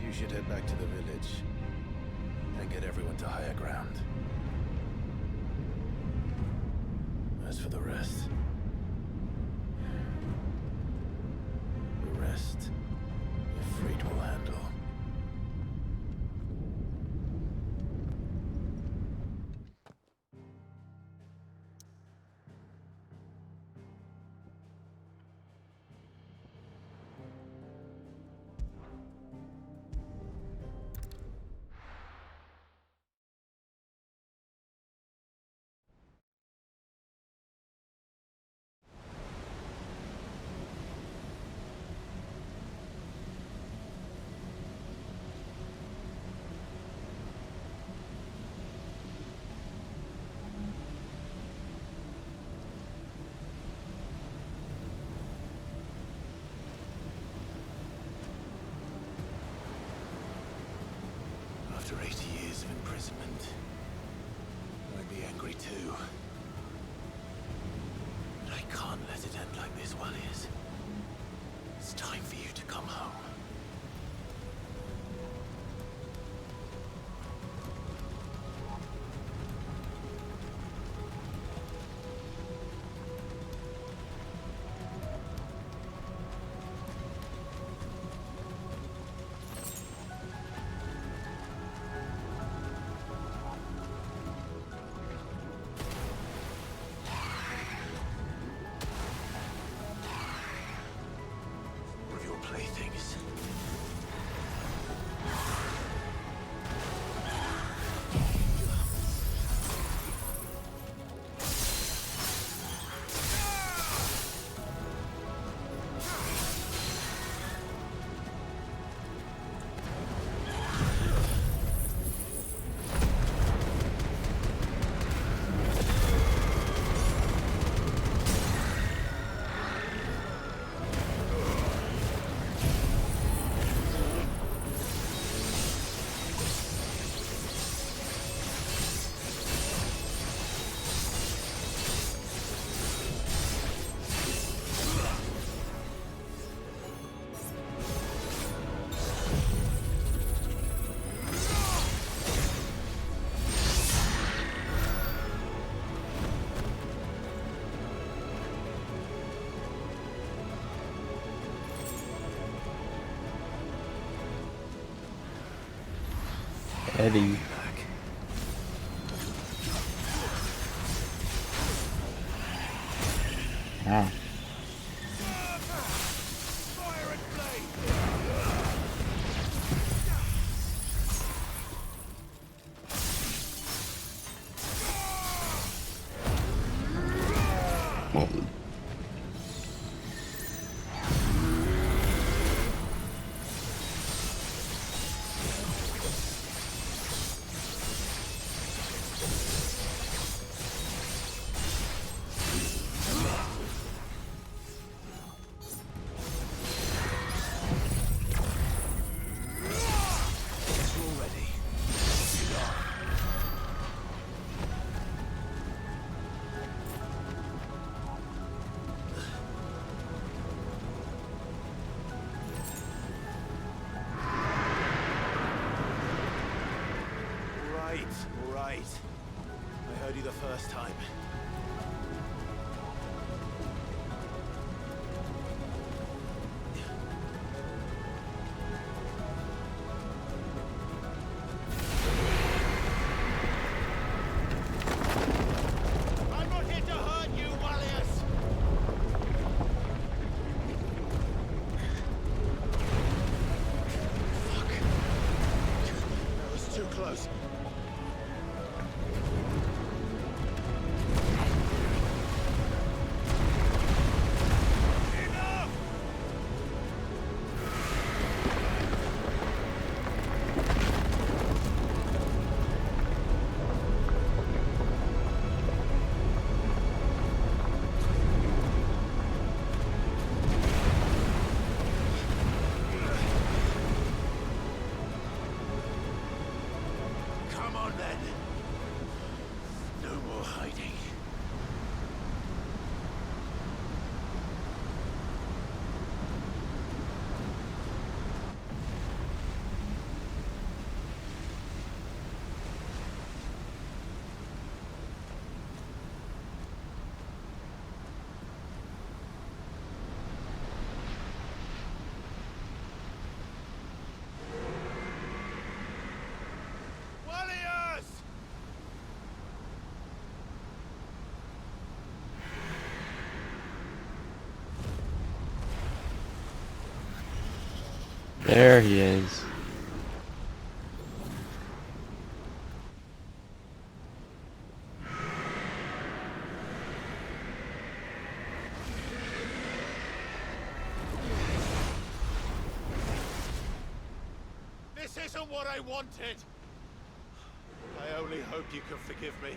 You should head back to the village and get everyone to higher ground. As for the rest, Ifrit will handle. After 80 years of imprisonment, I'd be angry too. But I can't let it end like this, Walyas. It's time for you to come home. Of your plaything. Eddie. Ah. All right. I heard you the first time. I'm not here to hurt you, Wallius! Fuck. That was too close. Come on then. No more hiding. Wallius! There he is. This isn't what I wanted! I only hope you can forgive me.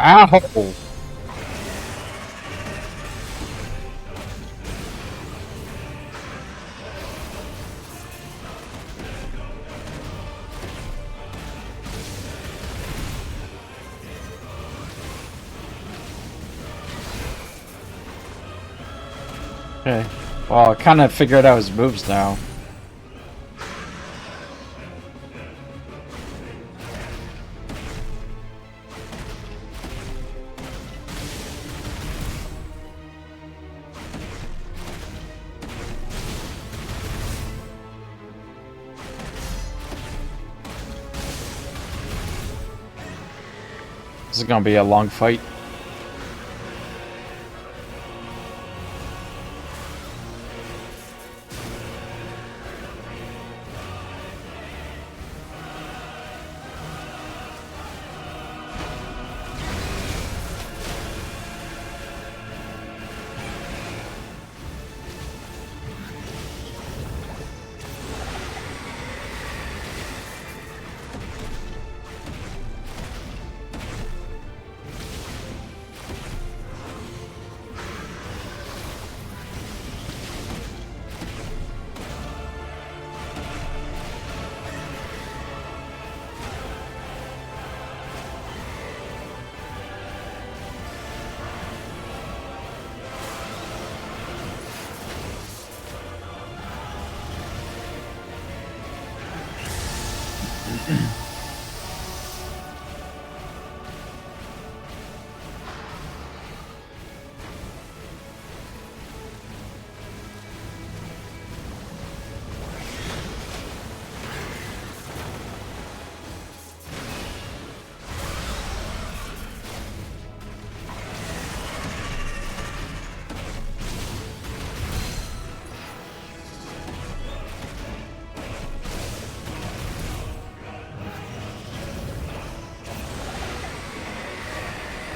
Ow! Okay. Well, I kind of figured out his moves now. This is gonna be a long fight.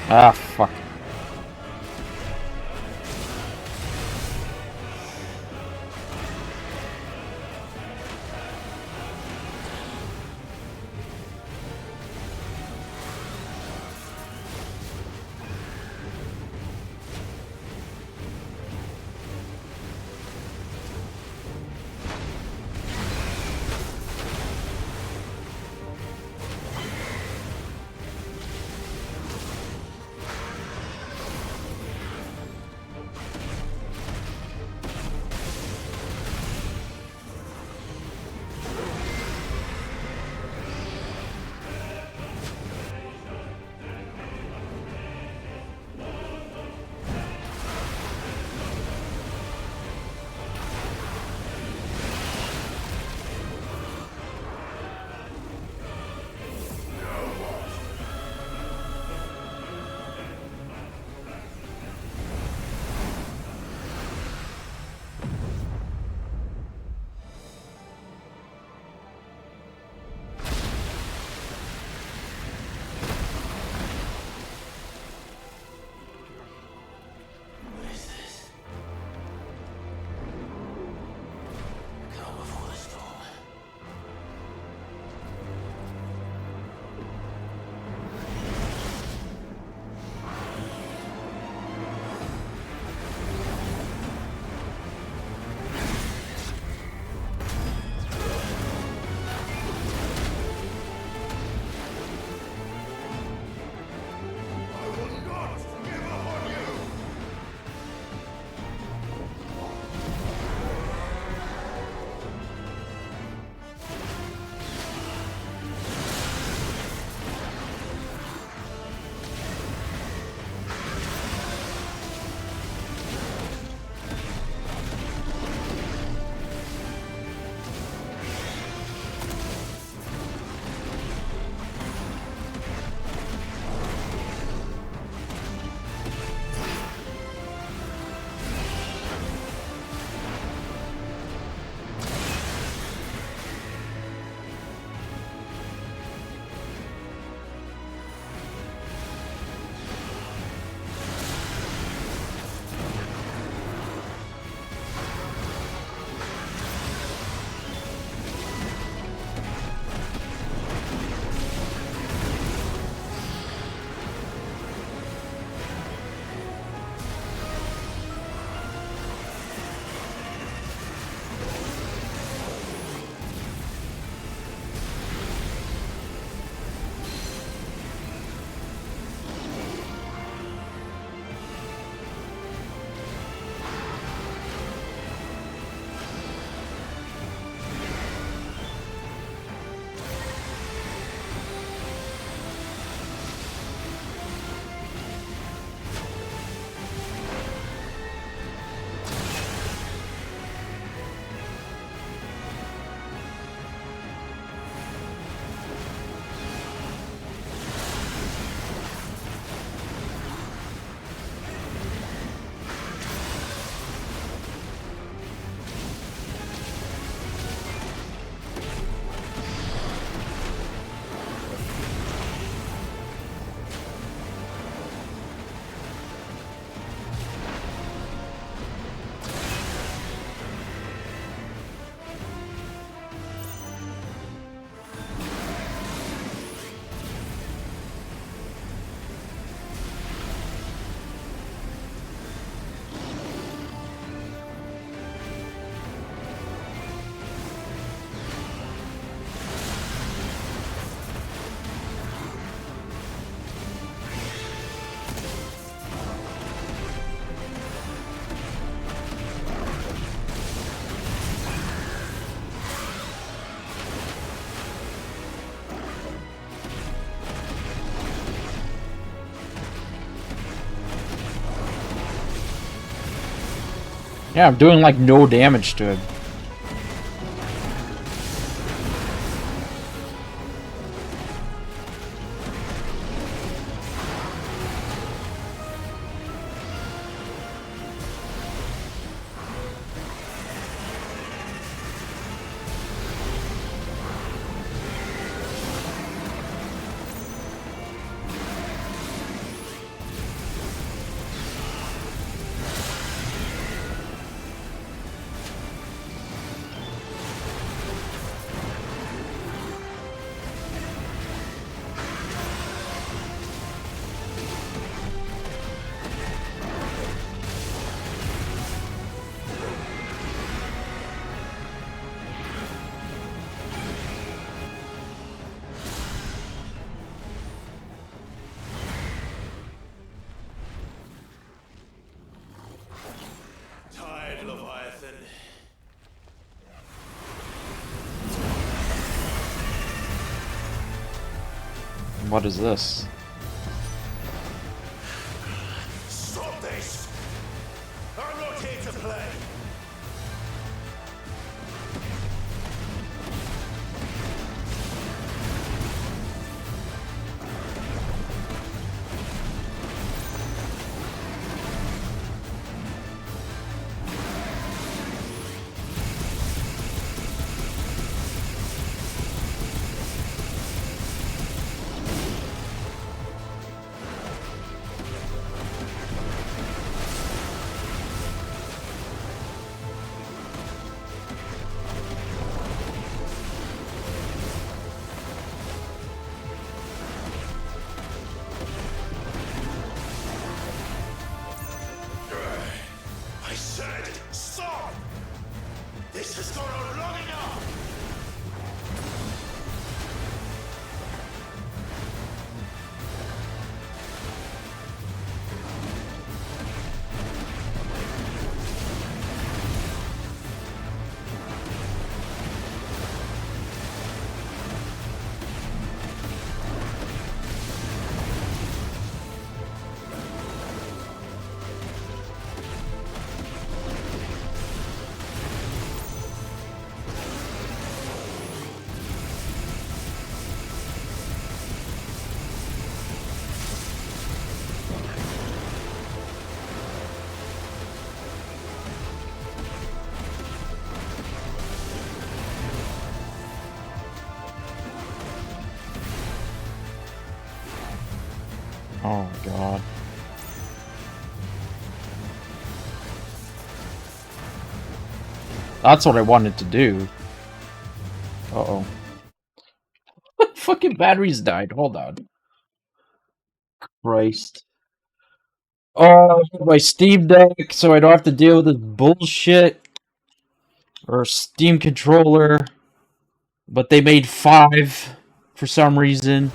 Ah, fuck. Yeah, I'm doing like no damage to him. Tired, Leviathan. What is this? Stop this! I'm not here to play! I said, stop! This has gone on long enough! Oh my god. That's what I wanted to do. Uh-oh. Fucking batteries died. Hold on. Christ. Oh, my Steam Deck, so I don't have to deal with this bullshit. Or Steam controller. But they made 5 for some reason.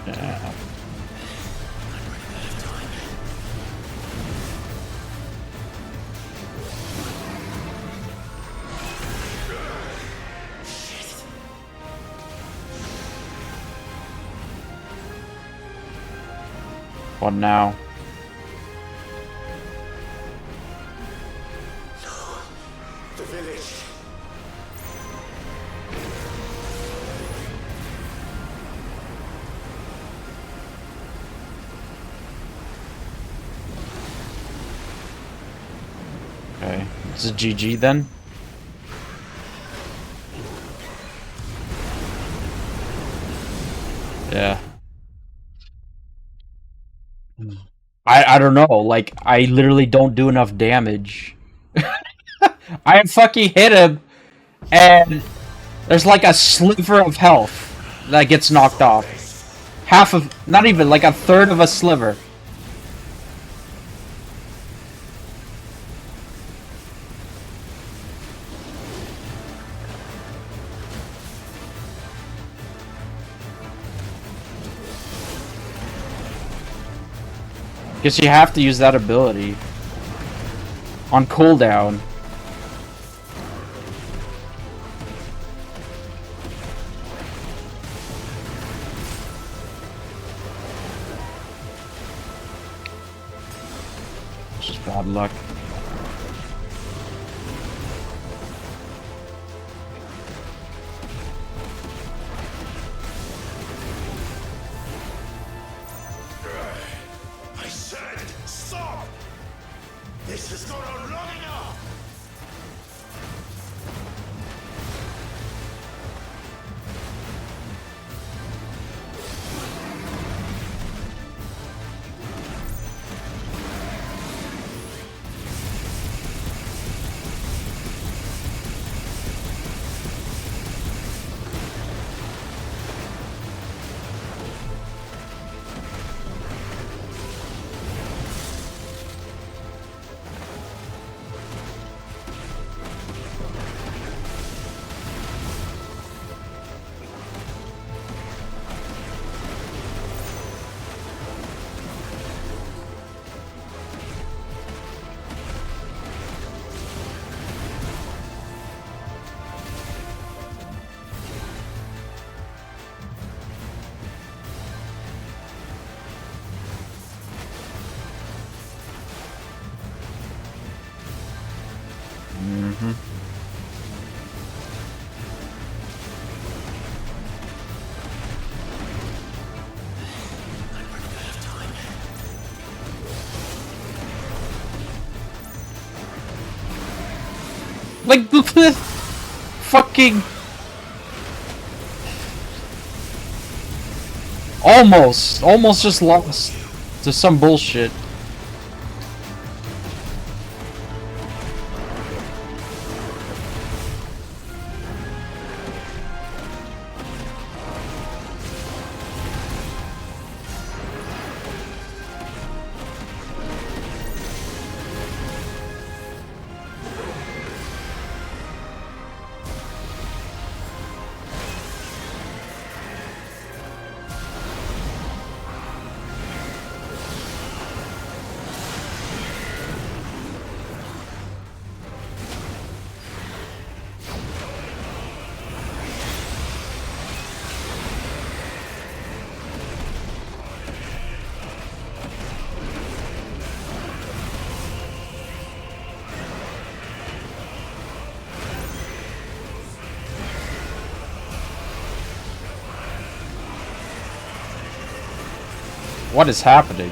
Yeah. What now? The village. Okay. It's a GG then? Yeah. I don't know, like, I literally don't do enough damage. I fucking hit him, and there's like a sliver of health that gets knocked off. Half of, not even, like a third of a sliver. Guess you have to use that ability on cooldown. Just bad luck. I said, stop! This has gone on long enough! Mm-hmm. Like the fucking almost just lost to some bullshit. What is happening?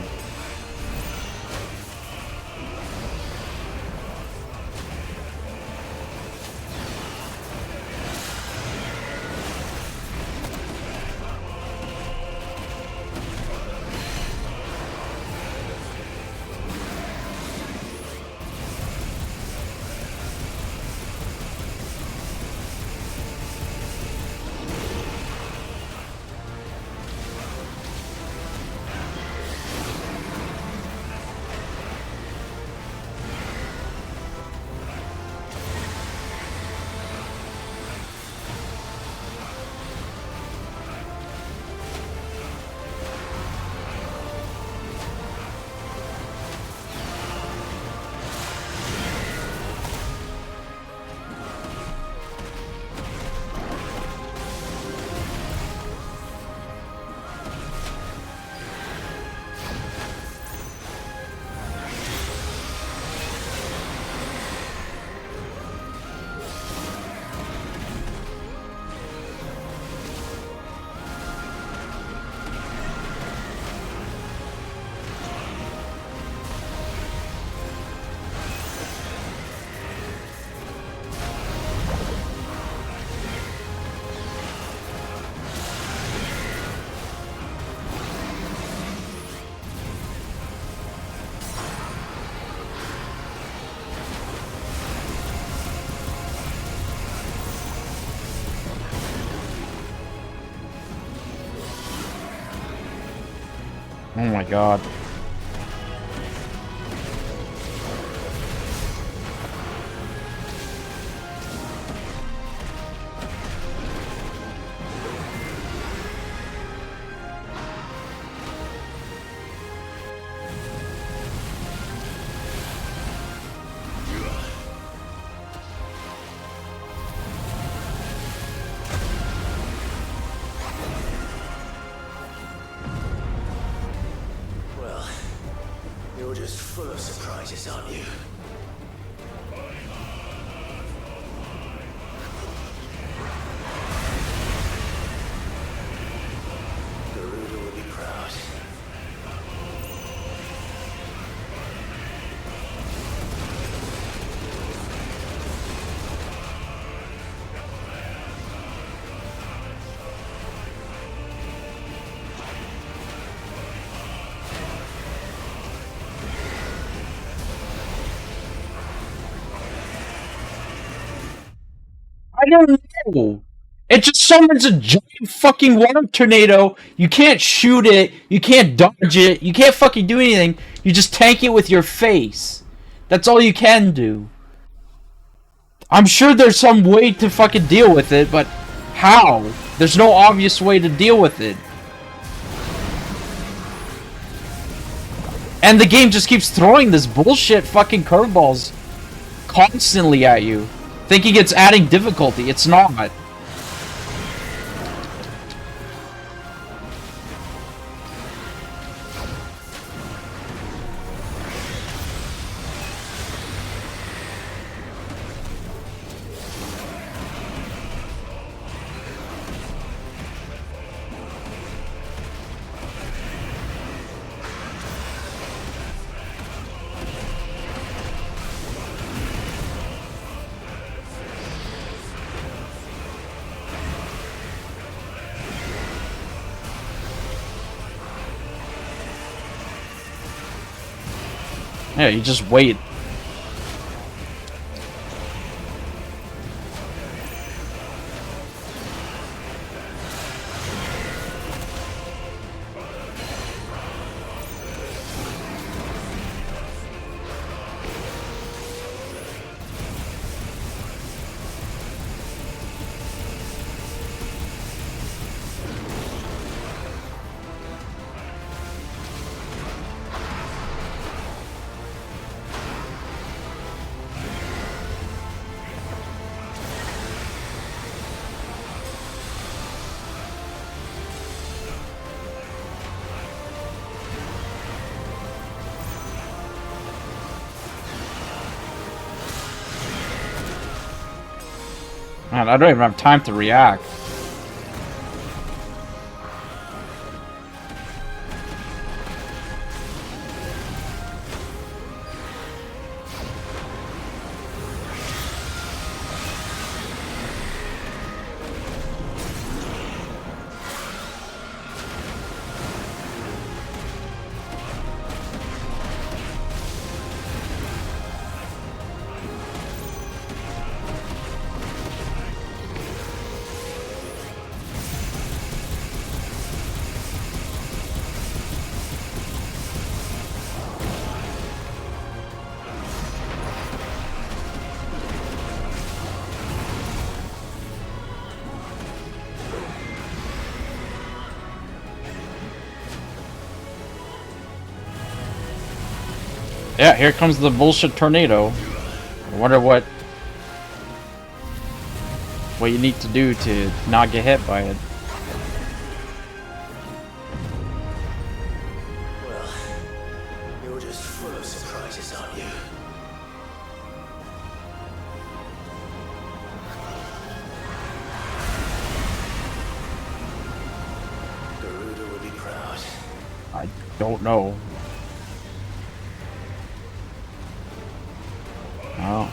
Oh my god. Well, just full of surprises, aren't you? Garuda will be proud. I don't know. It just summons a giant fucking water tornado. You can't shoot it. You can't dodge it. You can't fucking do anything. You just tank it with your face. That's all you can do. I'm sure there's some way to fucking deal with it, but how? There's no obvious way to deal with it. And the game just keeps throwing this bullshit fucking curveballs constantly at you, thinking it's adding difficulty. It's not. Yeah, you just wait. Man, I don't even have time to react. Yeah, here comes the bullshit tornado. I wonder what you need to do to not get hit by it. Well, you're just full of surprises, aren't you? Garuda will be proud. I don't know. Oh.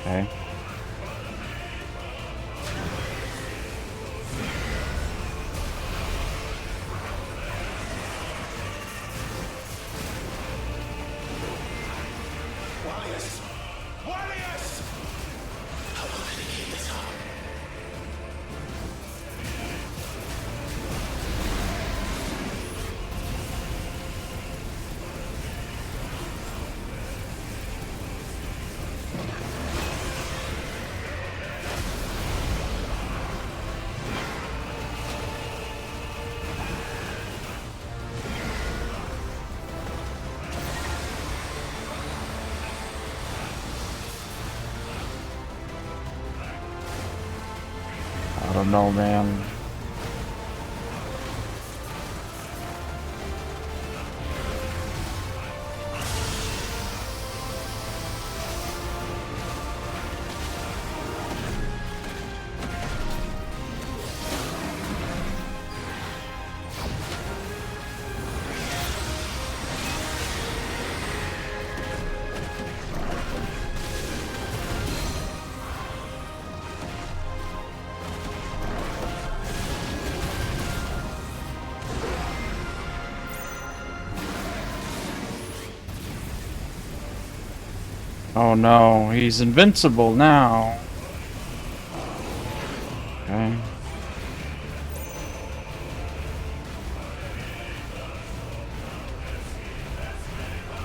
Okay. Warriors! Warriors! don't know, man. Oh no, he's invincible now. Okay.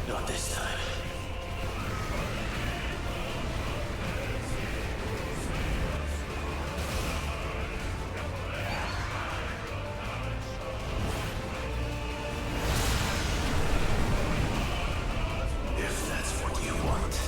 Not this time. If that's what you want.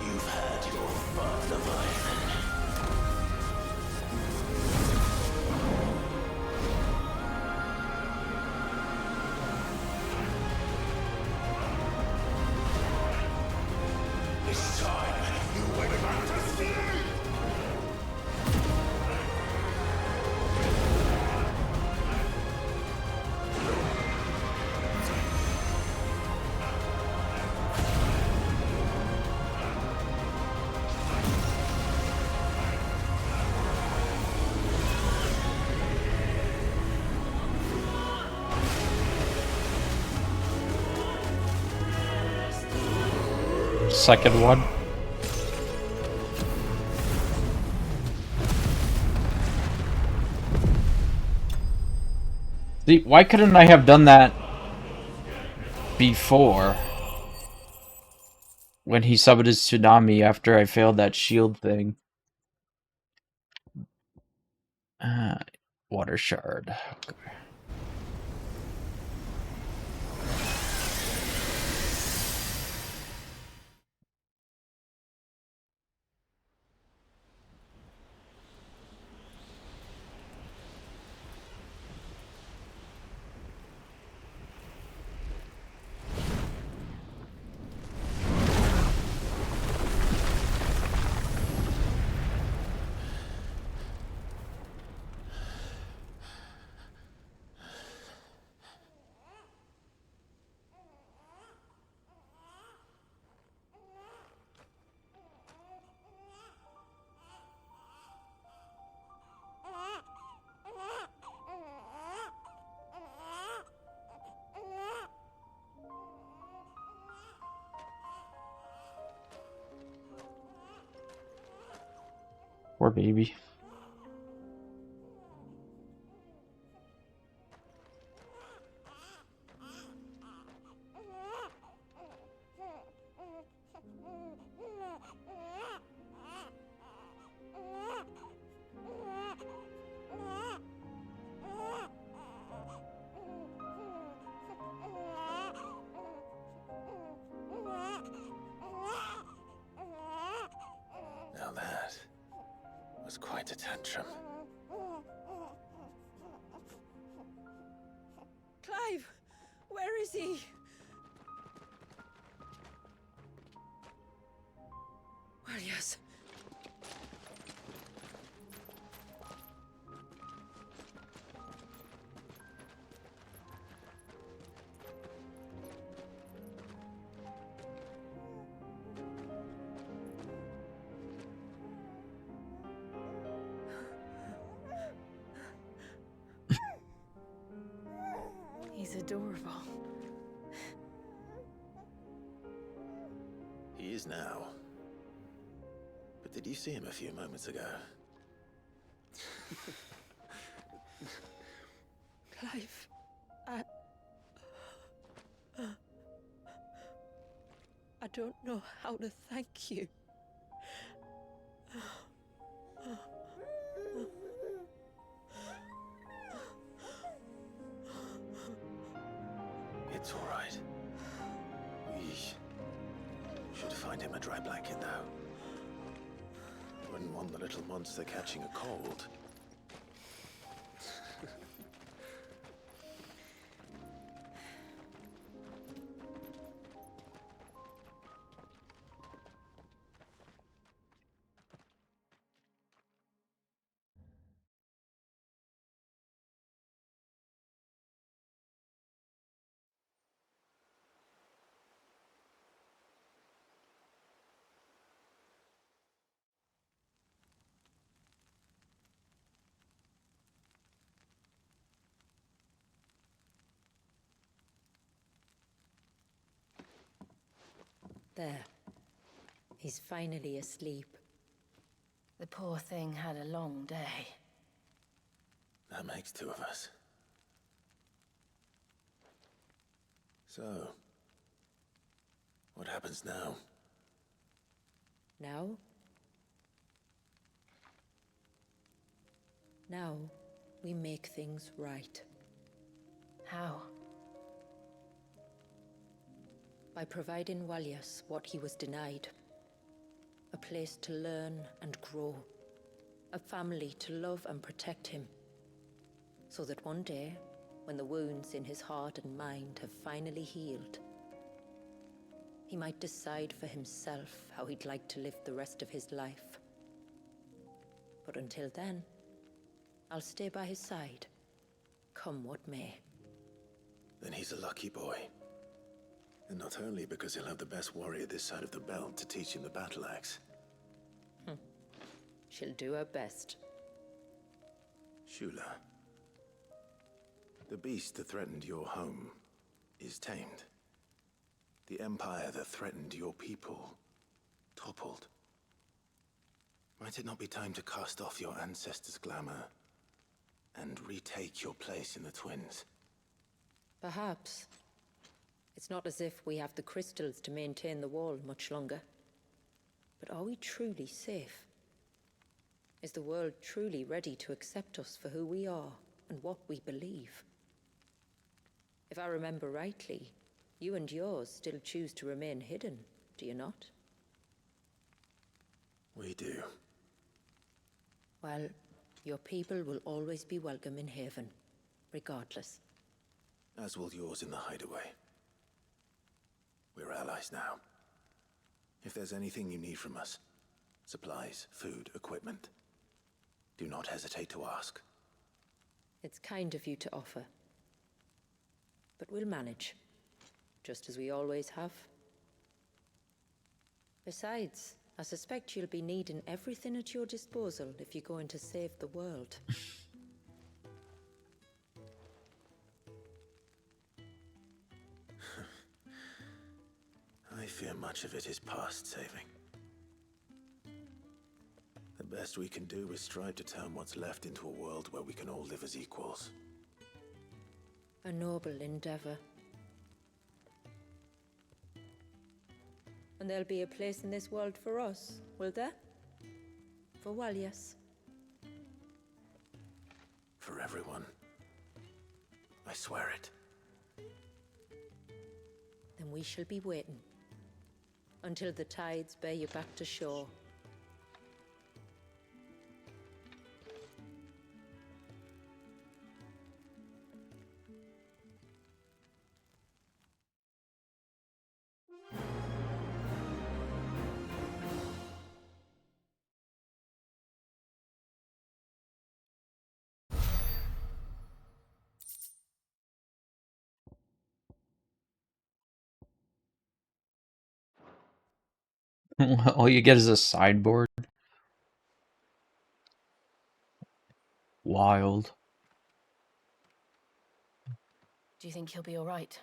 You've had your fun, Leviathan. It's time you went back to sleep! Second one. See, why couldn't I have done that before? When he summoned his tsunami after I failed that shield thing. Water shard. Okay. Poor baby. Now that was quite a tantrum. Clive! Where is he? Well, yes. He's adorable. He is now. But did you see him a few moments ago? Clive, I don't know how to thank you. find him a dry blanket, though. Wouldn't want the little monster catching a cold. There. He's finally asleep. The poor thing had a long day. That makes two of us. So, what happens now? Now? Now, we make things right. How? By providing Walyas what he was denied. A place to learn and grow. A family to love and protect him. So that one day, when the wounds in his heart and mind have finally healed, he might decide for himself how he'd like to live the rest of his life. But until then, I'll stay by his side, come what may. Then he's a lucky boy. And not only because he'll have the best warrior this side of the belt to teach him the battle axe. She'll do her best. Shula. The beast that threatened your home is tamed. The empire that threatened your people toppled. Might it not be time to cast off your ancestors' glamour and retake your place in the Twins? Perhaps. It's not as if we have the crystals to maintain the wall much longer. But are we truly safe? Is the world truly ready to accept us for who we are and what we believe? If I remember rightly, you and yours still choose to remain hidden, do you not? We do. Well, your people will always be welcome in Haven, regardless. As will yours in the hideaway. We're allies now. If there's anything you need from us, supplies, food, equipment, do not hesitate to ask. It's kind of you to offer. But we'll manage, just as we always have. Besides, I suspect you'll be needing everything at your disposal if you're going to save the world. I fear much of it is past saving. The best we can do is strive to turn what's left into a world where we can all live as equals. A noble endeavor. And there'll be a place in this world for us, will there? For Walyas. For everyone. I swear it. Then we shall be waiting. Until the tides bear you back to shore. All you get is a sideboard. Wild. Do you think he'll be all right?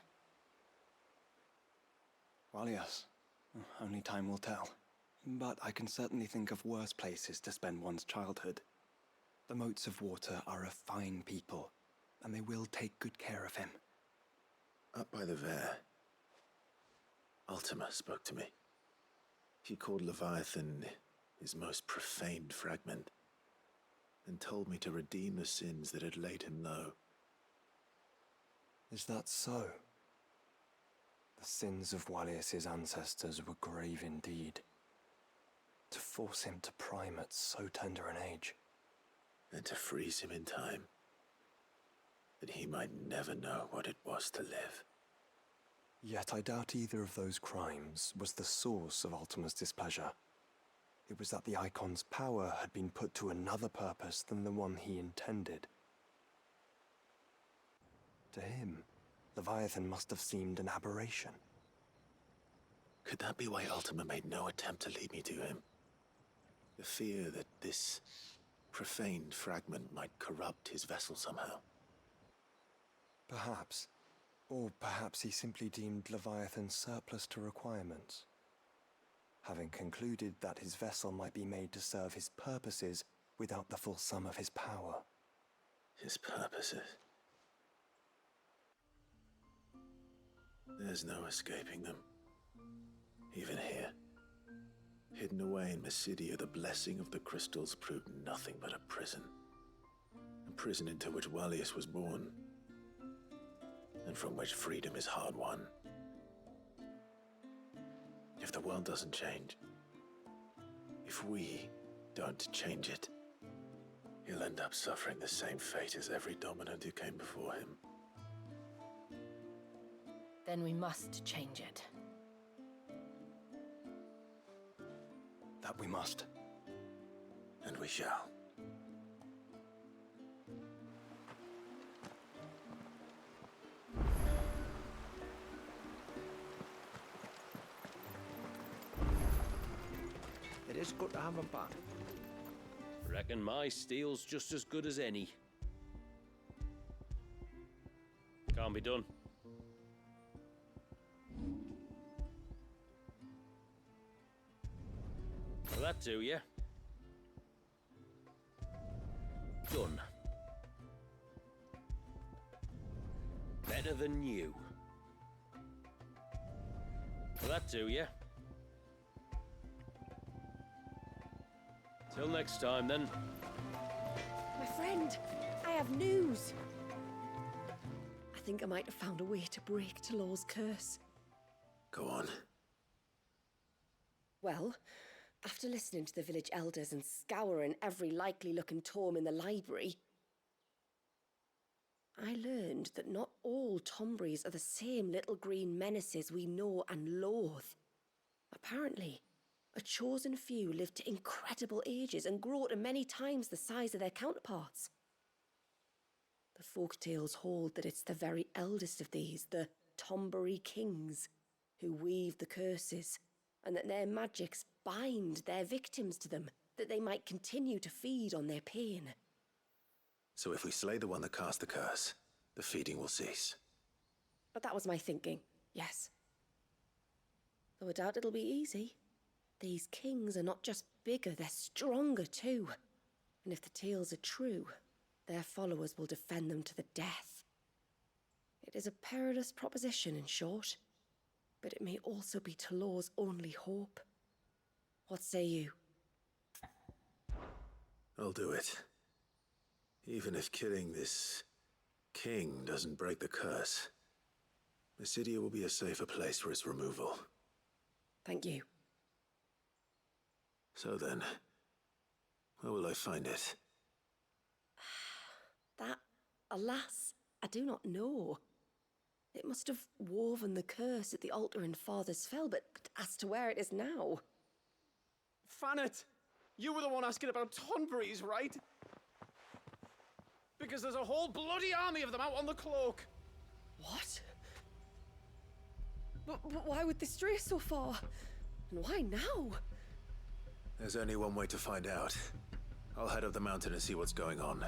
Well, yes. Only time will tell. But I can certainly think of worse places to spend one's childhood. The Moats of Water are a fine people, and they will take good care of him. Up by the Vare, Ultima spoke to me. He called Leviathan his most profaned fragment, and told me to redeem the sins that had laid him low. Is that so? The sins of Wallius's ancestors were grave indeed. To force him to prime at so tender an age. And to freeze him in time, that he might never know what it was to live. Yet I doubt either of those crimes was the source of Ultima's displeasure. It was that the Icon's power had been put to another purpose than the one he intended. To him, Leviathan must have seemed an aberration. Could that be why Ultima made no attempt to lead me to him? The fear that this profaned fragment might corrupt his vessel somehow. Perhaps. Or perhaps he simply deemed Leviathan surplus to requirements. Having concluded that his vessel might be made to serve his purposes without the full sum of his power. His purposes? There's no escaping them. Even here. Hidden away in Mysidia, the blessing of the crystals proved nothing but a prison. A prison into which Wallius was born, and from which freedom is hard won. If the world doesn't change, if we don't change it, he'll end up suffering the same fate as every dominant who came before him. Then we must change it. That we must. And we shall. It is good to have him back. Reckon my steel's just as good as any. Can't be done. Will that do you? Done. Better than new. Will that do you? Till next time, then. My friend, I have news. I think I might have found a way to break Talor's curse. Go on. Well, after listening to the village elders and scouring every likely-looking tome in the library, I learned that not all Tombries are the same little green menaces we know and loathe. Apparently, a chosen few live to incredible ages and grow to many times the size of their counterparts. The folktales hold that it's the very eldest of these, the Tombury Kings, who weave the curses, and that their magics bind their victims to them, that they might continue to feed on their pain. So if we slay the one that cast the curse, the feeding will cease. But that was my thinking, yes. Though I doubt it'll be easy. These kings are not just bigger, they're stronger too. And if the tales are true, their followers will defend them to the death. It is a perilous proposition, in short, but it may also be Talor's only hope. What say you? I'll do it. Even if killing this king doesn't break the curse, Mysidia will be a safer place for its removal. Thank you. So then, where will I find it? That, alas, I do not know. It must have woven the curse at the altar in Father's Fell, but as to where it is now... Fanet! You were the one asking about Tonburies, right? Because there's a whole bloody army of them out on the cloak! What? But why would they stray so far? And why now? There's only one way to find out. I'll head up the mountain and see what's going on.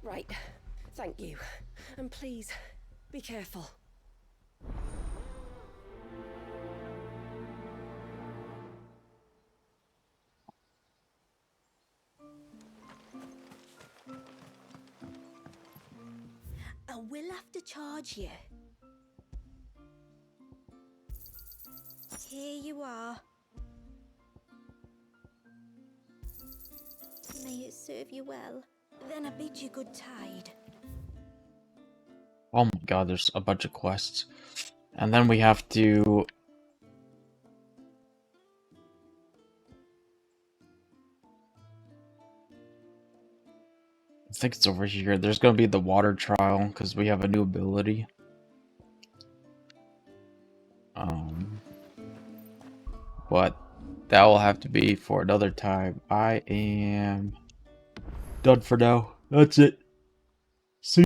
Right. Thank you. And please, be careful. I will have to charge you. Here you are. May it serve you well. Then I bid you good tide. Oh my god, there's a bunch of quests. And then we have to... I think it's over here. There's gonna be the water trial, because we have a new ability. But that will have to be for another time. I am done for now. That's it. See